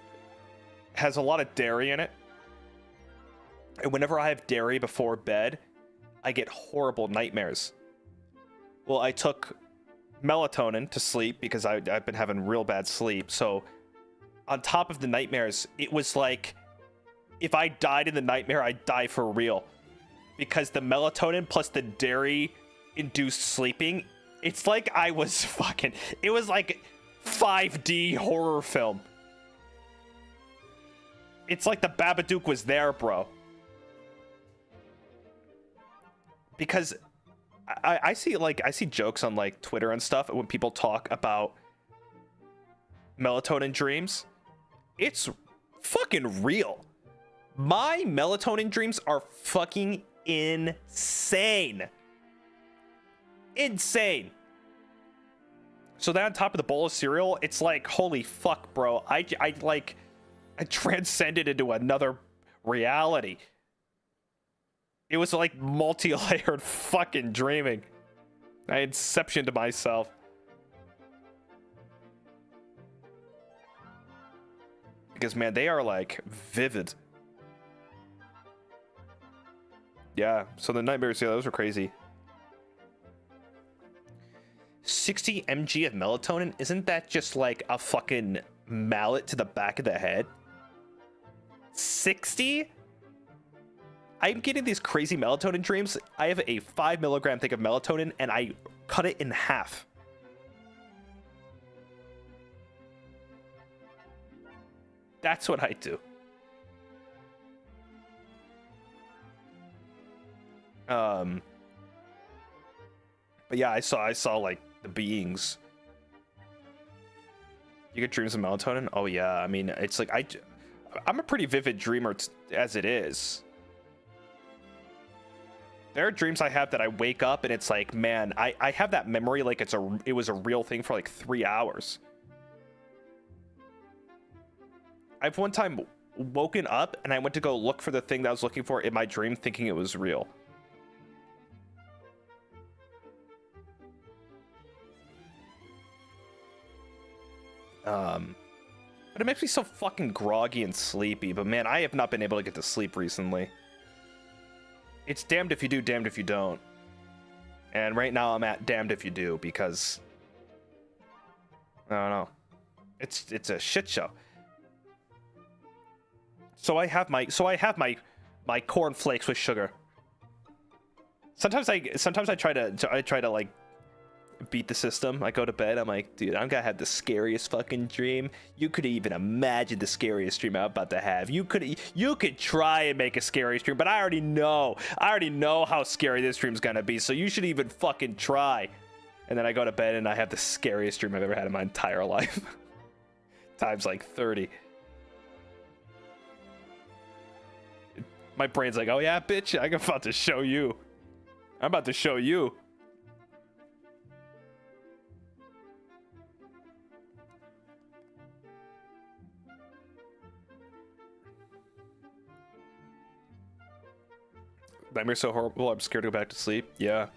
has a lot of dairy in it. And whenever I have dairy before bed, I get horrible nightmares. Well, I took melatonin to sleep because I've been having real bad sleep. So on top of the nightmares, it was like if I died in the nightmare, I'd die for real. Because the melatonin plus the dairy-induced sleeping, it's like I was fucking... It was like 5D horror film. It's like the Babadook was there, bro. Because I see jokes on like Twitter and stuff when people talk about melatonin dreams. It's fucking real. My melatonin dreams are fucking insane. Insane. So then on top of the bowl of cereal, it's like, holy fuck, bro. I transcended into another reality. It was like multi-layered fucking dreaming. I inceptioned myself. Because, man, they are like vivid. Yeah, so the nightmares, yeah, those were crazy. 60 mg of melatonin, isn't that just like a fucking mallet to the back of the head? 60? I'm getting these crazy melatonin dreams. I have a 5 milligram thing of melatonin and I cut it in half. That's what I do. But yeah, I saw like the beings. You get dreams of melatonin? Oh yeah, I mean, it's like I'm a pretty vivid dreamer as it is. There are dreams I have that I wake up and it's like, man, I have that memory like it was a real thing for like 3 hours. I've one time woken up and I went to go look for the thing that I was looking for in my dream thinking it was real. But it makes me so fucking groggy and sleepy. But man, I have not been able to get to sleep recently. It's damned if you do, damned if you don't. And right now I'm at damned if you do because I don't know. It's a shit show. So I have my corn flakes with sugar. Sometimes I try to like beat the system. I go to bed. I'm like, dude, I'm gonna have the scariest fucking dream. You could even imagine the scariest dream I'm about to have. You could try and make a scary dream, but I already know how scary this dream's gonna be. So you should even fucking try. And then I go to bed and I have the scariest dream I've ever had in my entire life. Times like 30. My brain's like, oh yeah, bitch, I'm about to show you. I'm about to show you. Nightmare's so horrible, I'm scared to go back to sleep. Yeah.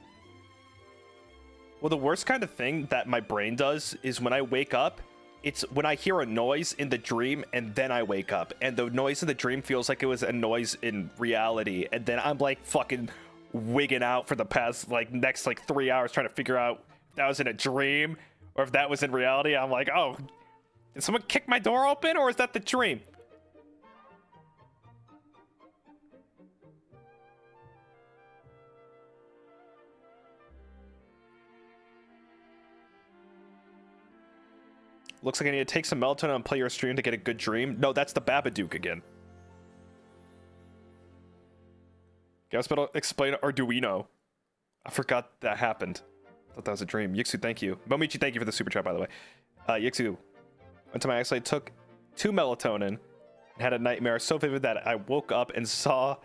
Well, the worst kind of thing that my brain does is when I wake up, it's when I hear a noise in the dream and then I wake up. And the noise in the dream feels like it was a noise in reality. And then I'm like fucking wigging out for the past next 3 hours trying to figure out if that was in a dream or if that was in reality. I'm like, oh, did someone kick my door open or is that the dream? Looks like I need to take some melatonin and play your stream to get a good dream. No, that's the Babadook again. Gavis Bettel, explain Arduino. I forgot that happened. I thought that was a dream. Yixu, thank you. Momichi, thank you for the super chat, by the way. Yixu, one time I actually took 2 melatonin and had a nightmare so vivid that I woke up and saw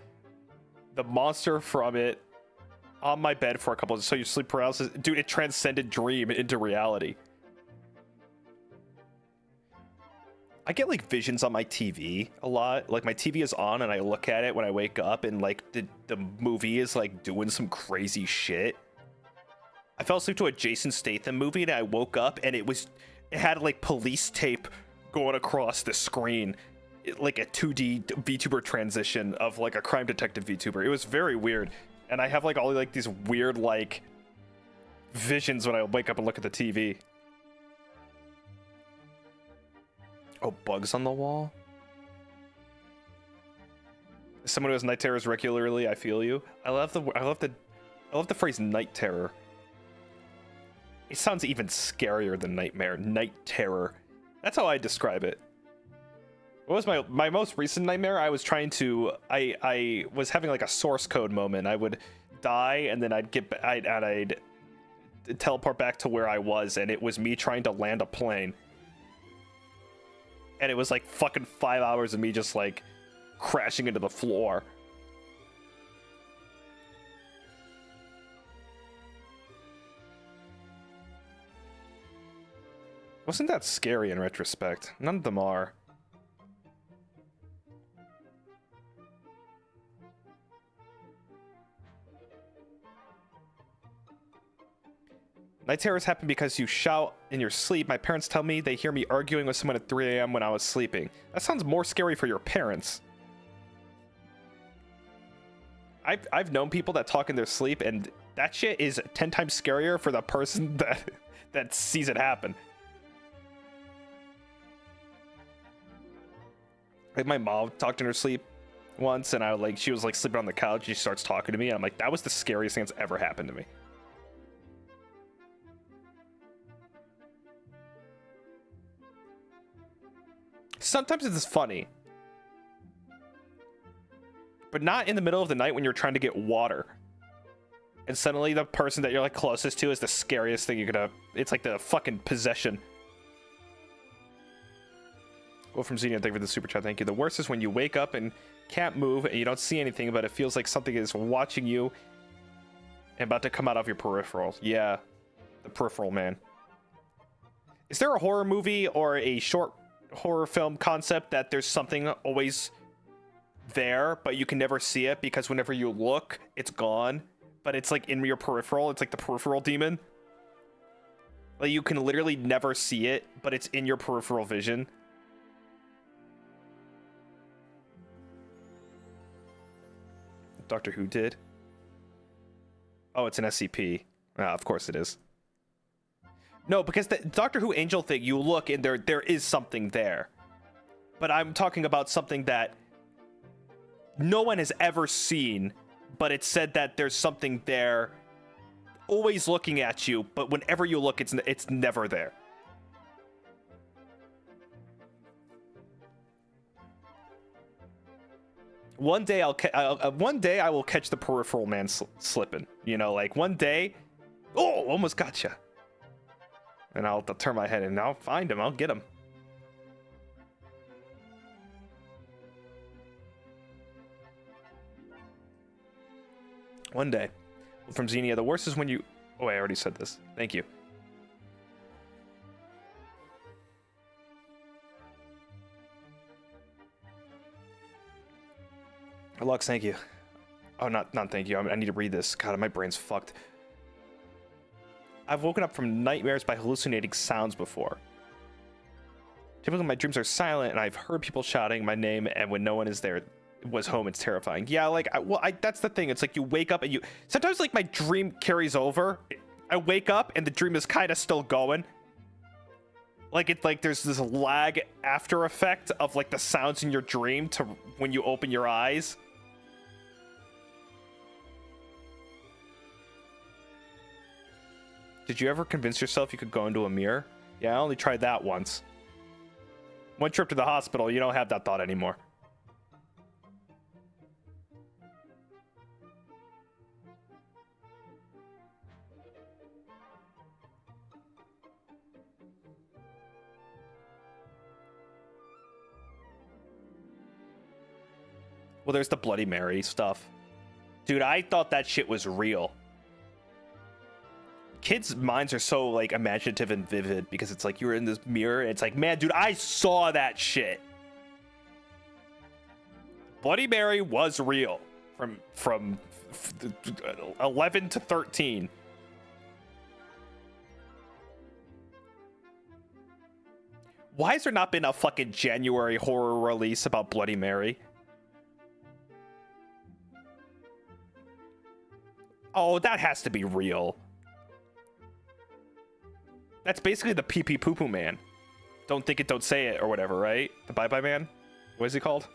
the monster from it on my bed for a couple of... So your sleep paralysis... Dude, it transcended dream into reality. I get visions on my TV a lot. My TV is on and I look at it when I wake up and the movie is doing some crazy shit. I fell asleep to a Jason Statham movie and I woke up and it had police tape going across the screen. Like a 2D VTuber transition of a crime detective VTuber. It was very weird. And I have all these weird visions when I wake up and look at the TV. Oh, bugs on the wall? As someone who has night terrors regularly, I feel you. I love the phrase night terror. It sounds even scarier than nightmare. Night terror. That's how I describe it. What was my most recent nightmare? I was I was having a source code moment. I would die and then I'd teleport back to where I was and it was me trying to land a plane. And it was fucking 5 hours of me just crashing into the floor. Wasn't that scary in retrospect? None of them are. Night terrors happen because you shout in your sleep. My parents tell me they hear me arguing with someone at 3 a.m. when I was sleeping. That sounds more scary for your parents. I've known people that talk in their sleep, and that shit is 10 times scarier for the person that sees it happen. Like my mom talked in her sleep once, and she was like sleeping on the couch. She starts talking to me, and I'm like, that was the scariest thing that's ever happened to me. Sometimes it's funny, but not in the middle of the night when you're trying to get water. And suddenly the person that you're like closest to is the scariest thing you could have. It's like the fucking possession. Well, from Xenia, thank you for the super chat. Thank you. The worst is when you wake up and can't move and you don't see anything, but it feels like something is watching you and about to come out of your peripherals. Yeah, the peripheral, man. Is there a horror movie or a short horror film concept that there's something always there, but you can never see it because whenever you look, it's gone, but it's like in your peripheral? It's like the peripheral demon. Like you can literally never see it, but it's in your peripheral vision. Doctor Who did. Oh, it's an SCP. Ah, of course it is. No, because the Doctor Who angel thing, you look and there is something there. But I'm talking about something that no one has ever seen, but it's said that there's something there always looking at you, but whenever you look, it's never there. One day one day I will catch the peripheral man slipping. You know, like one day, oh, almost gotcha. And I'll turn my head and I'll find him. I'll get him. One day. From Xenia, the worst is when you... Oh, I already said this. Thank you. Lux, thank you. Oh, not thank you. I need to read this. God, my brain's fucked. I've woken up from nightmares by hallucinating sounds before. Typically, my dreams are silent, and I've heard people shouting my name, and when no one is there, was home, it's terrifying. Yeah, like, that's the thing. It's like you wake up and you... Sometimes, like, my dream carries over. I wake up, and the dream is kind of still going. Like, there's this lag after effect of, like, the sounds in your dream to when you open your eyes. Did you ever convince yourself you could go into a mirror? Yeah, I only tried that once. One trip to the hospital, you don't have that thought anymore. Well, there's the Bloody Mary stuff. Dude, I thought that shit was real. Kids' minds are so, like, imaginative and vivid because it's like you're in this mirror and it's like, man, dude, I saw that shit. Bloody Mary was real from 11 to 13. Why has there not been a fucking January horror release about Bloody Mary? Oh, that has to be real. That's basically the pee pee poo poo man. Don't think it, don't say it, or whatever, right? The bye bye man? What is he called?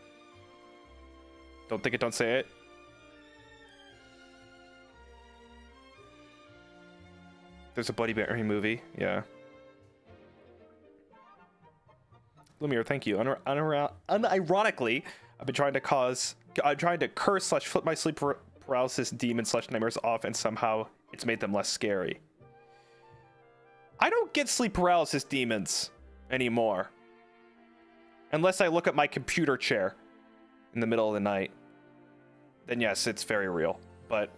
Don't think it, don't say it. There's a Bloody Mary movie, yeah. Lumiere, thank you. Unironically, I've been trying to curse / flip my sleep paralysis demon / nightmares off, and somehow it's made them less scary. I don't get sleep paralysis demons anymore. Unless I look at my computer chair in the middle of the night. Then yes, it's very real. But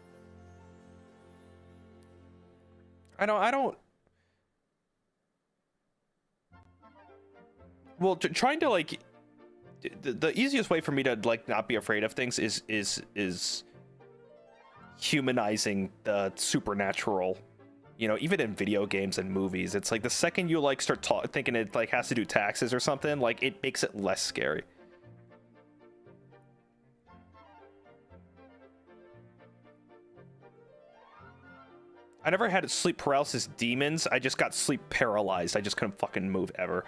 I don't Well, trying to like the easiest way for me to like not be afraid of things is humanizing the supernatural. You know, even in video games and movies, it's like the second you like start thinking it like has to do taxes or something, like it makes it less scary. I never had sleep paralysis demons. I just got sleep paralyzed. I just couldn't fucking move ever.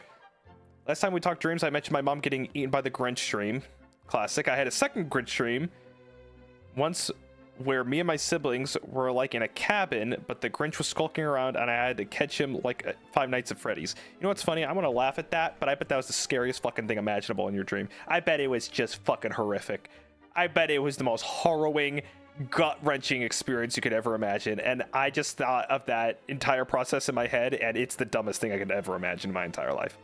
Last time we talked dreams, I mentioned my mom getting eaten by the Grinch dream. Classic. I had a second Grinch dream once where me and my siblings were like in a cabin, but the Grinch was skulking around and I had to catch him like Five Nights at Freddy's. You know what's funny? I'm gonna laugh at that, but I bet that was the scariest fucking thing imaginable in your dream. I bet it was just fucking horrific. I bet it was the most harrowing, gut-wrenching experience you could ever imagine, and I just thought of that entire process in my head, and it's the dumbest thing I could ever imagine in my entire life.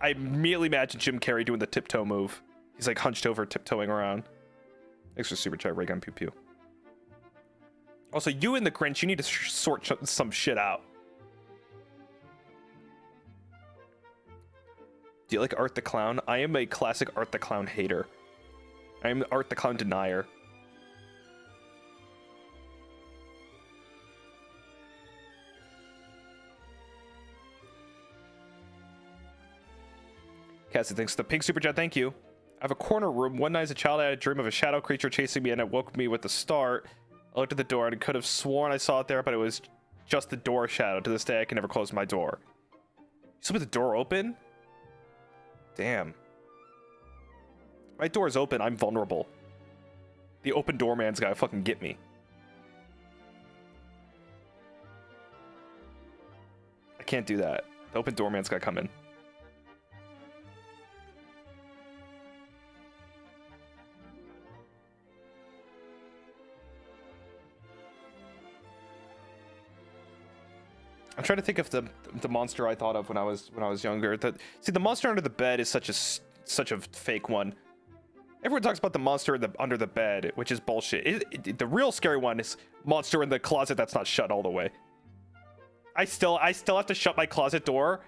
I immediately imagined Jim Carrey doing the tiptoe move. He's like hunched over, tiptoeing around. Thanks for super chat, Ray Gun Pew Pew. Also, you and the Grinch, you need to sort some shit out. Do you like Art the Clown? I am a classic Art the Clown hater. I am Art the Clown denier. Cassie thinks the pink super chat, thank you. I have a corner room. One night as a child, I had a dream of a shadow creature chasing me, and it woke me with the start. I looked at the door and could have sworn I saw it there, but it was just the door shadow. To this day, I can never close my door. You sleep with the door open? Damn. My door's open. I'm vulnerable. The open door man's gotta fucking get me. I can't do that. The open door man's gotta come in. I'm trying to think of the monster I thought of when I was younger. See, the monster under the bed is such a fake one. Everyone talks about the monster under the bed, which is bullshit. The real scary one is monster in the closet that's not shut all the way. I still have to shut my closet door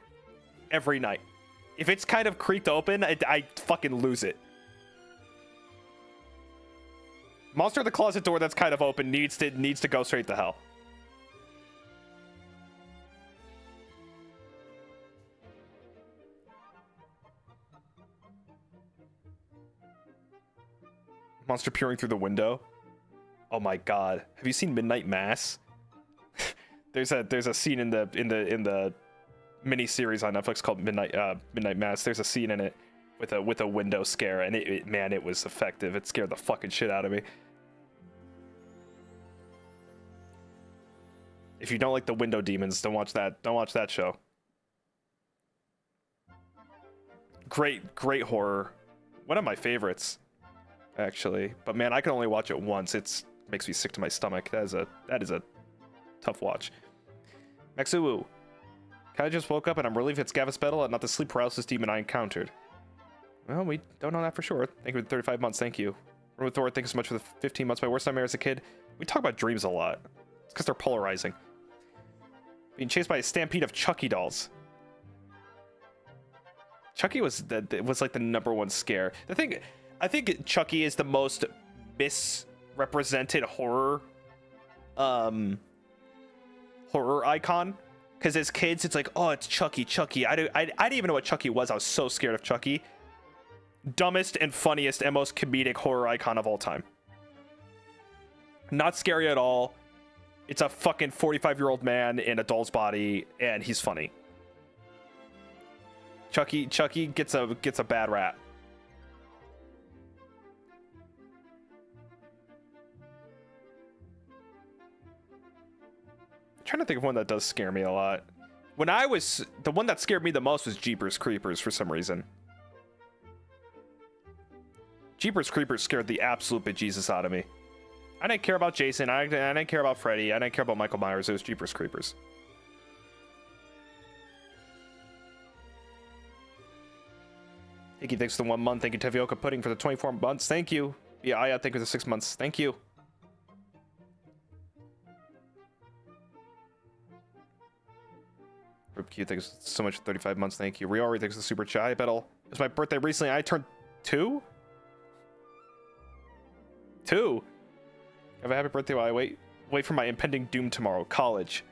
every night. If it's kind of creaked open, I fucking lose it. Monster in the closet door that's kind of open needs to go straight to hell. Monster peering through the window. Oh my god. Have you seen Midnight Mass? there's a scene in the mini series on Netflix called Midnight Mass. There's a scene in it with a window scare, and it was effective. It scared the fucking shit out of me. If you don't like the window demons, don't watch that show. Great horror. One of my favorites, actually. But man, I can only watch it once. It makes me sick to my stomach. That is a tough watch. Maxuwu. I just woke up and I'm relieved it's Gavis Bettel and not the sleep paralysis demon I encountered. Well, we don't know that for sure. Thank you for the 35 months. Thank you. Room with Thor, thank you so much for the 15 months. My worst nightmare as a kid. We talk about dreams a lot. It's because they're polarizing. Being chased by a stampede of Chucky dolls. Chucky was like the #1 scare. I think Chucky is the most misrepresented horror icon. Because as kids, it's like, oh, it's Chucky. I didn't even know what Chucky was. I was so scared of Chucky. Dumbest and funniest and most comedic horror icon of all time. Not scary at all. It's a fucking 45-year-old man in a doll's body, and he's funny. Chucky gets a bad rap. I'm trying to think of one that does scare me a lot. The one that scared me the most was Jeepers Creepers for some reason. Jeepers Creepers scared the absolute bejesus out of me. I didn't care about Jason. I didn't care about Freddy. I didn't care about Michael Myers. It was Jeepers Creepers. Thank you, thanks for the 1 month. Thank you, Tevioka Pudding, for the 24 months. Thank you. Yeah, Aya, thank you for the 6 months. Thank you. Rip Q, thanks so much for 35 months. Thank you. Riori, thanks for the super chat. Bettel, it was my birthday recently. I turned 2? 2? Have a happy birthday while I wait for my impending doom tomorrow. College.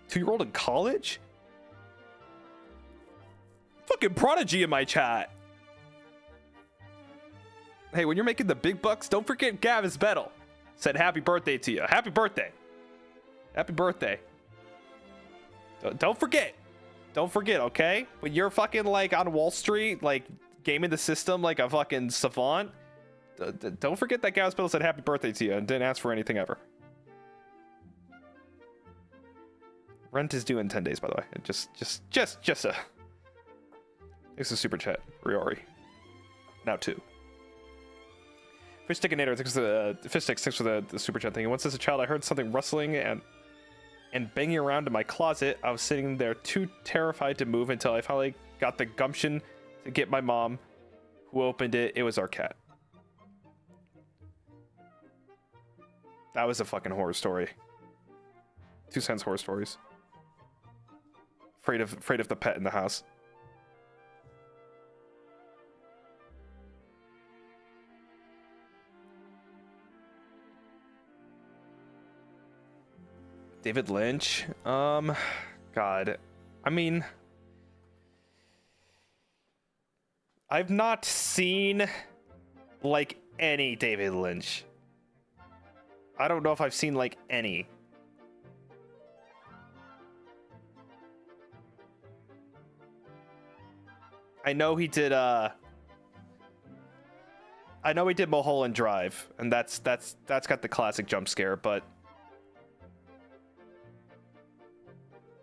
2-year-old in college? Fucking prodigy in my chat. Hey, when you're making the big bucks, don't forget Gavis Bettel said happy birthday to you. Happy birthday. Happy birthday. Don't forget. Don't forget, okay? When you're fucking like on Wall Street, like gaming the system like a fucking savant, don't forget that Gavis Bettel said happy birthday to you and didn't ask for anything ever. Rent is due in 10 days, by the way. Just a... It's a super chat. Riori. Now 2. Fish Stickinator, thanks for the Fish Sticks, thanks for the super chat thing. Once as a child, I heard something rustling and banging around in my closet. I was sitting there too terrified to move until I finally got the gumption to get my mom, who opened it. It was our cat. That was a fucking horror story. 2 cents horror stories. Afraid of the pet in the house. David Lynch? God. I mean... I've not seen, like, any David Lynch. I don't know if I've seen, like, any. I know he did, I know he did Mulholland Drive, and that's got the classic jump scare, but...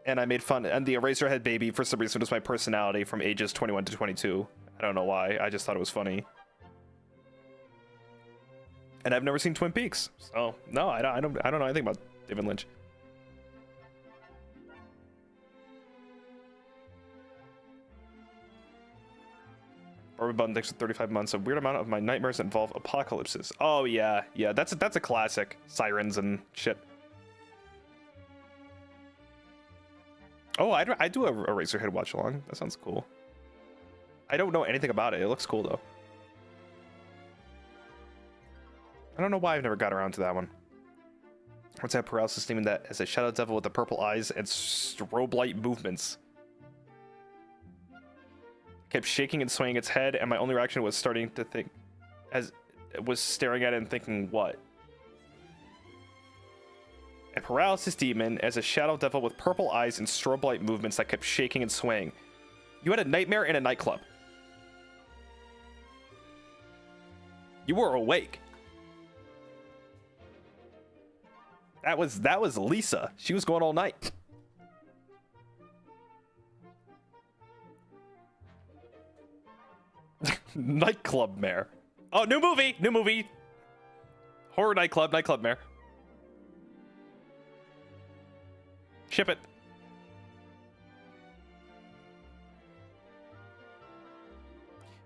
And I made fun, and the Eraserhead baby, for some reason, was my personality from ages 21 to 22. I don't know why, I just thought it was funny. And I've never seen Twin Peaks, so no, I don't know anything about David Lynch. Barbie Button, thanks for 35 months. A weird amount of my nightmares involve apocalypses. Oh yeah, that's a classic. Sirens and shit. Oh, I do a Eraserhead watch along. That sounds cool. I don't know anything about it. It looks cool though. I don't know why I've never got around to that one. What's that paralysis demon that as a shadow devil with the purple eyes and strobe light movements? Kept shaking and swaying its head, and my only reaction was starting to think, as it was staring at it and thinking, what? A paralysis demon as a shadow devil with purple eyes and strobe light movements that kept shaking and swaying. You had a nightmare in a nightclub. You were awake. That was Lisa. She was going all night. Nightclub mare. Oh, new movie. Horror nightclub mare. Ship it.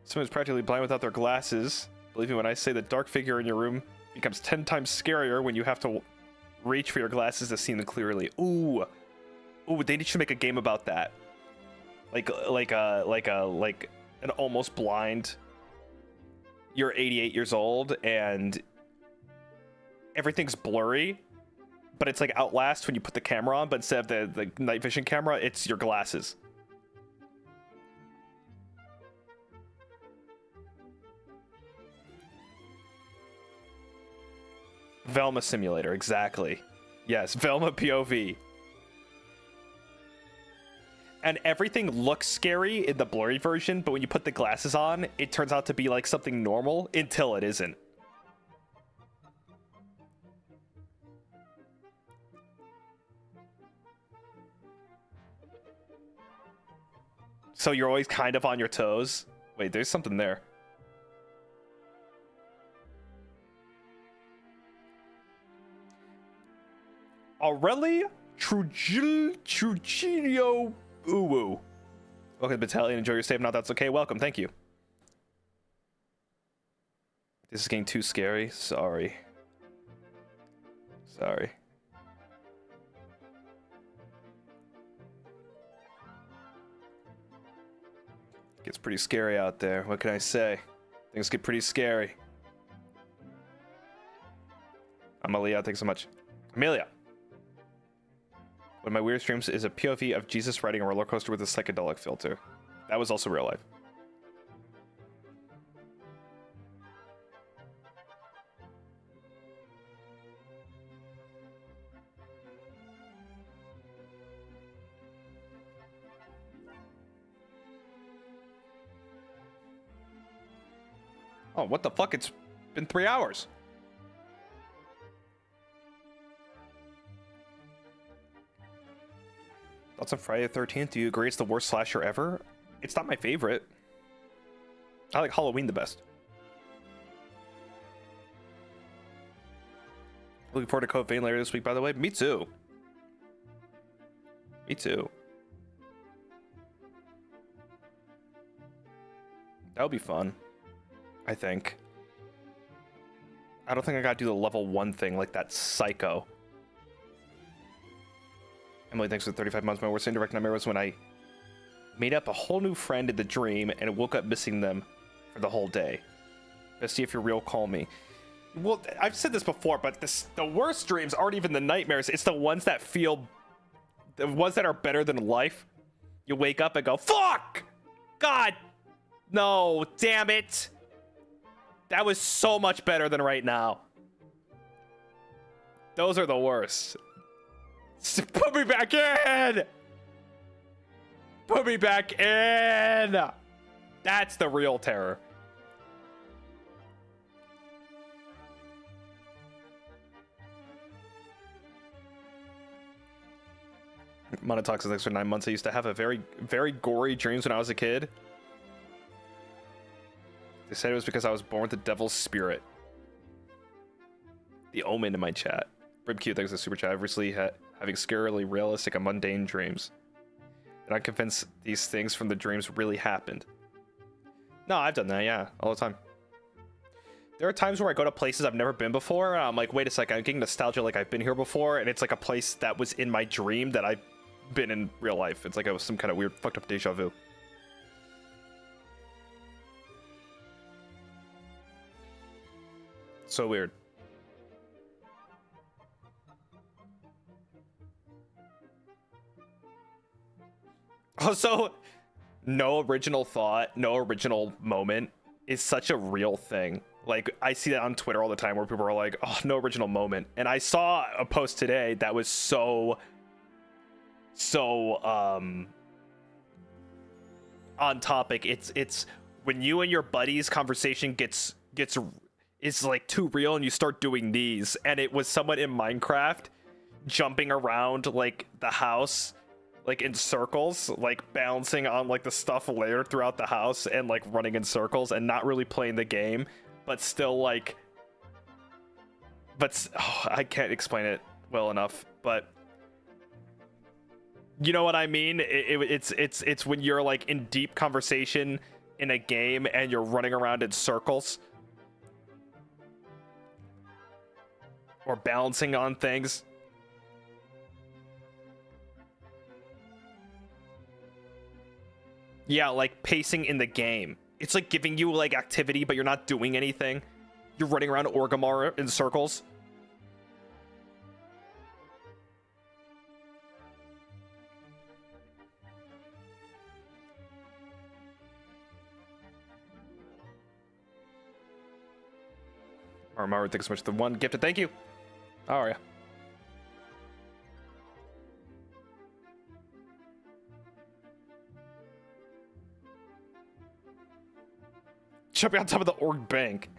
Someone's practically blind without their glasses. Believe me when I say the dark figure in your room becomes 10 times scarier when you have to reach for your glasses to see them clearly. Ooh, they need to make a game about that. Like an almost blind. You're 88 years old and everything's blurry, but it's like Outlast when you put the camera on, but instead of the night vision camera, it's your glasses. Velma simulator, exactly. Yes, Velma POV. And everything looks scary in the blurry version, but when you put the glasses on, it turns out to be like something normal until it isn't. So you're always kind of on your toes. Wait, there's something there. Aureli Trujillo Uwu. Welcome to Battalion. Enjoy your stay. If not, that's okay. Welcome. Thank you. This is getting too scary. Sorry. Gets pretty scary out there. What can I say? Things get pretty scary. Amelia, thanks so much. Amelia. One of my weirdest dreams is a POV of Jesus riding a roller coaster with a psychedelic filter. That was also real life. Oh, what the fuck? It's been 3 hours. Thoughts on Friday the 13th? Do you agree it's the worst slasher ever? It's not my favorite. I like Halloween the best. Looking forward to Code Vein later this week, by the way. Me too. Me too. That would be fun. I think. I don't think I gotta do the level 1 thing like that psycho. Emily, thanks for 35 months. My worst indirect nightmare was when I made up a whole new friend in the dream and woke up missing them for the whole day. Let's see if you're real, call me. Well, I've said this before, but the worst dreams aren't even the nightmares. It's the ones that feel... the ones that are better than life. You wake up and go, fuck! God! No, damn it! That was so much better than right now. Those are the worst. Put me back in! Put me back in! That's the real terror. Monotox is extra 9 months. I used to have a very gory dreams when I was a kid. They said it was because I was born with the devil's spirit. The Omen in my chat. Rib Q, thanks for the super chat. I've recently having scarily realistic and mundane dreams. And I'm convinced these things from the dreams really happened. No, I've done that, yeah, all the time. There are times where I go to places I've never been before, and I'm like, wait a second, I'm getting nostalgia like I've been here before, and it's like a place that was in my dream that I've been in real life. It's like it was some kind of weird fucked up deja vu. So weird. Also, no original thought, no original moment is such a real thing. Like, I see that on Twitter all the time where people are like, oh, no original moment. And I saw a post today that was so on topic. It's when you and your buddy's conversation is like too real and you start doing these. And it was someone in Minecraft jumping around like the house, like in circles, like bouncing on like the stuff layered throughout the house and like running in circles and not really playing the game, but still like, I can't explain it well enough, but you know what I mean? It's when you're like in deep conversation in a game and you're running around in circles or balancing on things. Yeah, like pacing in the game. It's like giving you like activity, but you're not doing anything. You're running around Orgrimmar in circles. Maru, thanks so much for the one gifted. Thank you. How are you? Jumping on top of the org bank.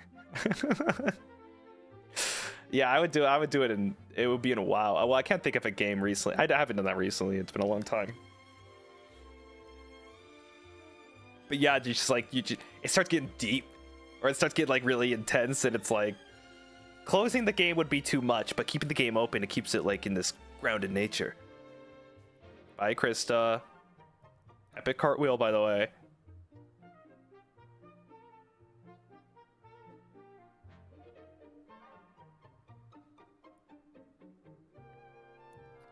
Yeah, I would do it and it would be in a while. Well, I can't think of a game recently. I haven't done that recently. It's been a long time. But yeah, it starts getting deep, or it starts getting like really intense, and it's like closing the game would be too much, but keeping the game open, it keeps it like in this grounded nature. Bye, Krista. Epic cartwheel, by the way.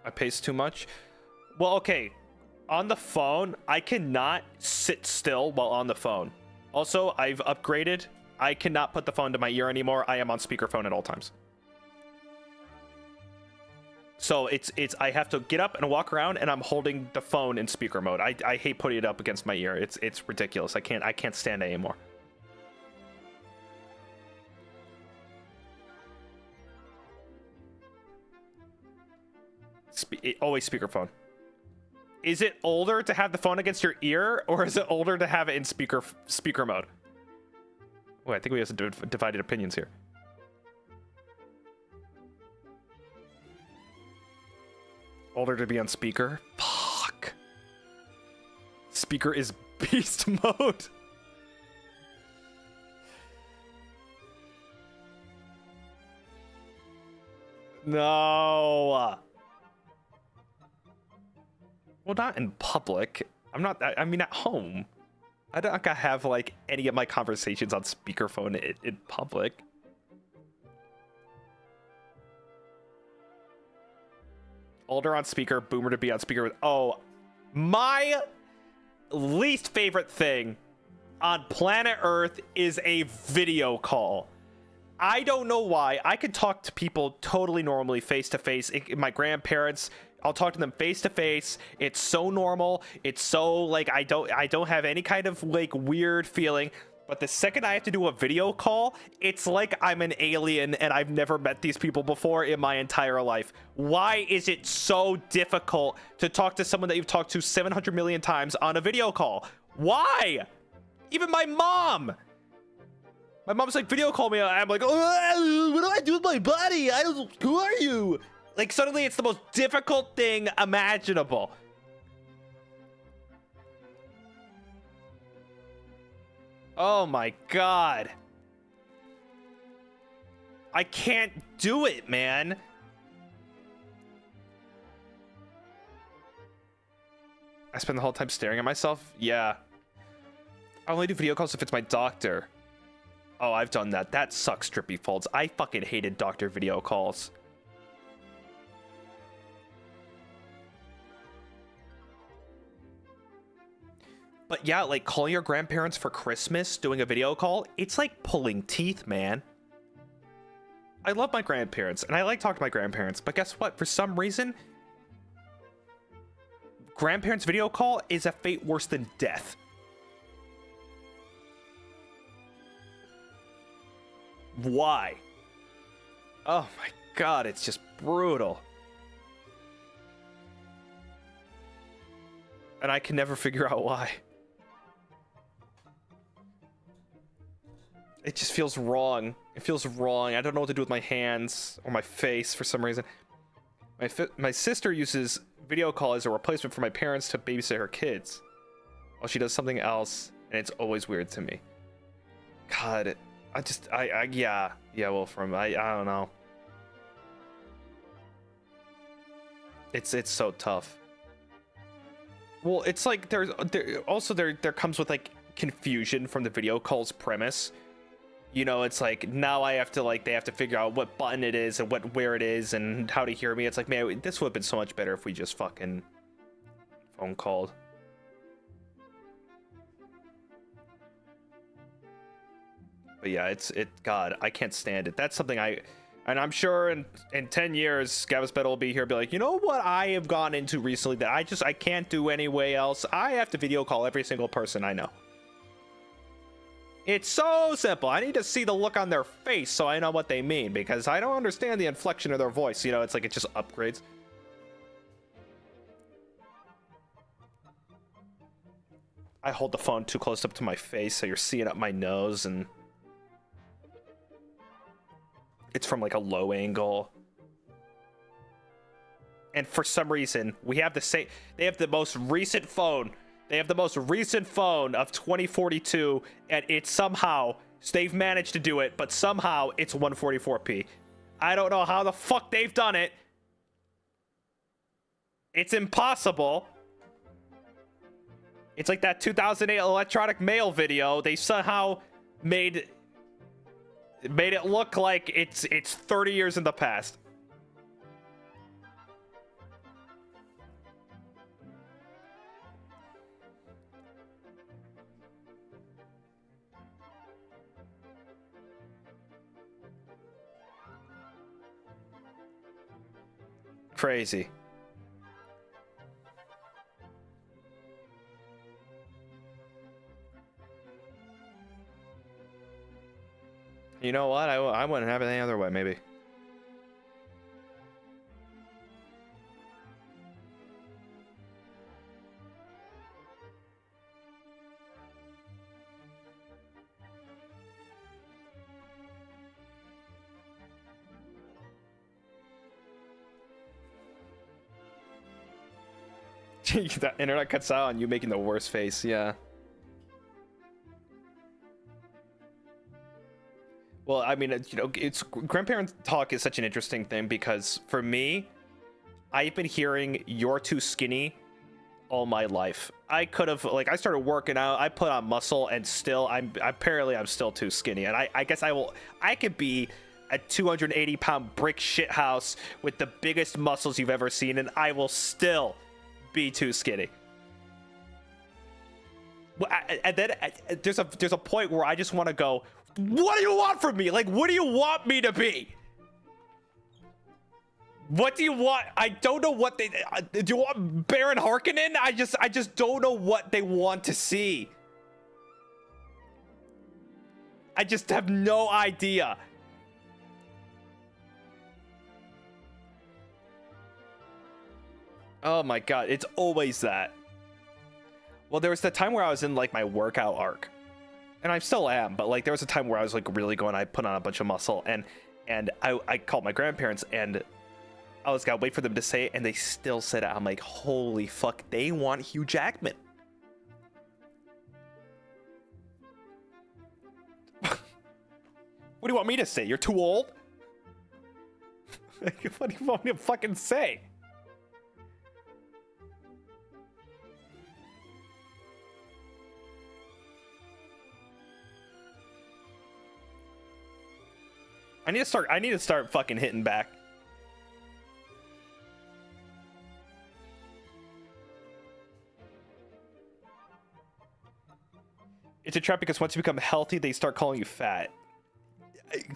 I pace too much. Well, okay. On the phone, I cannot sit still while on the phone. Also, I've upgraded. I cannot put the phone to my ear anymore. I am on speakerphone at all times. So I have to get up and walk around, and I'm holding the phone in speaker mode. I hate putting it up against my ear. It's ridiculous. I can't stand it anymore. Always speakerphone. Is it older to have the phone against your ear, or is it older to have it in speaker mode? Wait, I think we have some divided opinions here. Older to be on speaker? Fuck. Speaker is beast mode. No. Well, not in public. I'm not. I mean, at home. I don't gotta have like any of my conversations on speakerphone in public. Older on speaker, boomer to be on speaker. Oh, my least favorite thing on planet Earth is a video call. I don't know why. I can talk to people totally normally, face to face. My grandparents, I'll talk to them face to face. It's so normal. It's so like I don't have any kind of like weird feeling. But the second I have to do a video call, it's like I'm an alien and I've never met these people before in my entire life. Why is it so difficult to talk to someone that you've talked to 700 million times on a video call? Why? Even my mom. My mom's like, video call me. I'm like, oh, what do I do with my body? Who are you? Like, suddenly it's the most difficult thing imaginable. Oh my God. I can't do it, man. I spend the whole time staring at myself? Yeah. I only do video calls if it's my doctor. Oh, I've done that. That sucks, Drippy Folds. I fucking hated doctor video calls. But yeah, like calling your grandparents for Christmas, doing a video call, it's like pulling teeth, man. I love my grandparents, and I like talking to my grandparents, but guess what? For some reason, grandparents video call is a fate worse than death. Why? Oh my God, it's just brutal. And I can never figure out why. It just feels wrong. It feels wrong. I don't know what to do with my hands or my face for some reason. My sister uses video call as a replacement for my parents to babysit her kids while she does something else, and it's always weird to me. God, yeah, Wolfram, I don't know. It's so tough. Well, it's like there comes with like confusion from the video call's premise. You know, it's like now I have to like they have to figure out what button it is and where it is and how to hear me. It's like, man, this would have been so much better if we just fucking phone called. But yeah, God, I can't stand it. That's something and I'm sure in 10 years, Gavis Bettel will be here, be like, you know what I have gone into recently that I can't do any way else. I have to video call every single person I know. It's so simple. I need to see the look on their face so I know what they mean, because I don't understand the inflection of their voice. You know, it's like it just upgrades. I hold the phone too close up to my face, so you're seeing up my nose, and it's from like a low angle. And for some reason, we have the same. They have the most recent phone. They have the most recent phone of 2042, and it's somehow they've managed to do it, but somehow it's 144p. I don't know how the fuck they've done it. It's impossible. It's like that 2008 electronic mail video. They somehow made it look like it's 30 years in the past. Crazy. You know what? I wouldn't have it any other way, maybe. The internet cuts out and you making the worst face, yeah. Well, I mean, you know, it's grandparent talk is such an interesting thing because for me, I've been hearing "you're too skinny" all my life. I could have, like, I started working out, I put on muscle, and still, I'm still too skinny. And I guess I could be a 280-pound brick shit house with the biggest muscles you've ever seen, and I will still be too skinny. And then there's a point where I just want to go, what do you want from me? Like, what do you want me to be? What do you want? I don't know what they do. You want Baron Harkonnen? I just don't know what they want to see. I just have no idea. Oh my god, it's always that. Well, there was the time where I was in like my workout arc, and I still am, but like there was a time where I was like really going, I put on a bunch of muscle, and I called my grandparents, and I was gotta wait for them to say it, and they still said it. I'm like, holy fuck, they want Hugh Jackman. What do you want me to say? You're too old? What do you want me to fucking say? I need to start fucking hitting back. It's a trap because once you become healthy, they start calling you fat.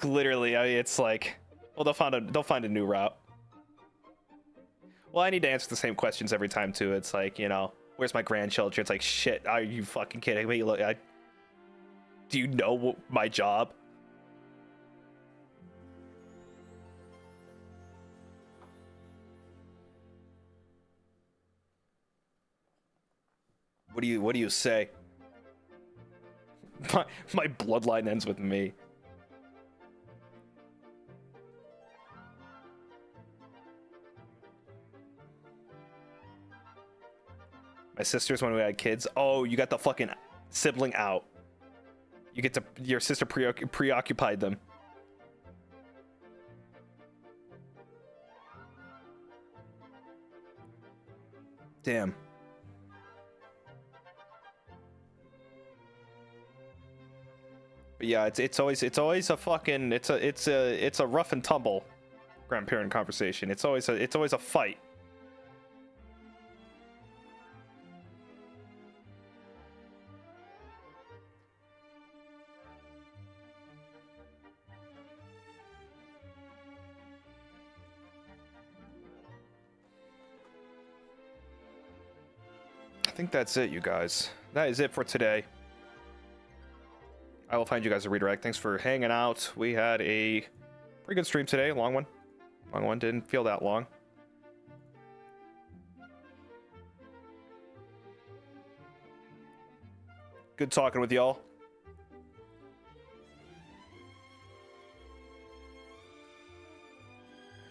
Literally, I mean, it's like, well, they'll find a new route. Well, I need to answer the same questions every time too. It's like, you know, where's my grandchildren? It's like, shit, are you fucking kidding me? Look, do you know my job? What do you say? My bloodline ends with me. My sisters when we had kids. Oh, you got the fucking sibling out. You get to, your sister preoccupied them. Damn. But yeah, it's always a fucking it's a rough and tumble grandparent conversation. It's always a fight. I think that's it, you guys. That is it for today. I will find you guys a redirect. Thanks for hanging out. We had a pretty good stream today. Long one. Long one. Didn't feel that long. Good talking with y'all.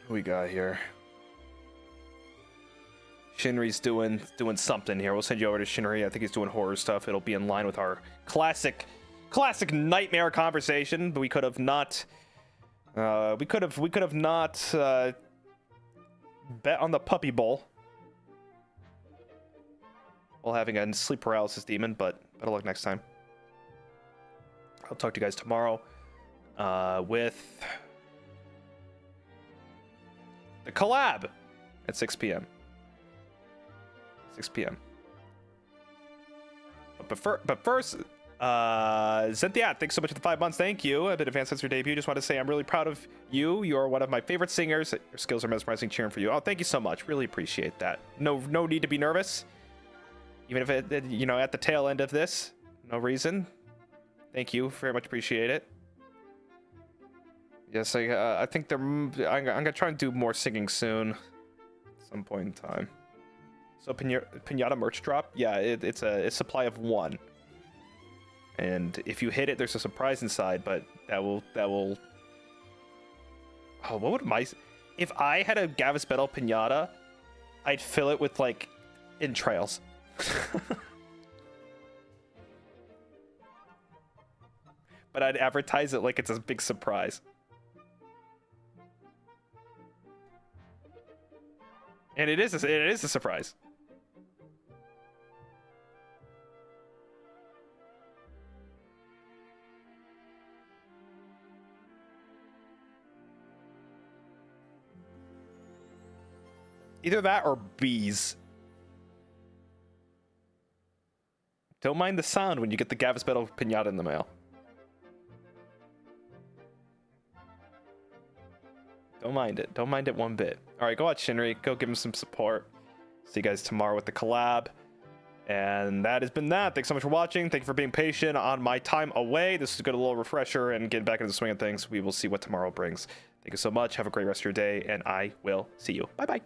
Who we got here? Shinri's doing something here. We'll send you over to Shinri. I think he's doing horror stuff. It'll be in line with our classic nightmare conversation. But we could have not bet on the puppy bowl while having a sleep paralysis demon, but better luck next time. I'll talk to you guys tomorrow with the collab at 6 p.m. 6 p.m. But first, Cynthia, thanks so much for the 5 months. Thank you. A bit advanced since your debut. Just want to say I'm really proud of you. You're one of my favorite singers. Your skills are mesmerizing. Cheering for you. Oh, thank you so much. Really appreciate that. No need to be nervous. Even if it, you know, at the tail end of this, no reason. Thank you. Very much appreciate it. Yes, I think I'm gonna try and do more singing soon. At some point in time. So pinata merch drop. Yeah, it's a supply of 1. And if you hit it, there's a surprise inside, but that will... Oh, what would my... If I had a Gavis Bettel pinata, I'd fill it with, like, entrails. But I'd advertise it like it's a big surprise. And it is a surprise. Either that or bees. Don't mind the sound when you get the Gavis Bettel pinata in the mail. Don't mind it. Don't mind it one bit. All right, go watch Shinri. Go give him some support. See you guys tomorrow with the collab. And that has been that. Thanks so much for watching. Thank you for being patient on my time away. This is a good little refresher and getting back into the swing of things. We will see what tomorrow brings. Thank you so much. Have a great rest of your day, and I will see you. Bye-bye.